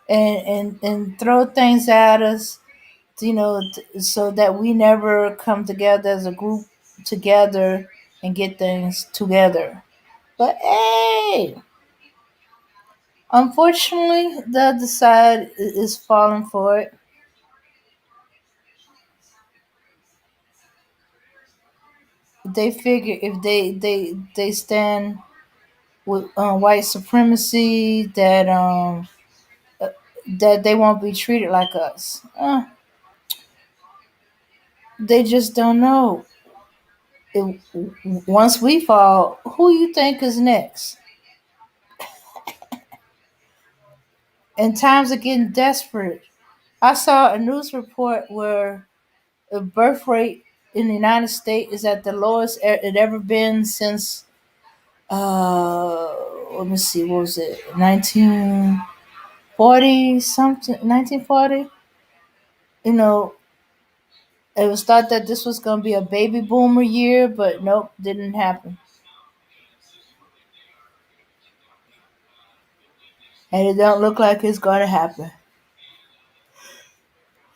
[SPEAKER 3] and throw things at us, so that we never come together as a group together and get things together. But hey, unfortunately, the other side is falling for it. They figure if they stand with white supremacy, that they won't be treated like us. They just don't know. Once we fall, who you think is next? and times are getting desperate. I saw a news report where the birth rate in the United States is at the lowest it ever been since let me see, what was it, 1940 something, 1940. You know, it was thought that this was going to be a baby boomer year, but nope, didn't happen, and it don't look like it's going to happen.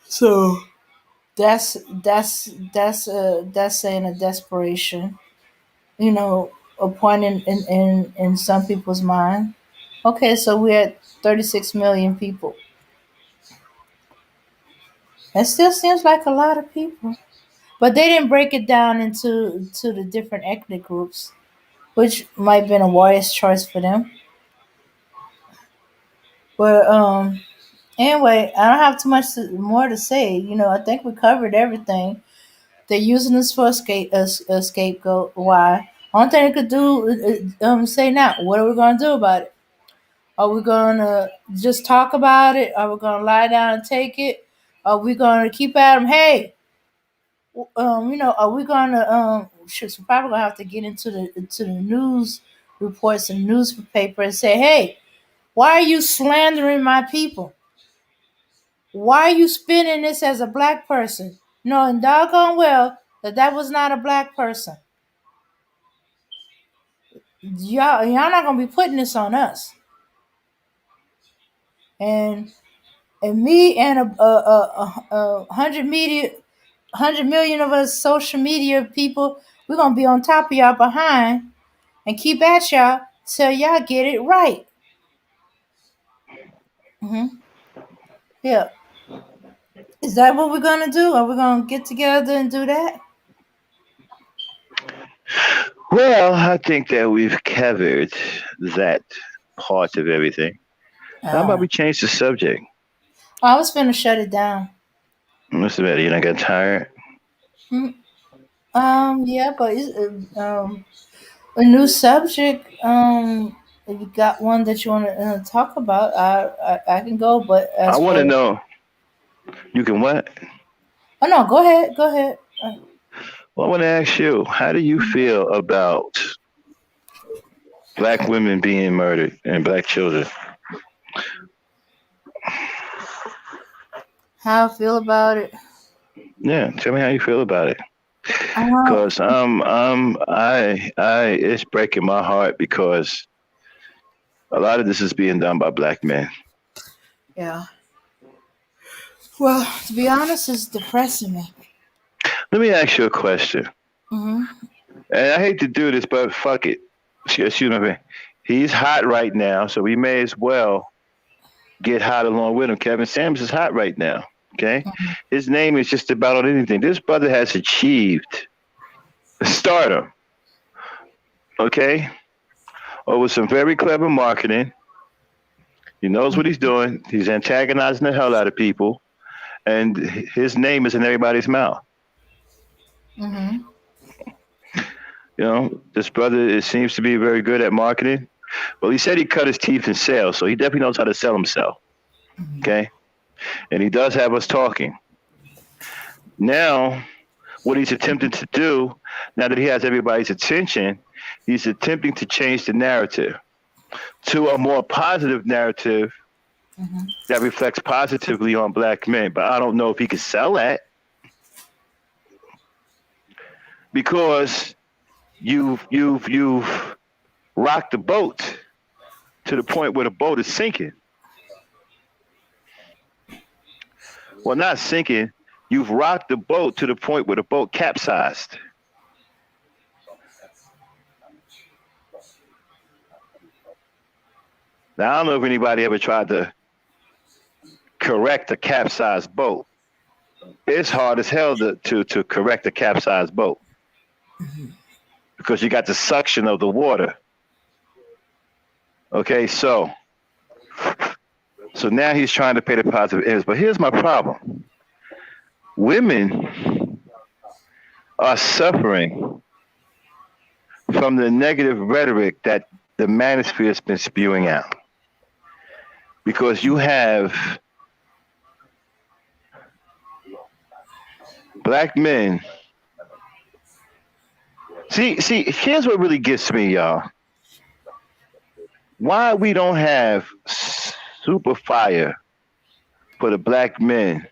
[SPEAKER 3] So that's saying a desperation, you know, a point in some people's mind. Okay, so we're at 36 million people. That still seems like a lot of people. But they didn't break it down into to the different ethnic groups, which might have been a wise choice for them. But anyway, I don't have too much more to say. You know, I think we covered everything. They're using this for a scapegoat. Why? Only thing they could do say now, what are we going to do about it? Are we going to just talk about it? Are we going to lie down and take it? Are we going to keep at them? Hey, are we gonna shoot, we're probably gonna have to get into the news reports and newspaper and say, hey, why are you slandering my people? Why are you spinning this as a black person? Knowing doggone well that that was not a black person. Y'all not gonna be putting this on us. And me and a hundred million of us social media people, we're gonna be on top of y'all behind and keep at y'all till y'all get it right. Yeah. Is that what we're gonna do? Are we gonna get together and do that?
[SPEAKER 1] Well, I think that we've covered that part of everything. How about
[SPEAKER 3] Oh,
[SPEAKER 1] we change the subject?
[SPEAKER 3] I was finna shut it down.
[SPEAKER 1] What's the matter? You not get tired?
[SPEAKER 3] Mm, yeah, but it's, a new subject. If you got one that you want to talk about, I can go. But
[SPEAKER 1] I
[SPEAKER 3] as
[SPEAKER 1] want to
[SPEAKER 3] for
[SPEAKER 1] know. You can what?
[SPEAKER 3] oh no, go ahead, go ahead.
[SPEAKER 1] Well, I want to ask you. How do you feel about black women being murdered and black children?
[SPEAKER 3] How I feel about it?
[SPEAKER 1] Yeah, tell me how you feel about it.
[SPEAKER 3] Um,
[SPEAKER 1] Cause it's breaking my heart because a lot of this is being done by black men.
[SPEAKER 3] yeah. Well, to be honest, it's depressing me.
[SPEAKER 1] Let me ask you a question.
[SPEAKER 3] Hmm.
[SPEAKER 1] And I hate to do this, but fuck it. Excuse me. He's hot right now, so we may as well get hot along with him. Kevin Samuels is hot right now. Okay, his name is just about on anything. This brother has achieved stardom. Okay, over some very clever marketing. He knows what he's doing. He's antagonizing the hell out of people, and his name is in everybody's mouth.
[SPEAKER 3] Hmm.
[SPEAKER 1] You know, this brother seems to be very good at marketing. Well, he said he cut his teeth in sales, so he definitely knows how to sell himself. Okay, and he does have us talking. Now, what he's attempting to do, now that he has everybody's attention, he's attempting to change the narrative to a more positive narrative that reflects positively on black men. But I don't know if he can sell that because you've rocked the boat to the point where the boat is sinking. Well, not sinking. You've rocked the boat to the point where the boat capsized. Now, I don't know if anybody ever tried to correct a capsized boat. It's hard as hell to correct a capsized boat because you got the suction of the water. Okay, so now he's trying to pay the positive image. But here's my problem. Women are suffering from the negative rhetoric that the manosphere has been spewing out. because you have black men. See, here's what really gets me, y'all. Why we don't have super fire for the black men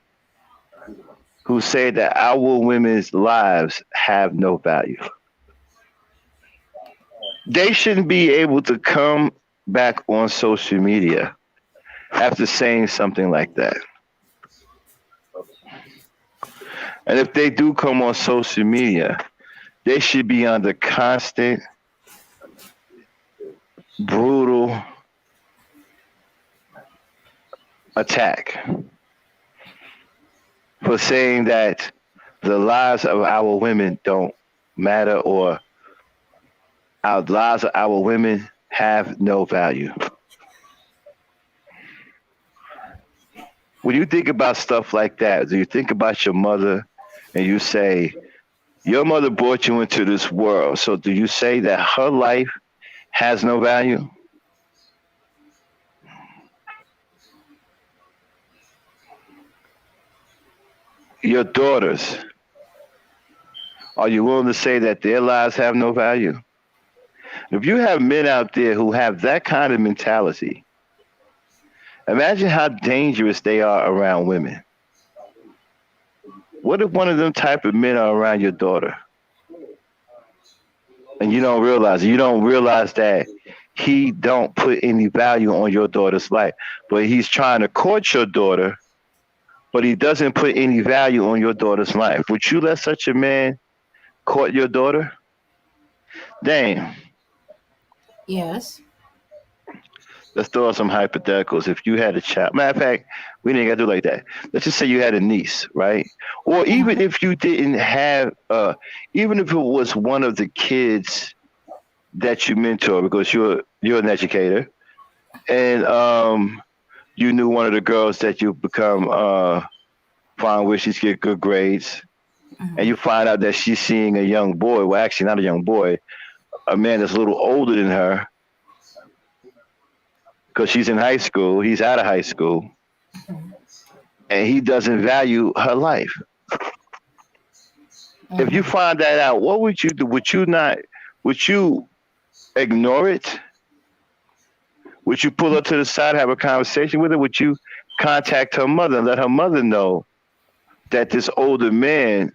[SPEAKER 1] who say that our women's lives have no value. They shouldn't be able to come back on social media after saying something like that. And if they do come on social media, they should be under constant, brutal attack for saying that the lives of our women don't matter or our lives of our women have no value. When you think about stuff like that, do you think about your mother and you say, your mother brought you into this world, so do you say that her life has no value? Your daughters, are you willing to say that their lives have no value? If you have men out there who have that kind of mentality, imagine how dangerous they are around women. What if one of them type of men are around your daughter and you don't realize it? You don't realize that he don't put any value on your daughter's life, but he's trying to court your daughter, but he doesn't put any value on your daughter's life. Would you let such a man court your daughter? Damn.
[SPEAKER 3] Yes.
[SPEAKER 1] Let's throw out some hypotheticals. If you had a child, matter of fact, we didn't got to do it like that. Let's just say you had a niece, right? Or even if you didn't have, even if it was one of the kids that you mentor, because you're an educator, and you knew one of the girls that you become fond with, she's get good grades, and you find out that she's seeing a young boy. Well, actually, not a young boy, a man that's a little older than her because she's in high school, he's out of high school, and he doesn't value her life. If you find that out, what would you do? Would you ignore it? Would you pull her to the side, have a conversation with her? Would you contact her mother and let her mother know that this older man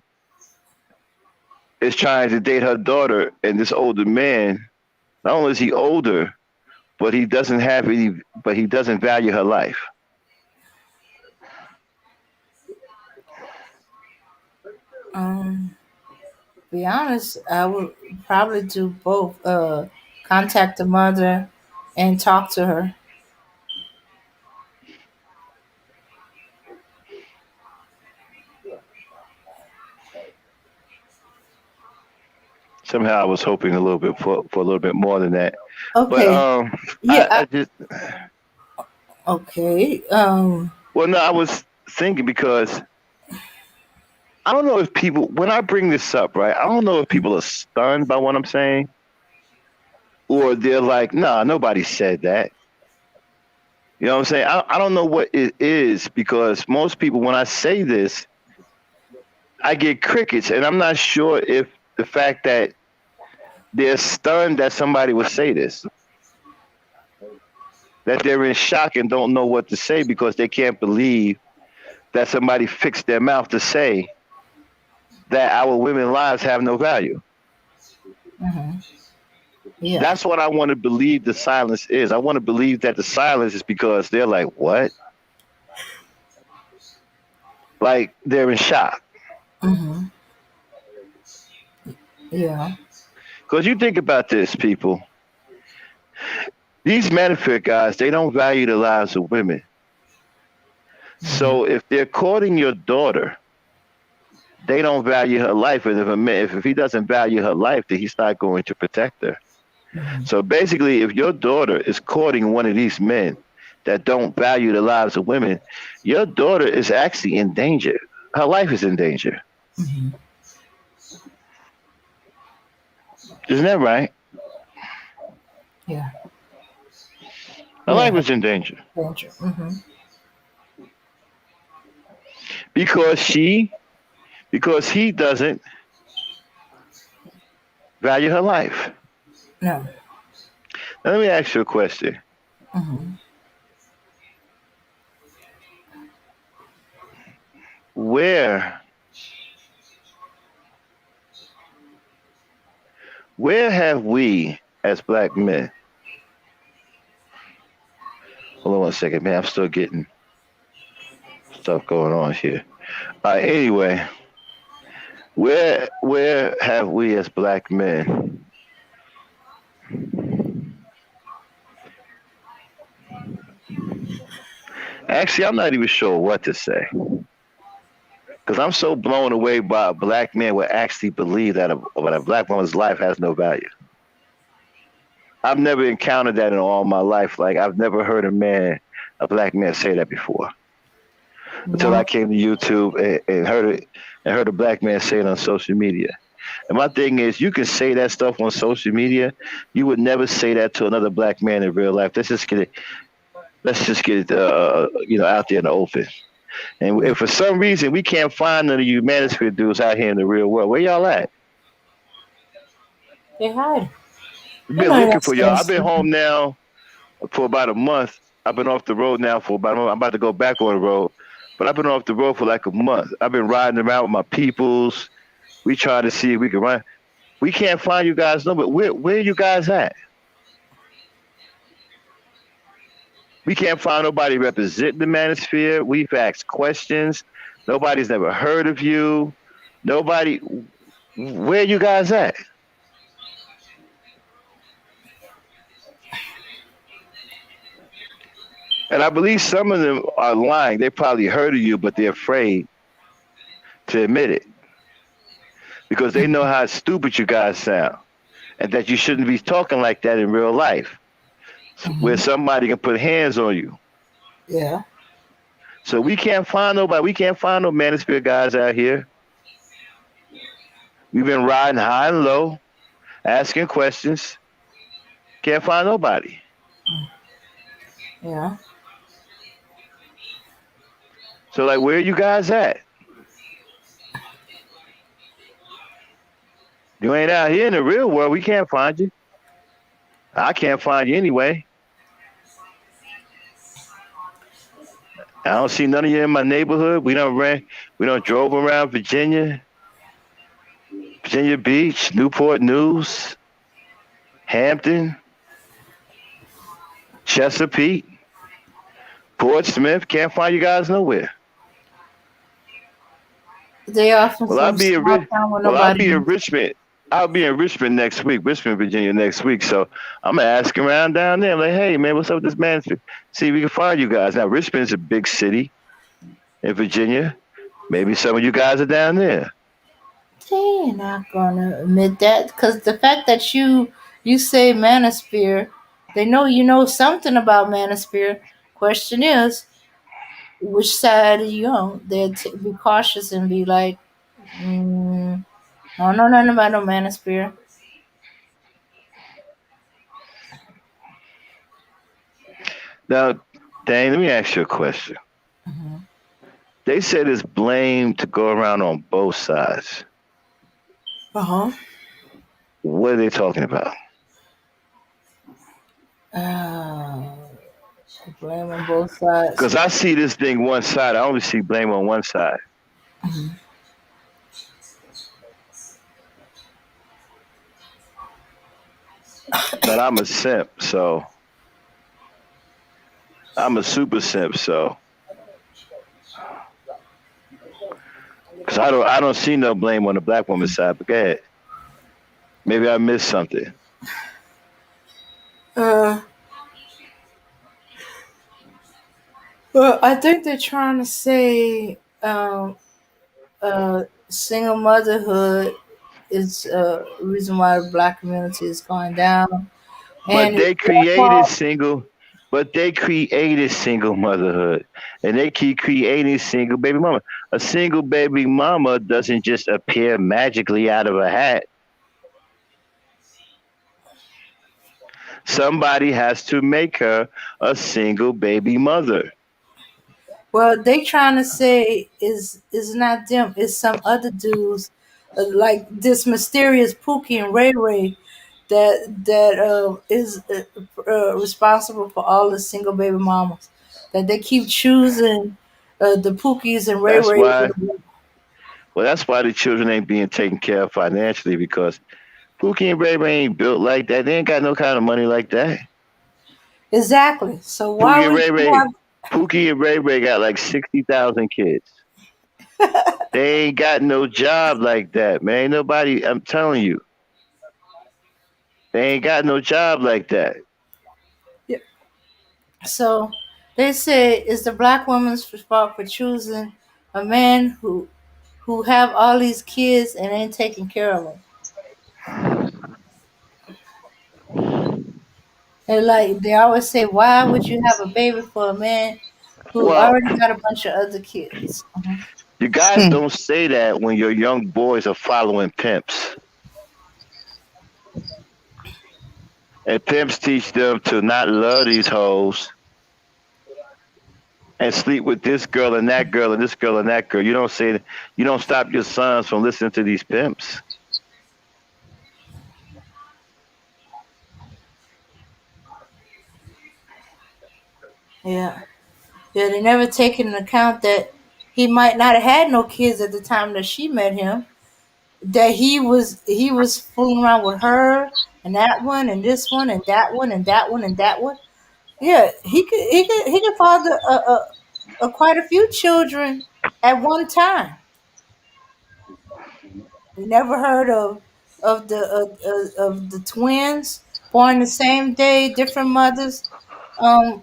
[SPEAKER 1] is trying to date her daughter, and this older man, not only is he older, but he doesn't value her life.
[SPEAKER 3] Be honest, I would probably do both. Contact the mother and talk to her.
[SPEAKER 1] Somehow I was hoping a little bit for a little bit more than that. But
[SPEAKER 3] Okay. Yeah.
[SPEAKER 1] I just
[SPEAKER 3] Okay.
[SPEAKER 1] well no, I was thinking because I don't know if people when I bring this up, right, I don't know if people are stunned by what I'm saying. Or they're like, nah, nobody said that. You know what I'm saying? I don't know what it is because most people, when I say this, I get crickets, and I'm not sure if the fact that they're stunned that somebody would say this, that they're in shock and don't know what to say because they can't believe that somebody fixed their mouth to say that our women's lives have no value.
[SPEAKER 3] Yeah.
[SPEAKER 1] That's what I want to believe the silence is. I want to believe that the silence is because they're like, what? Like they're in shock.
[SPEAKER 3] Yeah.
[SPEAKER 1] Because you think about this, people. These Manafort guys, they don't value the lives of women. So if they're courting your daughter, they don't value her life. And if he doesn't value her life, then he's not going to protect her. So basically, if your daughter is courting one of these men that don't value the lives of women, your daughter is actually in danger. Her life is in danger. Isn't that right?
[SPEAKER 3] Yeah.
[SPEAKER 1] Her
[SPEAKER 3] Yeah,
[SPEAKER 1] life was in danger
[SPEAKER 3] danger.
[SPEAKER 1] because because he doesn't value her life.
[SPEAKER 3] No.
[SPEAKER 1] Now, let me ask you a question.
[SPEAKER 3] hmm
[SPEAKER 1] Where where have we as black men? Hold on one second, man. I'm still getting stuff going on here. Anyway, where have we as black men actually, I'm not even sure what to say because I'm so blown away by a black man would actually believe that a black woman's life has no value. I've never encountered that in all my life. Like I've never heard a black man say that before until I
[SPEAKER 3] No.
[SPEAKER 1] came to YouTube and heard a black man say it on social media. And my thing is, you can say that stuff on social media. You would never say that to another black man in real life. Let's just get it out there in the open. And if for some reason we can't find none of you manosphere dudes out here in the real world, where y'all at?
[SPEAKER 3] They hide.
[SPEAKER 1] We've
[SPEAKER 3] You
[SPEAKER 1] been
[SPEAKER 3] know
[SPEAKER 1] looking for
[SPEAKER 3] that's
[SPEAKER 1] y'all. I've
[SPEAKER 3] that's
[SPEAKER 1] been home now for about a month. I've been off the road now for about a month. I'm about to go back on the road, but I've been off the road for like a month. I've been riding around with my peoples. We try to see if we can run. We can't find you guys no, but where you guys at? We can't find nobody representing the manosphere. We've asked questions. Nobody's never heard of you. Nobody. Where you guys at? And I believe some of them are lying. They probably heard of you, but they're afraid to admit it because they know how stupid you guys sound and that you shouldn't be talking like that in real life where somebody can put hands on you.
[SPEAKER 3] Yeah.
[SPEAKER 1] So we can't find nobody. We can't find no manosphere guys out here. We've been riding high and low, asking questions. Can't find nobody.
[SPEAKER 3] Yeah.
[SPEAKER 1] So like, where you guys at? You ain't out here in the real world. We can't find you. I can't find you anyway. I don't see none of you in my neighborhood. We don't drove around Virginia Beach, Newport News, Hampton, Chesapeake, Portsmouth. Can't find you guys nowhere.
[SPEAKER 3] They often
[SPEAKER 1] Well, I'll
[SPEAKER 3] some
[SPEAKER 1] be in
[SPEAKER 3] small town where nobody knows.
[SPEAKER 1] Richmond. I'll be in Richmond next week, Richmond, Virginia next week. So I'm gonna ask around down there. I'm like, hey man, what's up with this man? See if we can find you guys. Now Richmond's a big city in Virginia. Maybe some of you guys are down there.
[SPEAKER 3] They're not gonna admit that because the fact that you say manosphere, they know you know something about manosphere. Question is, which side are you on? They'll be cautious and be like, I don't know nothing about no manosphere.
[SPEAKER 1] Now, Dane, let me ask you a question. They said it's blame to go around on both sides.
[SPEAKER 3] Uh-huh.
[SPEAKER 1] What are they talking about?
[SPEAKER 3] Uh, blame on both sides.
[SPEAKER 1] Because I see this thing one side. I only see blame on one side. But I'm a simp, so I'm a super simp, so because I don't see no blame on the black woman's side. But go ahead. Maybe I missed something.
[SPEAKER 3] Uh, well, I think they're trying to say single motherhood is a reason why the black community is going down,
[SPEAKER 1] But
[SPEAKER 3] and it's
[SPEAKER 1] they
[SPEAKER 3] their
[SPEAKER 1] created
[SPEAKER 3] fault.
[SPEAKER 1] single. But they created single motherhood, and they keep creating single baby mama. A single baby mama doesn't just appear magically out of a hat. Somebody has to make her a single baby mother.
[SPEAKER 3] Well, they trying to say is not them. It's some other dudes, like this mysterious Pookie and Ray Ray, that is responsible for all the single baby mamas. That they keep choosing the Pookies and Ray
[SPEAKER 1] That's
[SPEAKER 3] Rays.
[SPEAKER 1] why. Well, that's why the children ain't being taken care of financially because Pookie and Ray Ray ain't built like that. They ain't got no kind of money like that.
[SPEAKER 3] Exactly. So why
[SPEAKER 1] Pookie and
[SPEAKER 3] would
[SPEAKER 1] Ray
[SPEAKER 3] you
[SPEAKER 1] Ray,
[SPEAKER 3] have?
[SPEAKER 1] Pookie and Ray Ray got like 60,000 kids. They ain't got no job like that, man. Ain't nobody. I'm telling you, they ain't got no job like that.
[SPEAKER 3] Yeah. So they say it's the black woman's fault for choosing a man who have all these kids and ain't taking care of them. And like they always say, why would you have a baby for a man who
[SPEAKER 1] Well,
[SPEAKER 3] already got a bunch of other kids?
[SPEAKER 1] you guys don't say that when your young boys are following pimps, and pimps teach them to not love these hoes and sleep with this girl and that girl and this girl and that girl. You don't say you don't stop your sons from listening to these pimps.
[SPEAKER 3] Yeah, yeah. They never take into account that he might not have had no kids at the time that she met him. That he was fooling around with her and that one and this one and that one and that one and that one. Yeah, he could father a quite a few children at one time. You never heard of the twins born the same day, different mothers, um,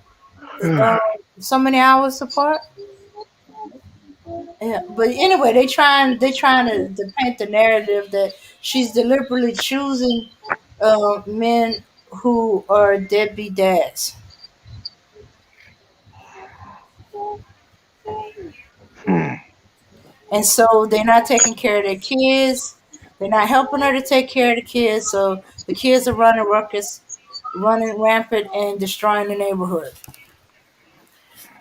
[SPEAKER 3] uh, so many hours apart. Yeah, but anyway, they trying to paint the narrative that she's deliberately choosing men who are deadbeat dads,
[SPEAKER 1] Hmm.
[SPEAKER 3] and so they're not taking care of their kids. They're not helping her to take care of the kids, so the kids are running ruckus, running rampant, and destroying the neighborhood.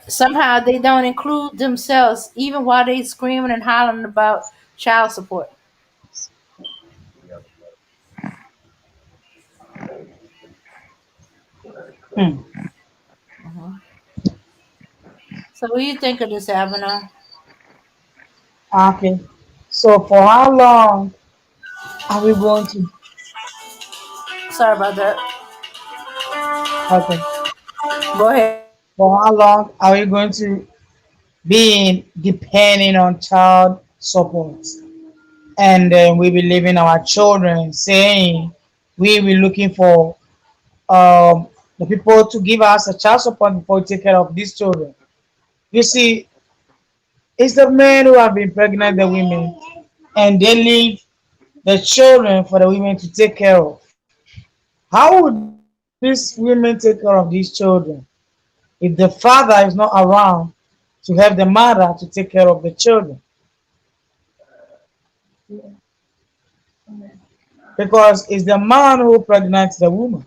[SPEAKER 3] Somehow they don't include themselves, even while they screaming and hollering about child support.
[SPEAKER 4] Hmm.
[SPEAKER 3] Mhm. So, what do you think of this, Abner?
[SPEAKER 4] Okay. So for how long are we going to?
[SPEAKER 3] Sorry about that.
[SPEAKER 4] Okay.
[SPEAKER 3] Go ahead.
[SPEAKER 4] For how long are we going to be depending on child support? And we be leaving our children saying we be looking for the people to give us a child support before we take care of these children. You see, it's the men who have been pregnant the women, and they leave the children for the women to take care of. How would these women take care of these children if the father is not around to help the mother to take care of the children? Because it's the man who pregnant the woman.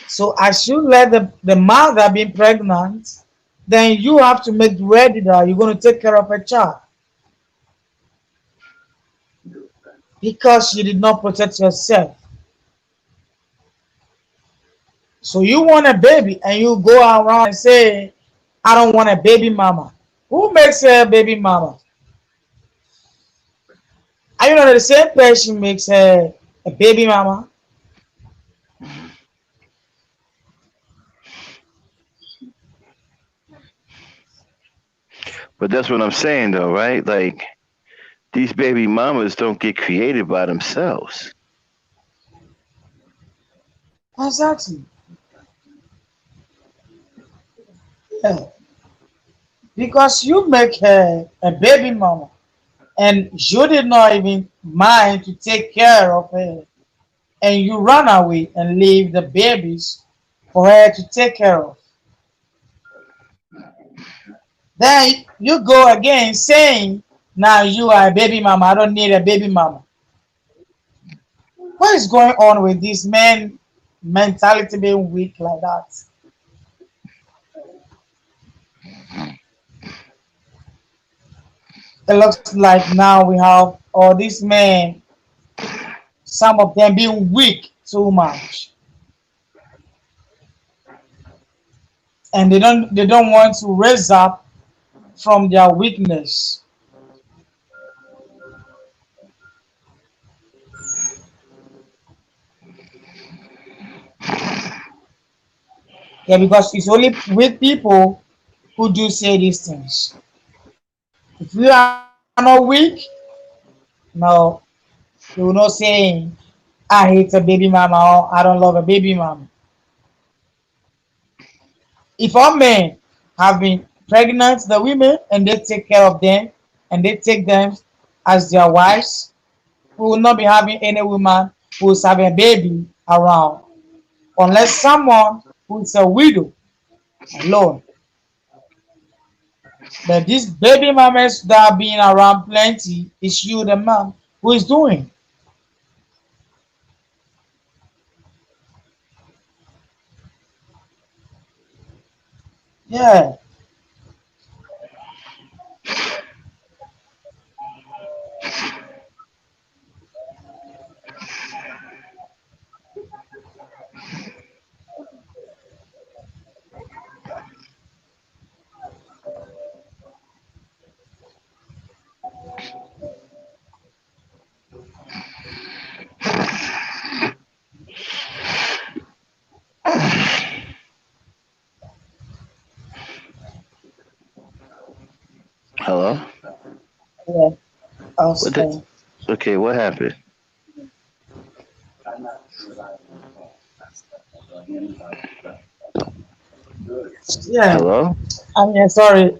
[SPEAKER 4] So as you let the mother be pregnant, then you have to make ready that you're going to take care of a child because you did not protect yourself. So you want a baby and you go around and say, I don't want a baby mama. Who makes a baby mama? Are you not the same person makes a baby mama?
[SPEAKER 1] But that's what I'm saying, though, right? Like these baby mamas don't get created by themselves.
[SPEAKER 4] Exactly. Yeah. Because you make her a baby mama and you did not even mind to take care of her and you run away and leave the babies for her to take care of. Then you go again saying, now you are a baby mama. I don't need a baby mama. What is going on with this man mentality being weak like that? It looks like now we have all these men, some of them being weak too much, and they don't want to raise up from their weakness. Yeah, because it's only weak people who do say these things. If you are not weak, no, you will not saying I hate a baby mama or I don't love a baby mama. If all men have been pregnant, the women, and they take care of them and they take them as their wives, we will not be having any woman who is having a baby around, unless someone who is a widow alone. But these baby mamas that are being around plenty is you, the man, who is doing. Yeah.
[SPEAKER 1] Hello?
[SPEAKER 4] Yeah. I'll
[SPEAKER 1] What the,
[SPEAKER 4] say.
[SPEAKER 1] okay, what happened?
[SPEAKER 4] Yeah.
[SPEAKER 1] Hello?
[SPEAKER 4] I mean, sorry.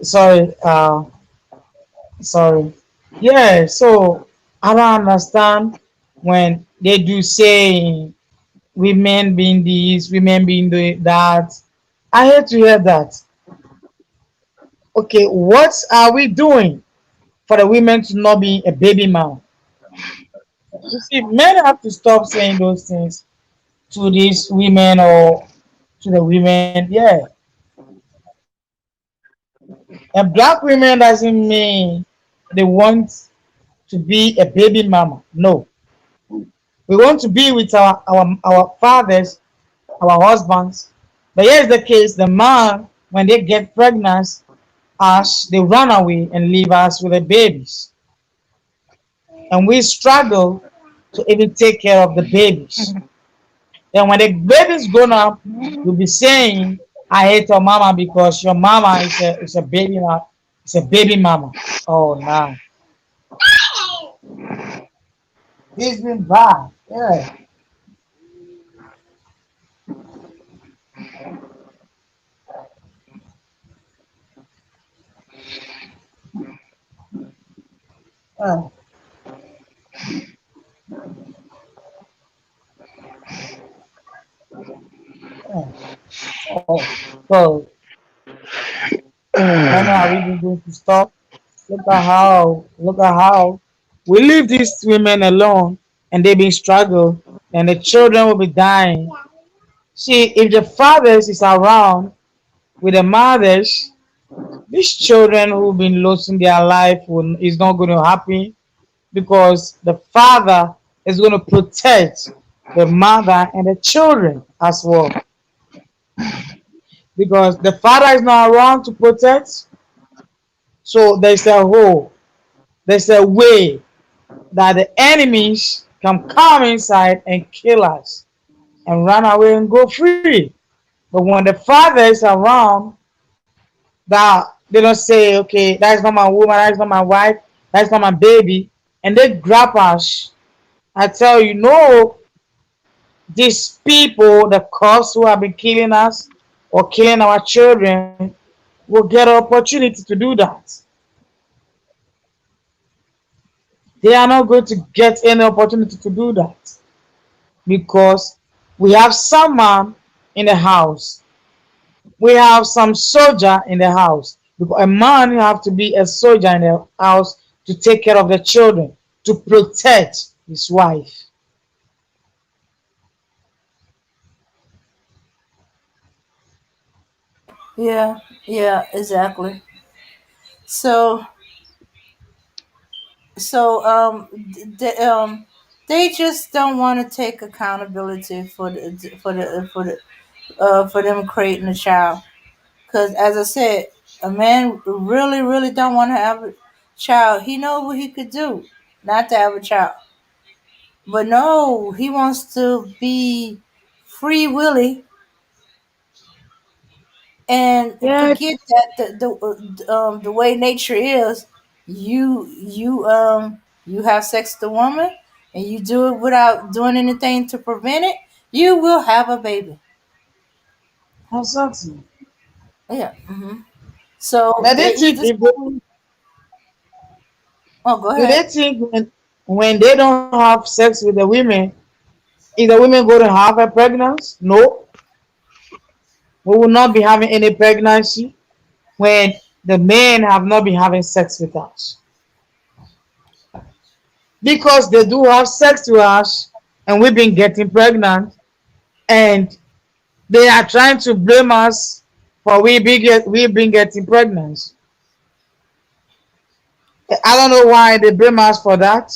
[SPEAKER 4] Yeah, so I don't understand when they do say women being this, women being that. I hate to hear that. Okay, what are we doing for the women to not be a baby mom? You see, men have to stop saying those things to these women or to the women. Yeah, and black women doesn't mean they want to be a baby mama. No, we want to be with our fathers, our husbands. But here's the case: the man, when they get pregnant, us they run away and leave us with the babies, and we struggle to even take care of the babies. Then when the baby's grown up, you'll be saying, "I hate your mama because your mama is a baby it's a baby mama." Oh no, it's been bad. Yeah. Uh, uh. Oh, so when are we going to stop? Look at how we leave these women alone and they been struggle and the children will be dying. See, if the fathers is around with the mothers, these children who've been losing their life is not going to happen because the father is going to protect the mother and the children as well. Because the father is not around to protect, so there's a way that the enemies can come inside and kill us and run away and go free. But when the father is around, that they don't say, okay, that is not my woman, that is not my wife, that is not my baby, and they grab us. I tell you, no, these people, the cops who have been killing us or killing our children, will get an opportunity to do that. They are not going to get any opportunity to do that because we have someone in the house. We have some soldier in the house. Because a man have to be a soldier in the house to take care of the children, to protect his wife.
[SPEAKER 3] Yeah, yeah, exactly. So, they just don't want to take accountability for them creating a child. Because as I said, a man really, really don't want to have a child. He know what he could do not to have a child, but no, he wants to be free willy and
[SPEAKER 4] Yeah,
[SPEAKER 3] forget that the way nature is, you have sex with a woman and you do it without doing anything to prevent it, you will have a baby.
[SPEAKER 4] exactly.
[SPEAKER 3] Yeah. So
[SPEAKER 4] But they
[SPEAKER 3] they
[SPEAKER 4] think
[SPEAKER 3] either
[SPEAKER 4] if they,
[SPEAKER 3] oh go
[SPEAKER 4] do they
[SPEAKER 3] ahead.
[SPEAKER 4] think when they don't have sex with the women, is the women going to have a pregnancy? No, we will not be having any pregnancy when the men have not been having sex with us because they do have sex with us and we've been getting pregnant and they are trying to blame us for we been getting pregnant. I don't know why they blame us for that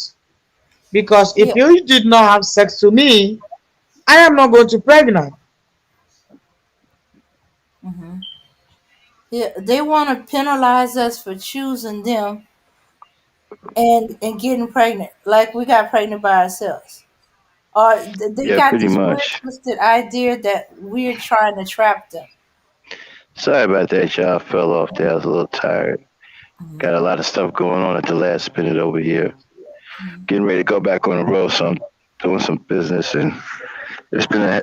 [SPEAKER 4] because
[SPEAKER 3] Yeah.
[SPEAKER 4] if you did not have sex to me, I am not going to pregnant.
[SPEAKER 3] hmm Yeah, they want to penalize us for choosing them and getting pregnant, like we got pregnant by ourselves. Or they
[SPEAKER 1] Yeah,
[SPEAKER 3] got
[SPEAKER 1] pretty
[SPEAKER 3] this weird
[SPEAKER 1] much.
[SPEAKER 3] twisted idea that we're trying to trap them.
[SPEAKER 1] Sorry about that, y'all. I fell off there. I was a little tired.
[SPEAKER 3] Mhm.
[SPEAKER 1] Got a lot of stuff going on at the last minute over here. Getting ready to go back on the road, so I'm doing some business, and it's been a,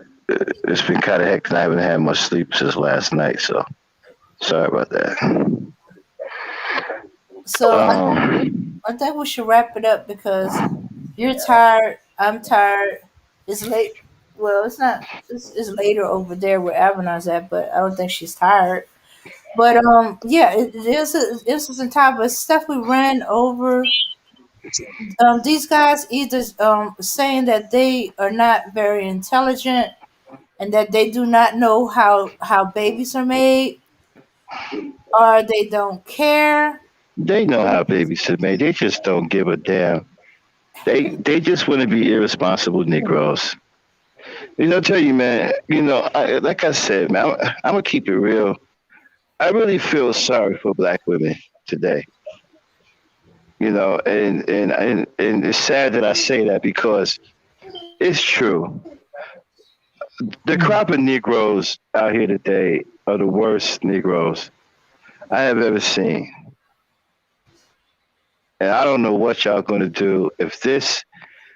[SPEAKER 1] it's been kind of hectic. I haven't had much sleep since last night, so sorry about that.
[SPEAKER 3] So
[SPEAKER 1] Um,
[SPEAKER 3] I think we should wrap it up because you're tired. I'm tired. It's late. Well, it's not. It's later over there where Avenon's at, but I don't think she's tired. But yeah, it was some time, but stuff we ran over. These guys either saying that they are not very intelligent and that they do not know how babies are made, or they don't care.
[SPEAKER 1] they know how babies are made. They just don't give a damn. They just want to be irresponsible Negroes. Tell you, man. Like I said, man, I'm gonna keep it real. I really feel sorry for black women today. And it's sad that I say that because it's true. The crop of Negroes out here today are the worst Negroes I have ever seen. And I don't know what y'all gonna do if this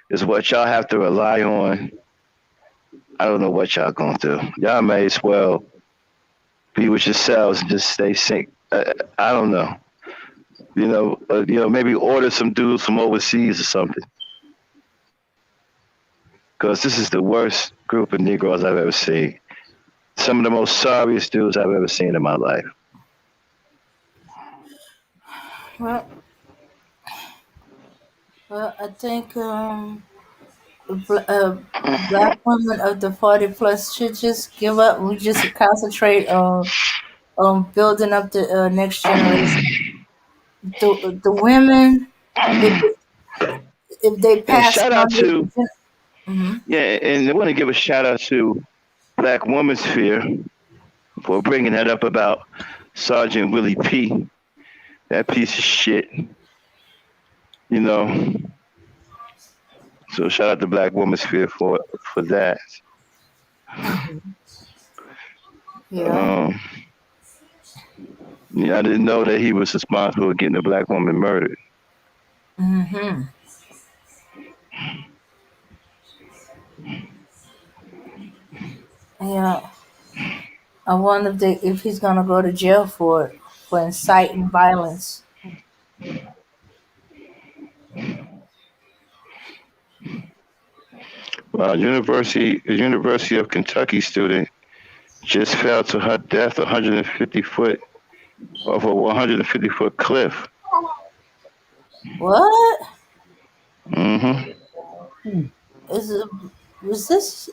[SPEAKER 1] is what y'all have to rely on. I don't know what y'all gonna do. Y'all may as well be with yourselves and just stay safe. I don't know. Maybe order some dudes from overseas or something. Because this is the worst group of Negroes I've ever seen. Some of the most sorriest dudes I've ever seen in my life.
[SPEAKER 3] Well, I think black women of the 40 plus should just give up. We just concentrate on building up the next generation. The women, if if they
[SPEAKER 1] And
[SPEAKER 3] pass
[SPEAKER 1] shout out
[SPEAKER 3] on
[SPEAKER 1] to,
[SPEAKER 3] the mhm.
[SPEAKER 1] yeah, and I want to give a shout out to Black Woman Sphere for bringing that up about Sergeant Willie P. That piece of shit, you know. So shout out to Black Woman Sphere for that.
[SPEAKER 3] Yeah.
[SPEAKER 1] Um, yeah, I didn't know that he was responsible for getting a black woman murdered.
[SPEAKER 3] hmm Yeah. I wonder if he's gonna go to jail for it, for inciting violence.
[SPEAKER 1] A University of Kentucky student just fell to her death 150 foot off a 150-foot cliff.
[SPEAKER 3] What
[SPEAKER 1] Hmm.
[SPEAKER 3] is it? Was this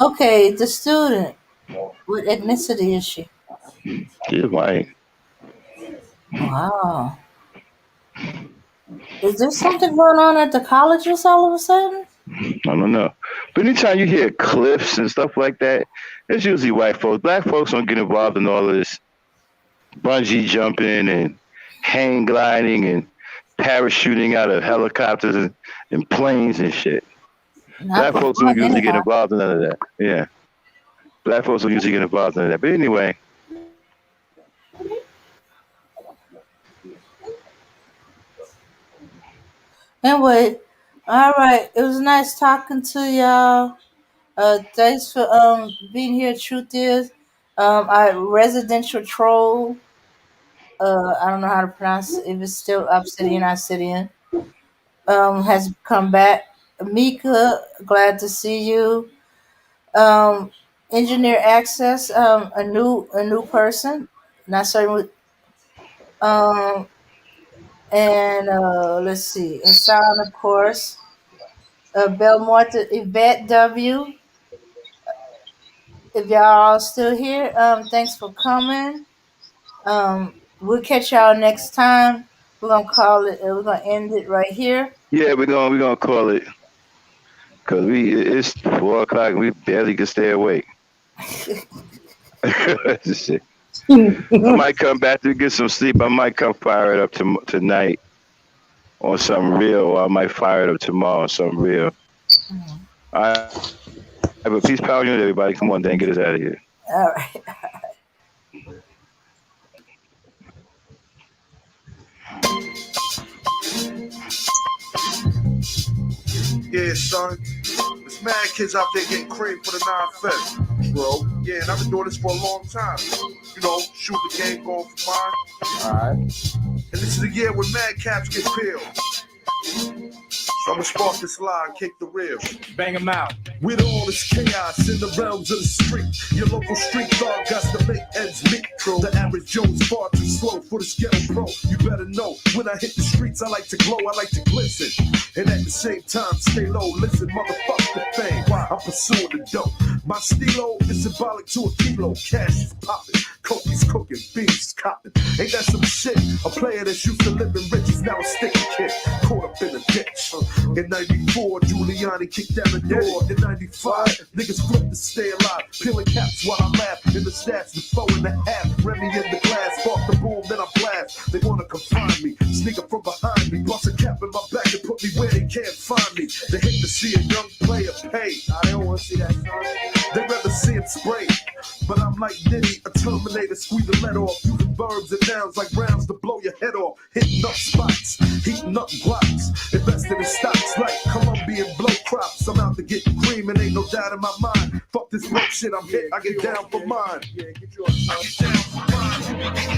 [SPEAKER 3] okay? The student. What ethnicity is she?
[SPEAKER 1] She's white.
[SPEAKER 3] Wow. Is there something going on at the colleges all of a sudden?
[SPEAKER 1] I don't know. But anytime you hear cliffs and stuff like that, it's usually white folks. Black folks don't get involved in all of this bungee jumping and hang gliding and parachuting out of helicopters and planes and shit.
[SPEAKER 3] Not
[SPEAKER 1] Black
[SPEAKER 3] for
[SPEAKER 1] folks don't
[SPEAKER 3] fun,
[SPEAKER 1] usually get
[SPEAKER 3] anyhow.
[SPEAKER 1] involved in none of that. Yeah. Black folks don't usually get involved in that. But anyway,
[SPEAKER 3] Anyway, all right. It was nice talking to y'all. Thanks for being here. Truth is, I residential troll. I don't know how to pronounce it. If it's still Obsidian, Obsidian. Has come back. Mika, glad to see you. Um, Engineer Access, a new person. Not certain. Um, and let's see, Hassan, of course. Belmont, Yvette W. If y'all are still here, thanks for coming. We'll catch y'all next time. We're gonna call it. We're gonna end it right here.
[SPEAKER 1] yeah, we're gonna call it because it's 4 o'clock and we barely can stay awake. Shit. I might come back to get some sleep. I might come fire it up tonight on something real, or I might fire it up tomorrow on something real. All right, but peace, power, unity, everybody. Come on, Dan, get us out of here.
[SPEAKER 3] All right.
[SPEAKER 2] Yeah, son. There's mad kids out there getting cream for the 9-5, bro. Yeah, and I've been doing this for a long time. You know, shoot the game going for mine.
[SPEAKER 5] Alright.
[SPEAKER 2] And this is the year when mad caps get peeled. So I'ma spark this line, kick the real.
[SPEAKER 5] Bang him out.
[SPEAKER 2] With all this chaos in the realms of the street, your local street dog got to make ends meet. The average Joe's far too slow for the ghetto pro. You better know, when I hit the streets, I like to glow, I like to glisten. And at the same time, stay low, listen, motherfuck the fame. I'm pursuing the dope. My stilo is symbolic to a kilo. Cash is popping, coke's cooking, beans copping. Ain't that some shit? A player that's used to living rich is now a sticky kid, caught up in a ditch. In 94, Giuliani kicked down the door. In 95, niggas flipped to stay alive. Peeling caps while I laugh. In the stats, the 4.5. Remy in the glass, spark the boom, then I blast. They wanna confine me, sneak up from behind me. Bust a cap in my back and put me where they can't find me. They hate to see a young player pay. I don't wanna see that, son. They rather see it spray. But I'm like Diddy, a Terminator, squeeze the lead off. Using verbs and nouns like rounds to blow your head off. Hitting up spots, heating up blocks. Investing in stocks like Colombian blow crops. I'm out to get cream and ain't no doubt in my mind. Fuck this broke shit, I'm hit, I get down for mine. I get down for mine.